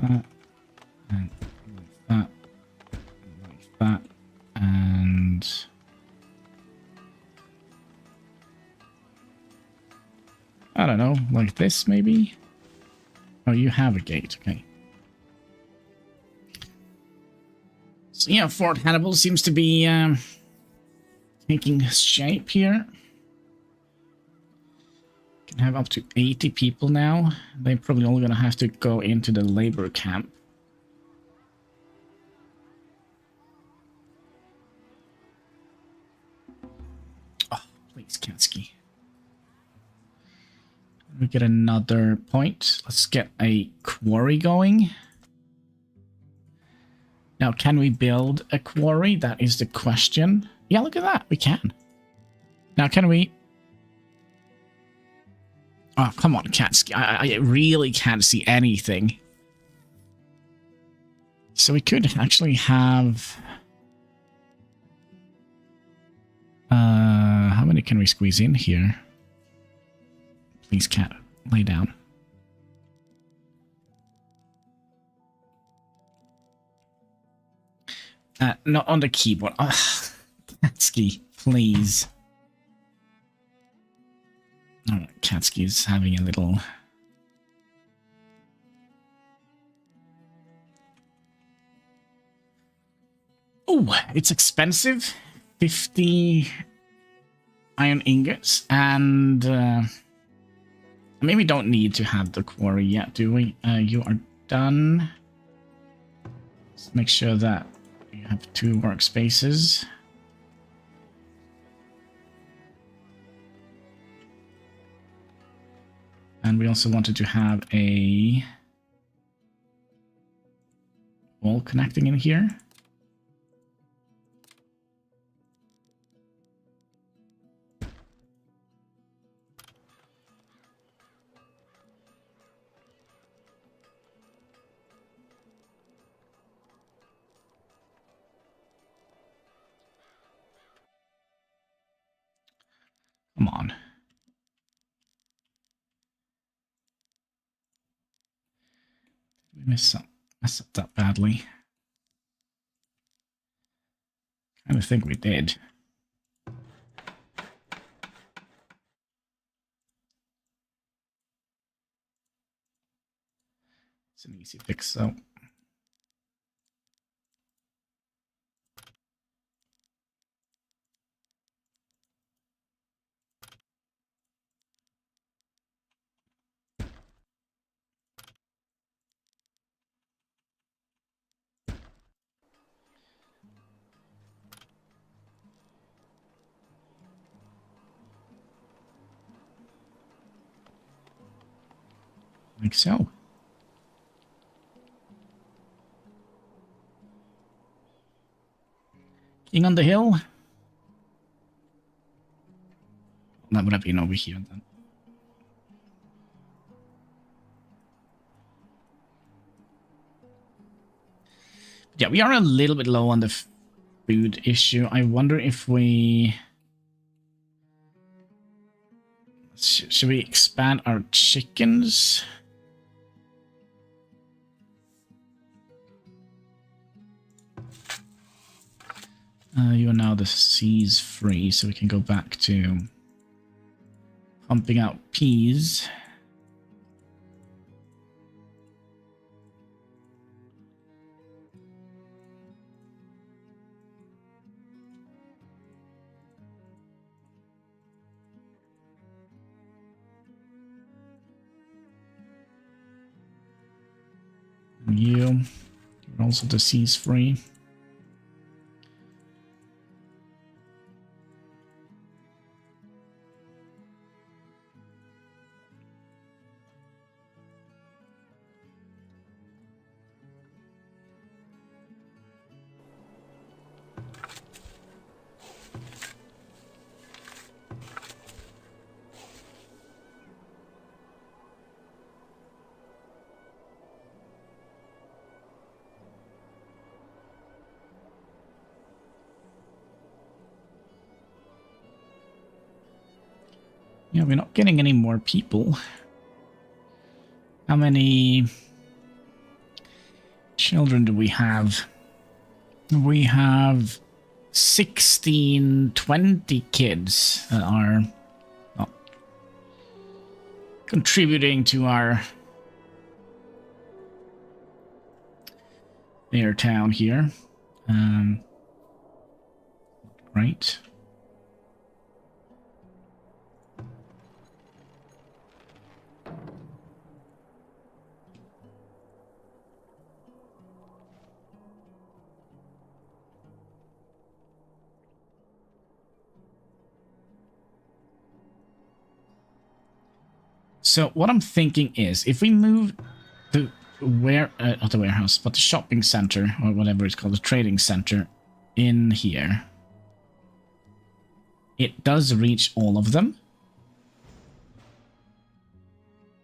That, and like that, like that, and I don't know, like this maybe? Oh, you have a gate, okay. So yeah, Fort Hannibal seems to be taking shape here. Can have up to 80 people now. They're probably all gonna have to go into the labor camp. Oh, please, Kansky. We get another point. Let's get a quarry going. Now, can we build a quarry? That is the question. Yeah, look at that. We can. Now, can we... Oh, come on, Kansky. I really can't see anything. So we could actually have... how many can we squeeze in here? Please, cat, lay down. Not on the keyboard. Katsky, please. Oh, Katsky's having a little... Oh, it's expensive. 50 iron ingots. And... I mean, we don't need to have the quarry yet, do we? You are done. Let's make sure that you have 2 workspaces. And we also wanted to have a wall connecting in here. Come on. Did we mess up that badly? I don't think we did. It's an easy fix, though. Like so. King on the hill. That would have been over here then. Yeah, we are a little bit low on the food issue. I wonder if we... Should we expand our chickens? You are now the seas free, so we can go back to pumping out peas. And you're also the seas free. Yeah, we're not getting any more people. How many children do we have? We have 16, 20 kids that are contributing to our air town here. Right. So what I'm thinking is, if we move the not the warehouse, but the shopping center, or whatever it's called, the trading center, in here, it does reach all of them.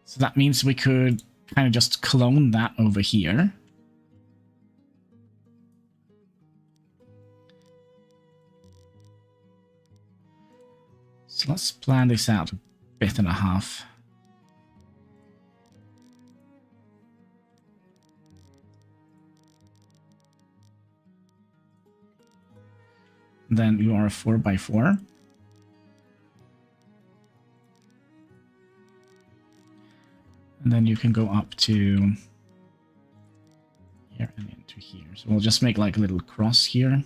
So that means we could kind of just clone that over here. So let's plan this out a bit and a half. then you are a 4x4. And then you can go up to here and into here. So we'll just make like a little cross here.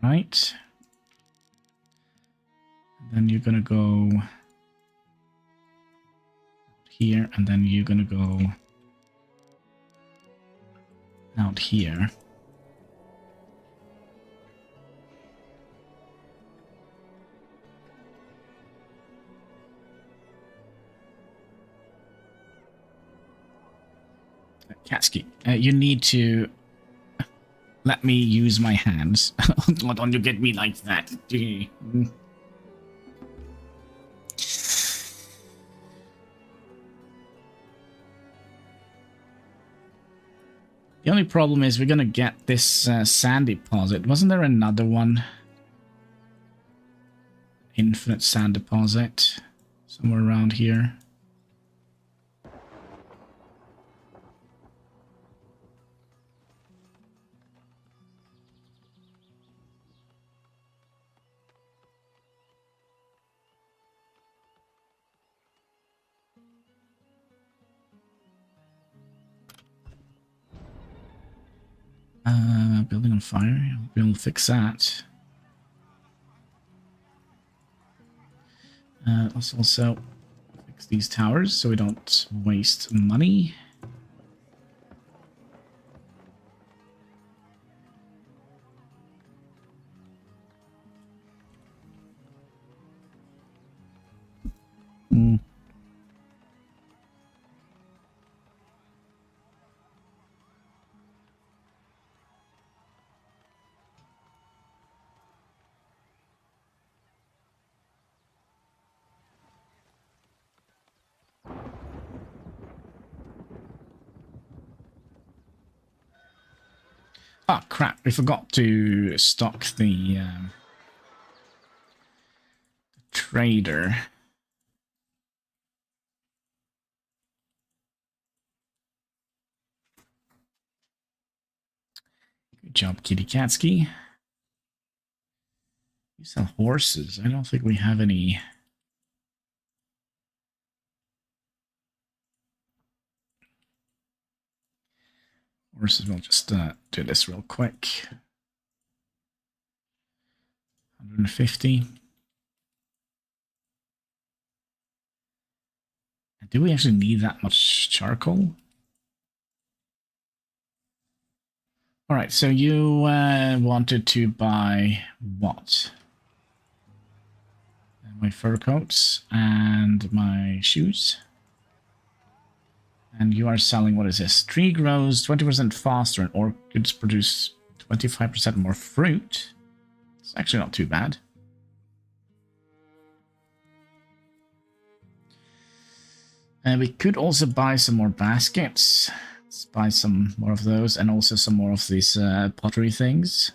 Right. And then you're gonna go here, and then you're gonna go out here. Katsuki, you need to let me use my hands. Why don't you get me like that? The only problem is we're gonna get this sand deposit. Wasn't there another one? Infinite sand deposit somewhere around here. Building on fire. We'll fix that. Let's also fix these towers so we don't waste money. Oh crap, we forgot to stock the trader. Good job, Kitty Katsky. You sell horses. I don't think we have any. Horses, we'll just do this real quick. 150. Do we actually need that much charcoal? All right, so you wanted to buy what? My fur coats and my shoes. And you are selling, what is this? Tree grows 20% faster and orchids produce 25% more fruit. It's actually not too bad. And we could also buy some more baskets. Let's buy some more of those and also some more of these pottery things.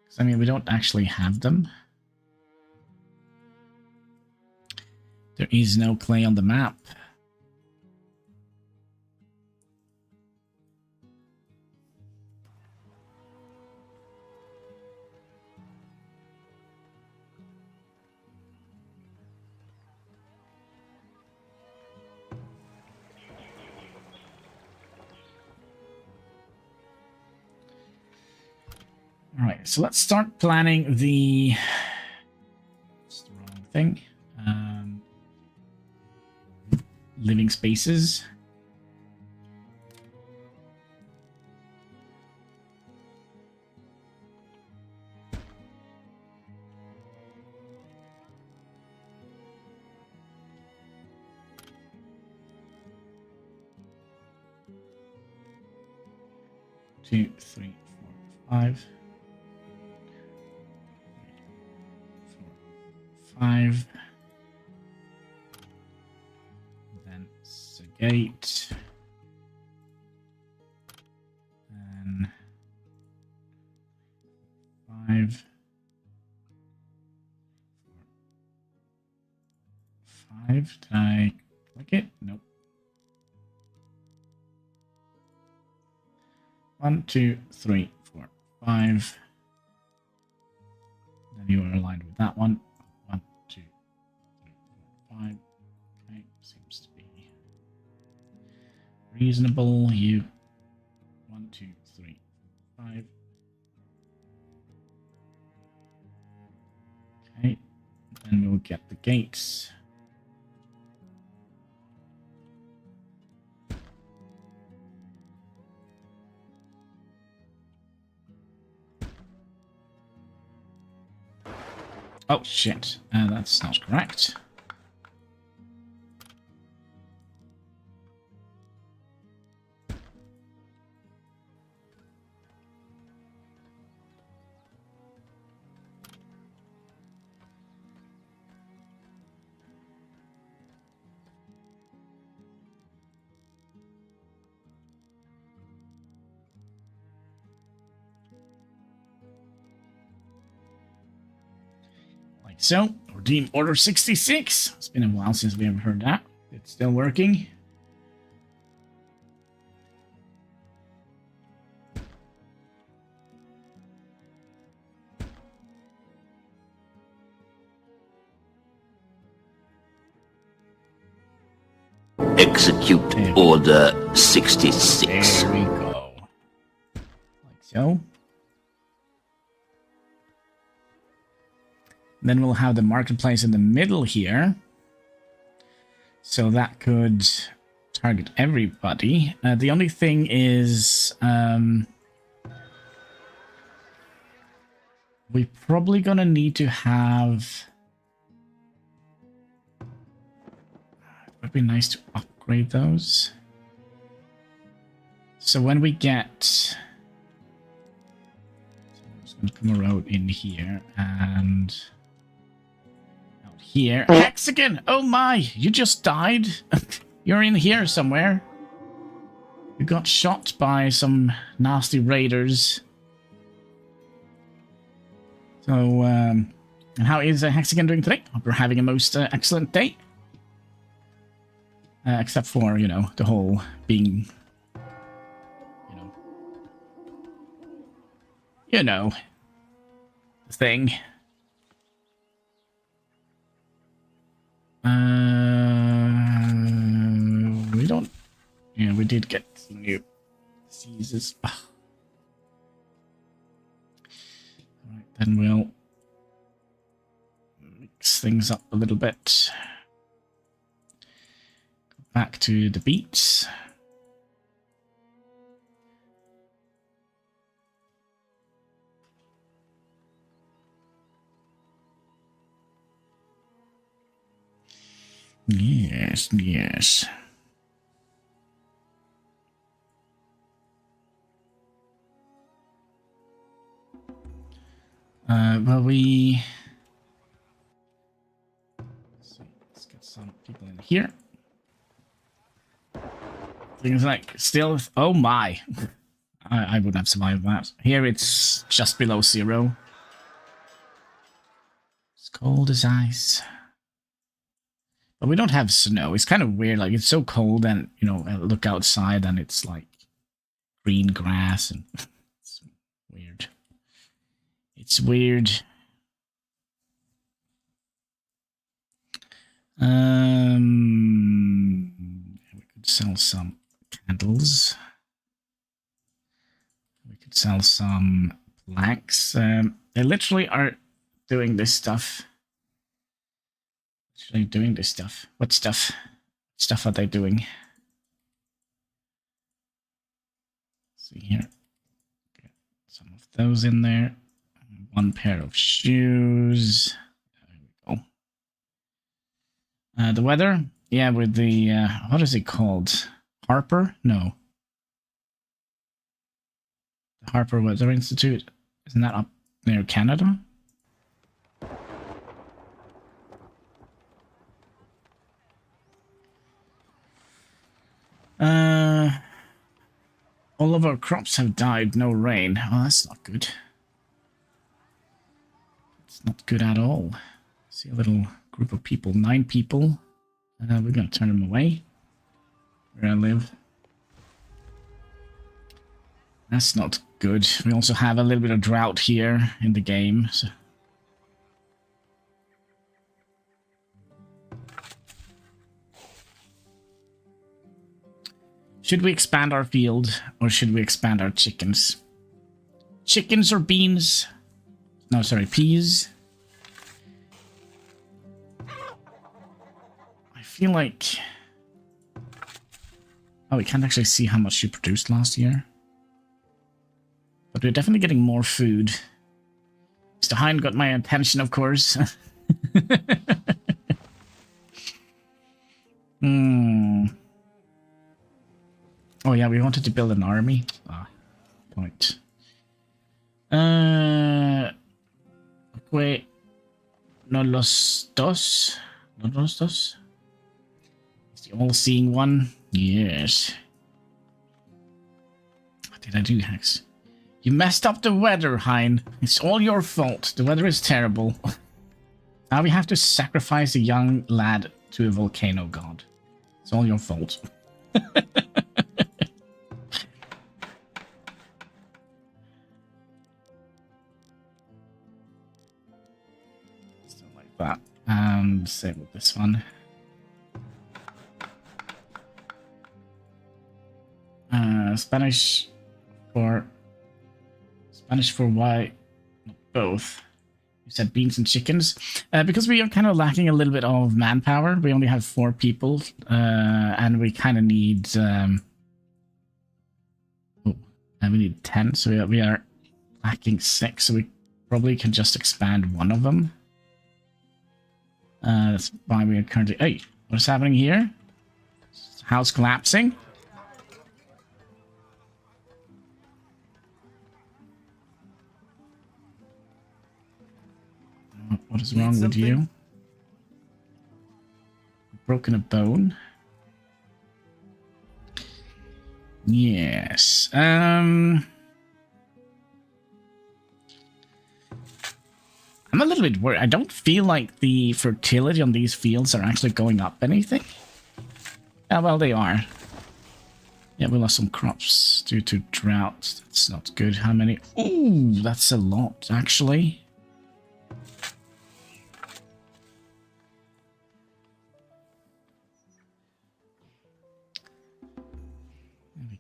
Because, I mean, we don't actually have them. There is no clay on the map. All right, so let's start planning the... That's the wrong thing. Living spaces. Two, three, four, five. 5. Then it's a gate. Then 5. 5. Did I click it? Nope. 1, 2, 3, 4, 5. Then you are aligned with that one. 1, 2, 3, 4, 5. Okay, seems to be reasonable. You 1, 2, 3, 4, 5. Okay, then we'll get the gates. Oh shit, that's not correct. Like so, redeem order 66. It's been a while since we have heard that. It's still working. Execute Order 66. There we go. Like so. Then we'll have the marketplace in the middle here. So that could target everybody. The only thing is... we're probably going to need to have... It would be nice to upgrade those. So when we get... I'm just going to come around in here and... out here. Hexagon! Oh my! You just died? You're in here somewhere. You got shot by some nasty raiders. So, and how is Hexagon doing today? Hope you're having a most excellent day. Except for, you know, the whole being, you know, the thing. We don't, yeah, we did get some new diseases. Alright, then we'll mix things up a little bit. Back to the beats. Yes, yes. Well, let's see, let's get some people in here. Things like still, oh my, I wouldn't have survived that. Here it's just below 0. It's cold as ice. But we don't have snow. It's kind of weird. Like, it's so cold and, you know, I look outside and it's like green grass and it's weird. It's weird. We could sell some candles. We could sell some planks. They literally are doing this stuff. Actually doing this stuff. What stuff? What stuff are they doing? Let's see here. Get some of those in there. 1 pair of shoes. There we go. The weather? Yeah, with the, what is it called? Harper? No. The Harper Weather Institute? Isn't that up near Canada? All of our crops have died, no rain. Oh, that's not good. It's not good at all. See a little group of people, 9 people. We're gonna turn them away. Where I live. That's not good. We also have a little bit of drought here in the game. So. Should we expand our field or should we expand our chickens? Chickens or beans? No, sorry, peas. I feel like... Oh, we can't actually see how much you produced last year. But we're definitely getting more food. Mr. Hine got my attention, of course. Oh yeah, we wanted to build an army. Ah, point. Wait. No los dos? No los dos? It's the all-seeing one? Yes. What did I do, Hex? You messed up the weather, Hein. It's all your fault. The weather is terrible. Now we have to sacrifice a young lad to a volcano god. It's all your fault. Still like that. And same with this one. Spanish for why? Both. You said beans and chickens. Because we are kind of lacking a little bit of manpower. We only have 4 people. And we kind of need... and we need 10. So we are lacking 6. So we probably can just expand one of them. That's why we are currently... Hey, what's happening here? House collapsing? What is wrong with you? Broken a bone? Yes. I'm a little bit worried. I don't feel like the fertility on these fields are actually going up anything. Yeah, well, they are. Yeah, we lost some crops due to drought. That's not good. How many? Ooh, that's a lot, actually.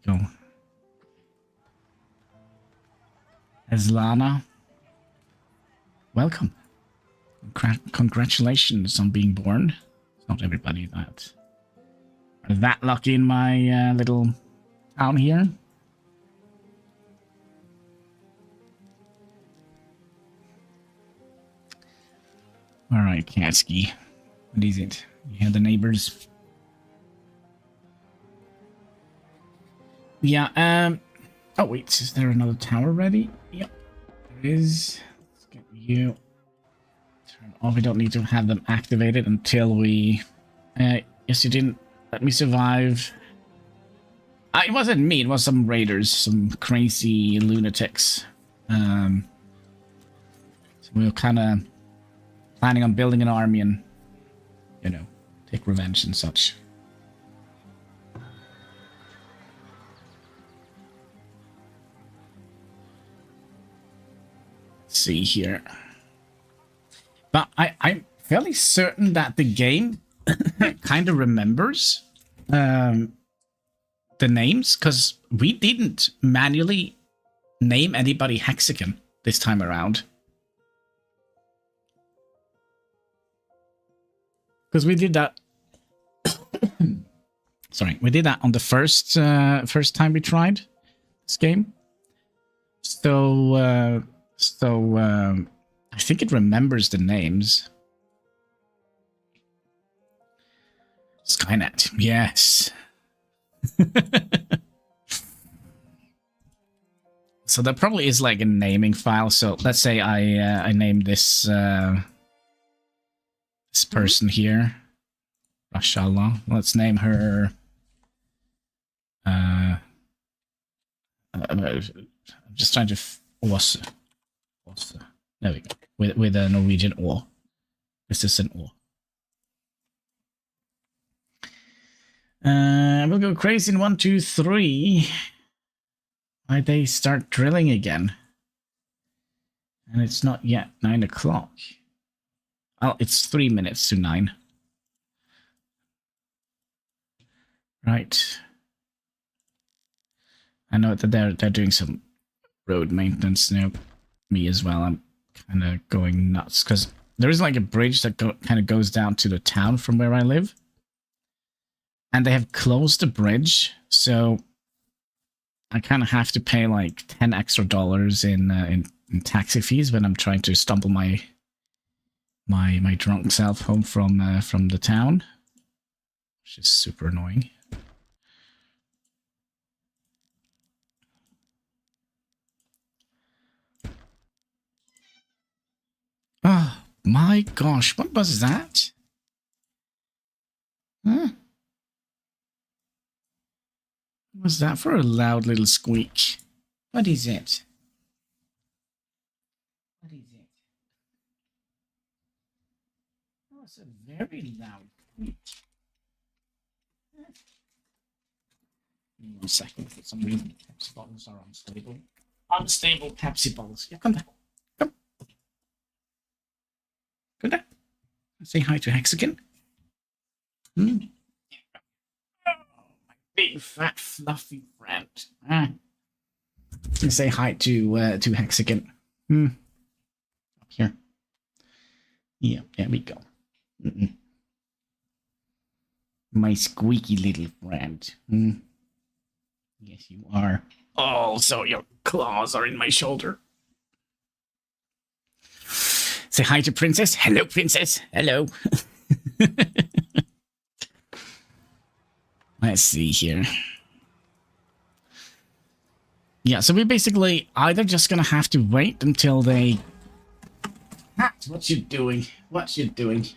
Go. Eslana, welcome. Congratulations on being born. It's not everybody that are that lucky in my little town here. All right, Katsky. What is it? You hear the neighbors? Yeah, oh wait, is there another tower ready? Yep, there is. Let's get you turned off. We don't need to have them activated until we... yes, you didn't let me survive. It wasn't me, it was some raiders, some crazy lunatics. So we were kind of planning on building an army and, you know, take revenge and such. See here, but I'm fairly certain that the game kind of remembers the names, because we didn't manually name anybody Hexagon this time around, because we did that sorry, we did that on the first time we tried this game. So, I think it remembers the names. Skynet, yes. So there probably is like a naming file. So let's say I named this this person here, Rashallah. Let's name her. I'm just trying to. There we go. With a Norwegian O. This is an O. We'll go crazy in 1, 2, 3. Why'd they start drilling again? And it's not yet 9 o'clock. Oh, it's 3 minutes to 9. Right. I know that they're doing some road maintenance now. Me as well. I'm kind of going nuts because there is like a bridge that kind of goes down to the town from where I live, and they have closed the bridge, so I kind of have to pay like $10 extra in taxi fees when I'm trying to stumble my drunk self home from the town, which is super annoying. Oh my gosh, what was that? Huh? What was that for a loud little squeak? What is it? What is it? Oh, it's a very loud squeak. Give me 1 second, for some reason Pepsi bottles are unstable. Unstable Pepsi bottles. Yeah, come back. Go there. Say hi to Hexagon. Oh, my big fat fluffy friend. Say hi to Hexagon. Up here. Yeah, there we go. My squeaky little friend. Yes, you are. Oh, so your claws are in my shoulder. Say hi to Princess. Hello, Princess. Hello. Let's see here. Yeah, so we're basically either just gonna have to wait until they... What you doing? What you doing?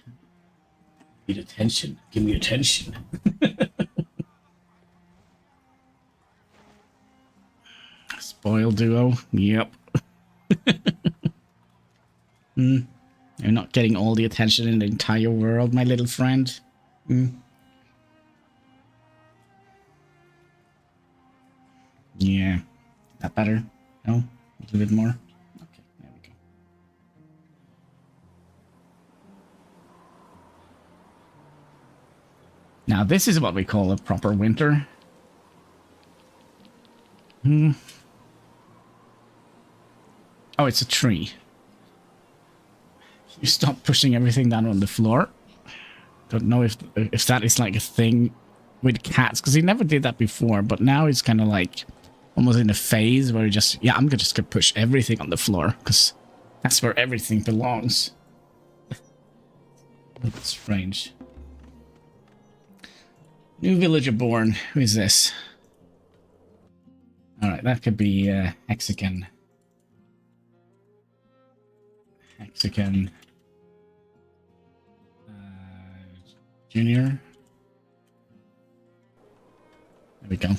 Need attention. Give me attention. Spoil duo. Yep. You're not getting all the attention in the entire world, my little friend. Yeah. That better? No? A little bit more? Okay, there we go. Now, this is what we call a proper winter. Oh, it's a tree. You stop pushing everything down on the floor. Don't know if that is like a thing with cats, because he never did that before, but now it's kind of like almost in a phase where he just, yeah, I'm just gonna push everything on the floor, because that's where everything belongs. That's strange. New villager born. Who is this? Alright, that could be Hexagon. Hexagon. Junior. There we go.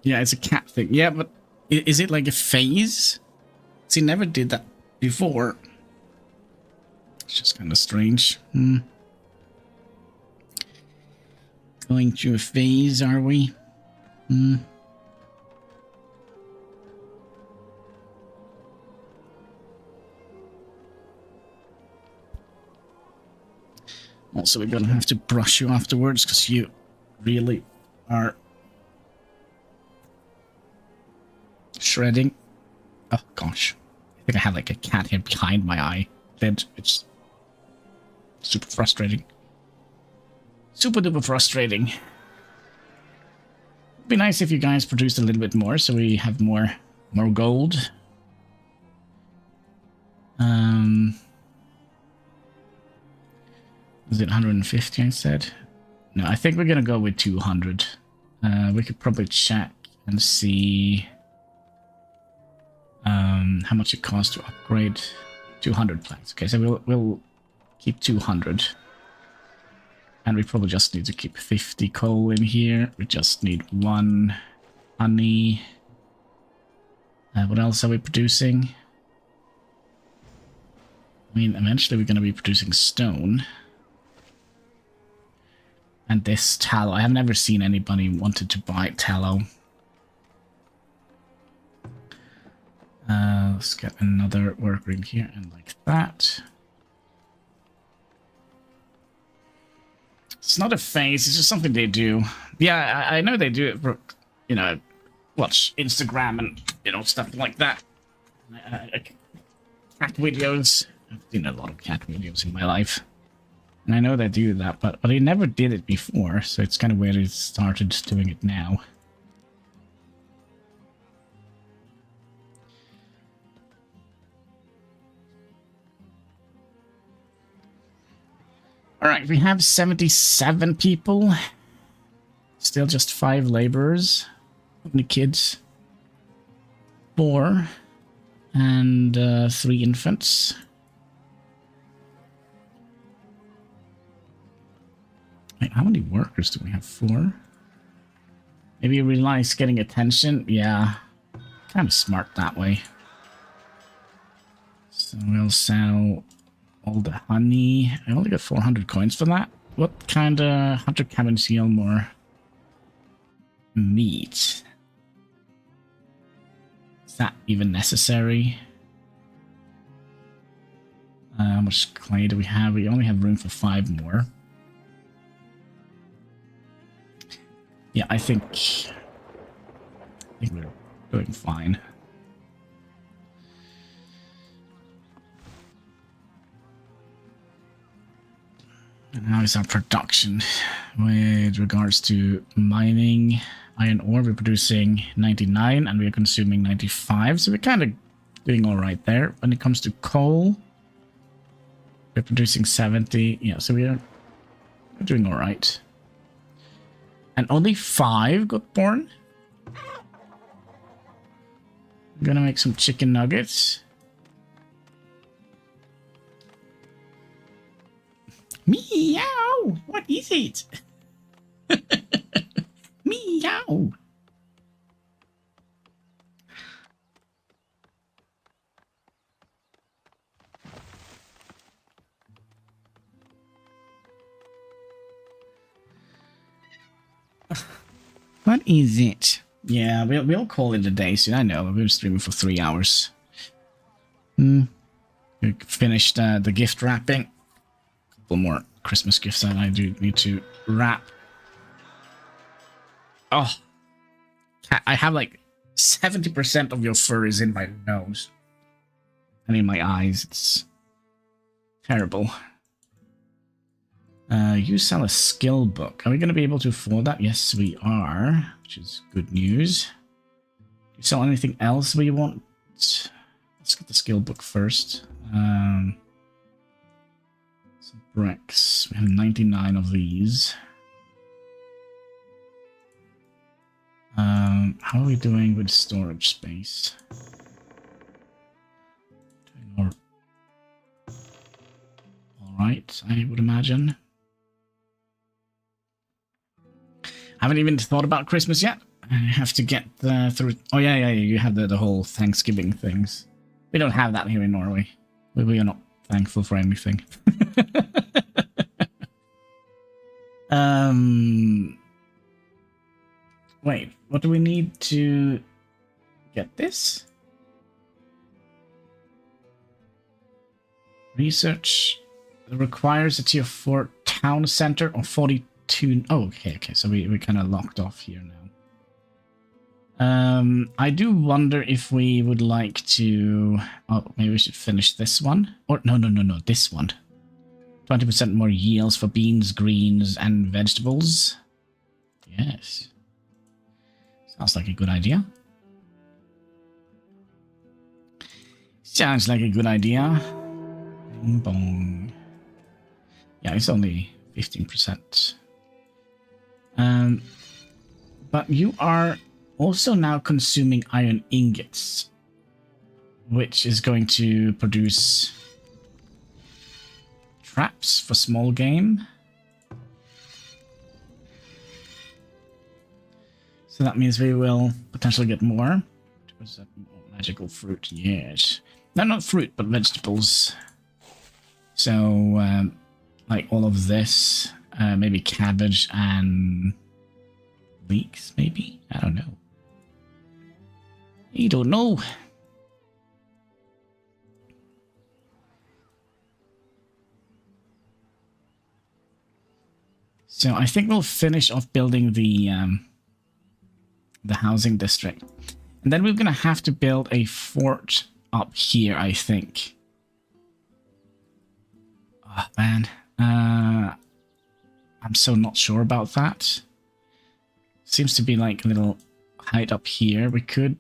Yeah, it's a cat thing. Yeah, but is it like a phase? See, never did that before. It's just kind of strange. Going through a phase, are we? Also, we're gonna have to brush you afterwards because you really are shredding. Oh gosh, I think I have like a cat head behind my eye. It's super frustrating. Super duper frustrating. It'd be nice if you guys produced a little bit more so we have more gold. Was it 150 I said? No, I think we're gonna go with 200. We could probably check and see how much it costs to upgrade 200 planks. Okay, so we'll keep 200. And we probably just need to keep 50 coal in here. We just need 1 honey. What else are we producing? I mean, eventually we're going to be producing stone. And this tallow. I have never seen anybody wanted to buy tallow. Let's get another worker in here and like that. It's not a phase, it's just something they do. Yeah, I know they do it for, you know, watch Instagram and, you know, stuff like that. Cat videos. I've seen a lot of cat videos in my life. And I know they do that, but they never did it before, so it's kind of weird they started doing it now. Alright, we have 77 people. Still just 5 laborers. How many kids? 4. And 3 infants. Wait, how many workers do we have? 4? Maybe you realize getting attention? Yeah. Kind of smart that way. So we'll sell all the honey. I only got 400 coins for that. What kind of hunter cabin seal more meat? Is that even necessary? How much clay do we have? We only have room for 5 more. Yeah, I think we're doing fine. And how is our production with regards to mining iron ore? We're producing 99 and we're consuming 95, so we're kind of doing all right there. When it comes to coal, we're producing 70. Yeah, so we're doing all right. And only 5 got born. I'm gonna make some chicken nuggets. Meow! What is it? Meow! What is it? Yeah, we'll call it a day soon. I know, we've been streaming for 3 hours. We finished the gift wrapping. A couple more Christmas gifts that I do need to wrap. Oh, I have like 70% of your fur is in my nose and in my eyes. It's terrible. You sell a skill book. Are we going to be able to afford that? Yes, we are, which is good news. Do you sell anything else we want? Let's get the skill book first. Some bricks. We have 99 of these. How are we doing with storage space? Alright, I would imagine. Haven't even thought about Christmas yet. I have to get through. Oh yeah, you have the whole Thanksgiving things. We don't have that here in Norway. We are not thankful for anything. Wait, what do we need to get this? Research requires a tier 4 town center or 42. Oh, okay, so we kind of locked off here now. I do wonder if we would like to. Oh, maybe we should finish this one. Or no, this one. 20% more yields for beans, greens, and vegetables. Yes. Sounds like a good idea. Sounds like a good idea. Bing bong. Yeah, it's only 15%. But you are also now consuming iron ingots, which is going to produce traps for small game. So that means we will potentially get more. Was that magical fruit? Yes. No, not fruit, but vegetables. So, like all of this, maybe cabbage and leeks, maybe? I don't know. You don't know. So I think we'll finish off building the housing district. And then we're going to have to build a fort up here, I think. Oh, man. I'm so not sure about that. Seems to be like a little height up here. We could...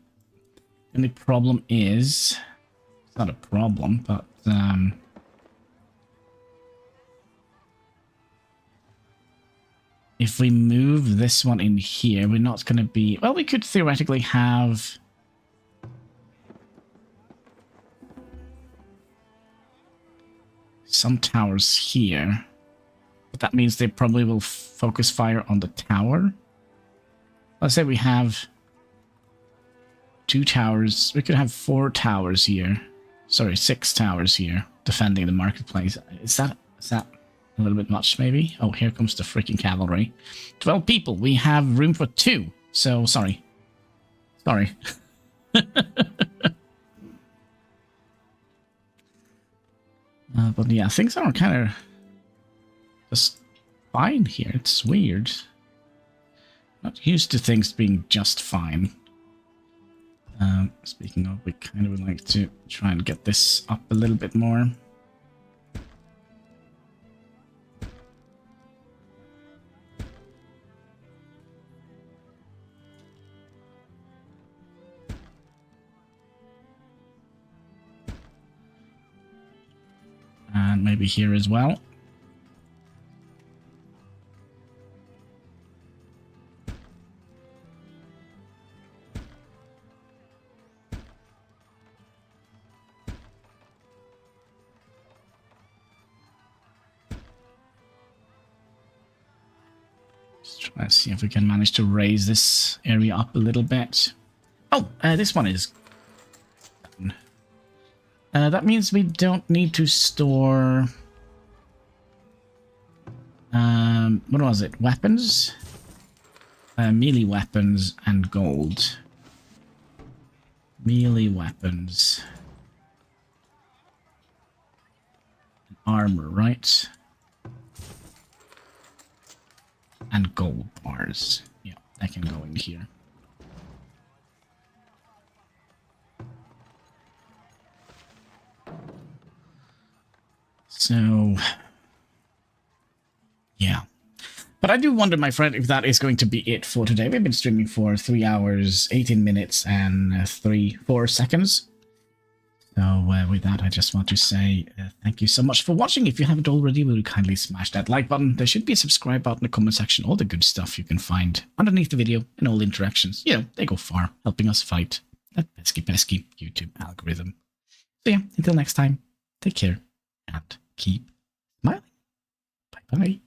The only problem is... It's not a problem, but... if we move this one in here, we're not going to be... Well, we could theoretically have... some towers here. But that means they probably will focus fire on the tower. Let's say we have 2 towers. We could have 4 towers here. Sorry, 6 towers here defending the marketplace. Is that a little bit much, maybe? Oh, here comes the freaking cavalry. 12 people. We have room for 2. So, sorry. Sorry. But yeah, things are kind of just fine here. It's weird. Not used to things being just fine. Speaking of, we kind of would like to try and get this up a little bit more. And maybe here as well. Let's see if we can manage to raise this area up a little bit. Oh, this one is done. That means we don't need to store... what was it? Weapons? Melee weapons and gold. Melee weapons. Armor, right? And gold bars. Yeah, that can go in here. So, yeah. But I do wonder, my friend, if that is going to be it for today. We've been streaming for 3 hours, 18 minutes, and 4 seconds. So with that, I just want to say thank you so much for watching. If you haven't already, will you kindly smash that like button? There should be a subscribe button in the comment section. All the good stuff you can find underneath the video and all the interactions. You know, they go far, helping us fight that pesky YouTube algorithm. So yeah, until next time, take care and keep smiling. Bye-bye.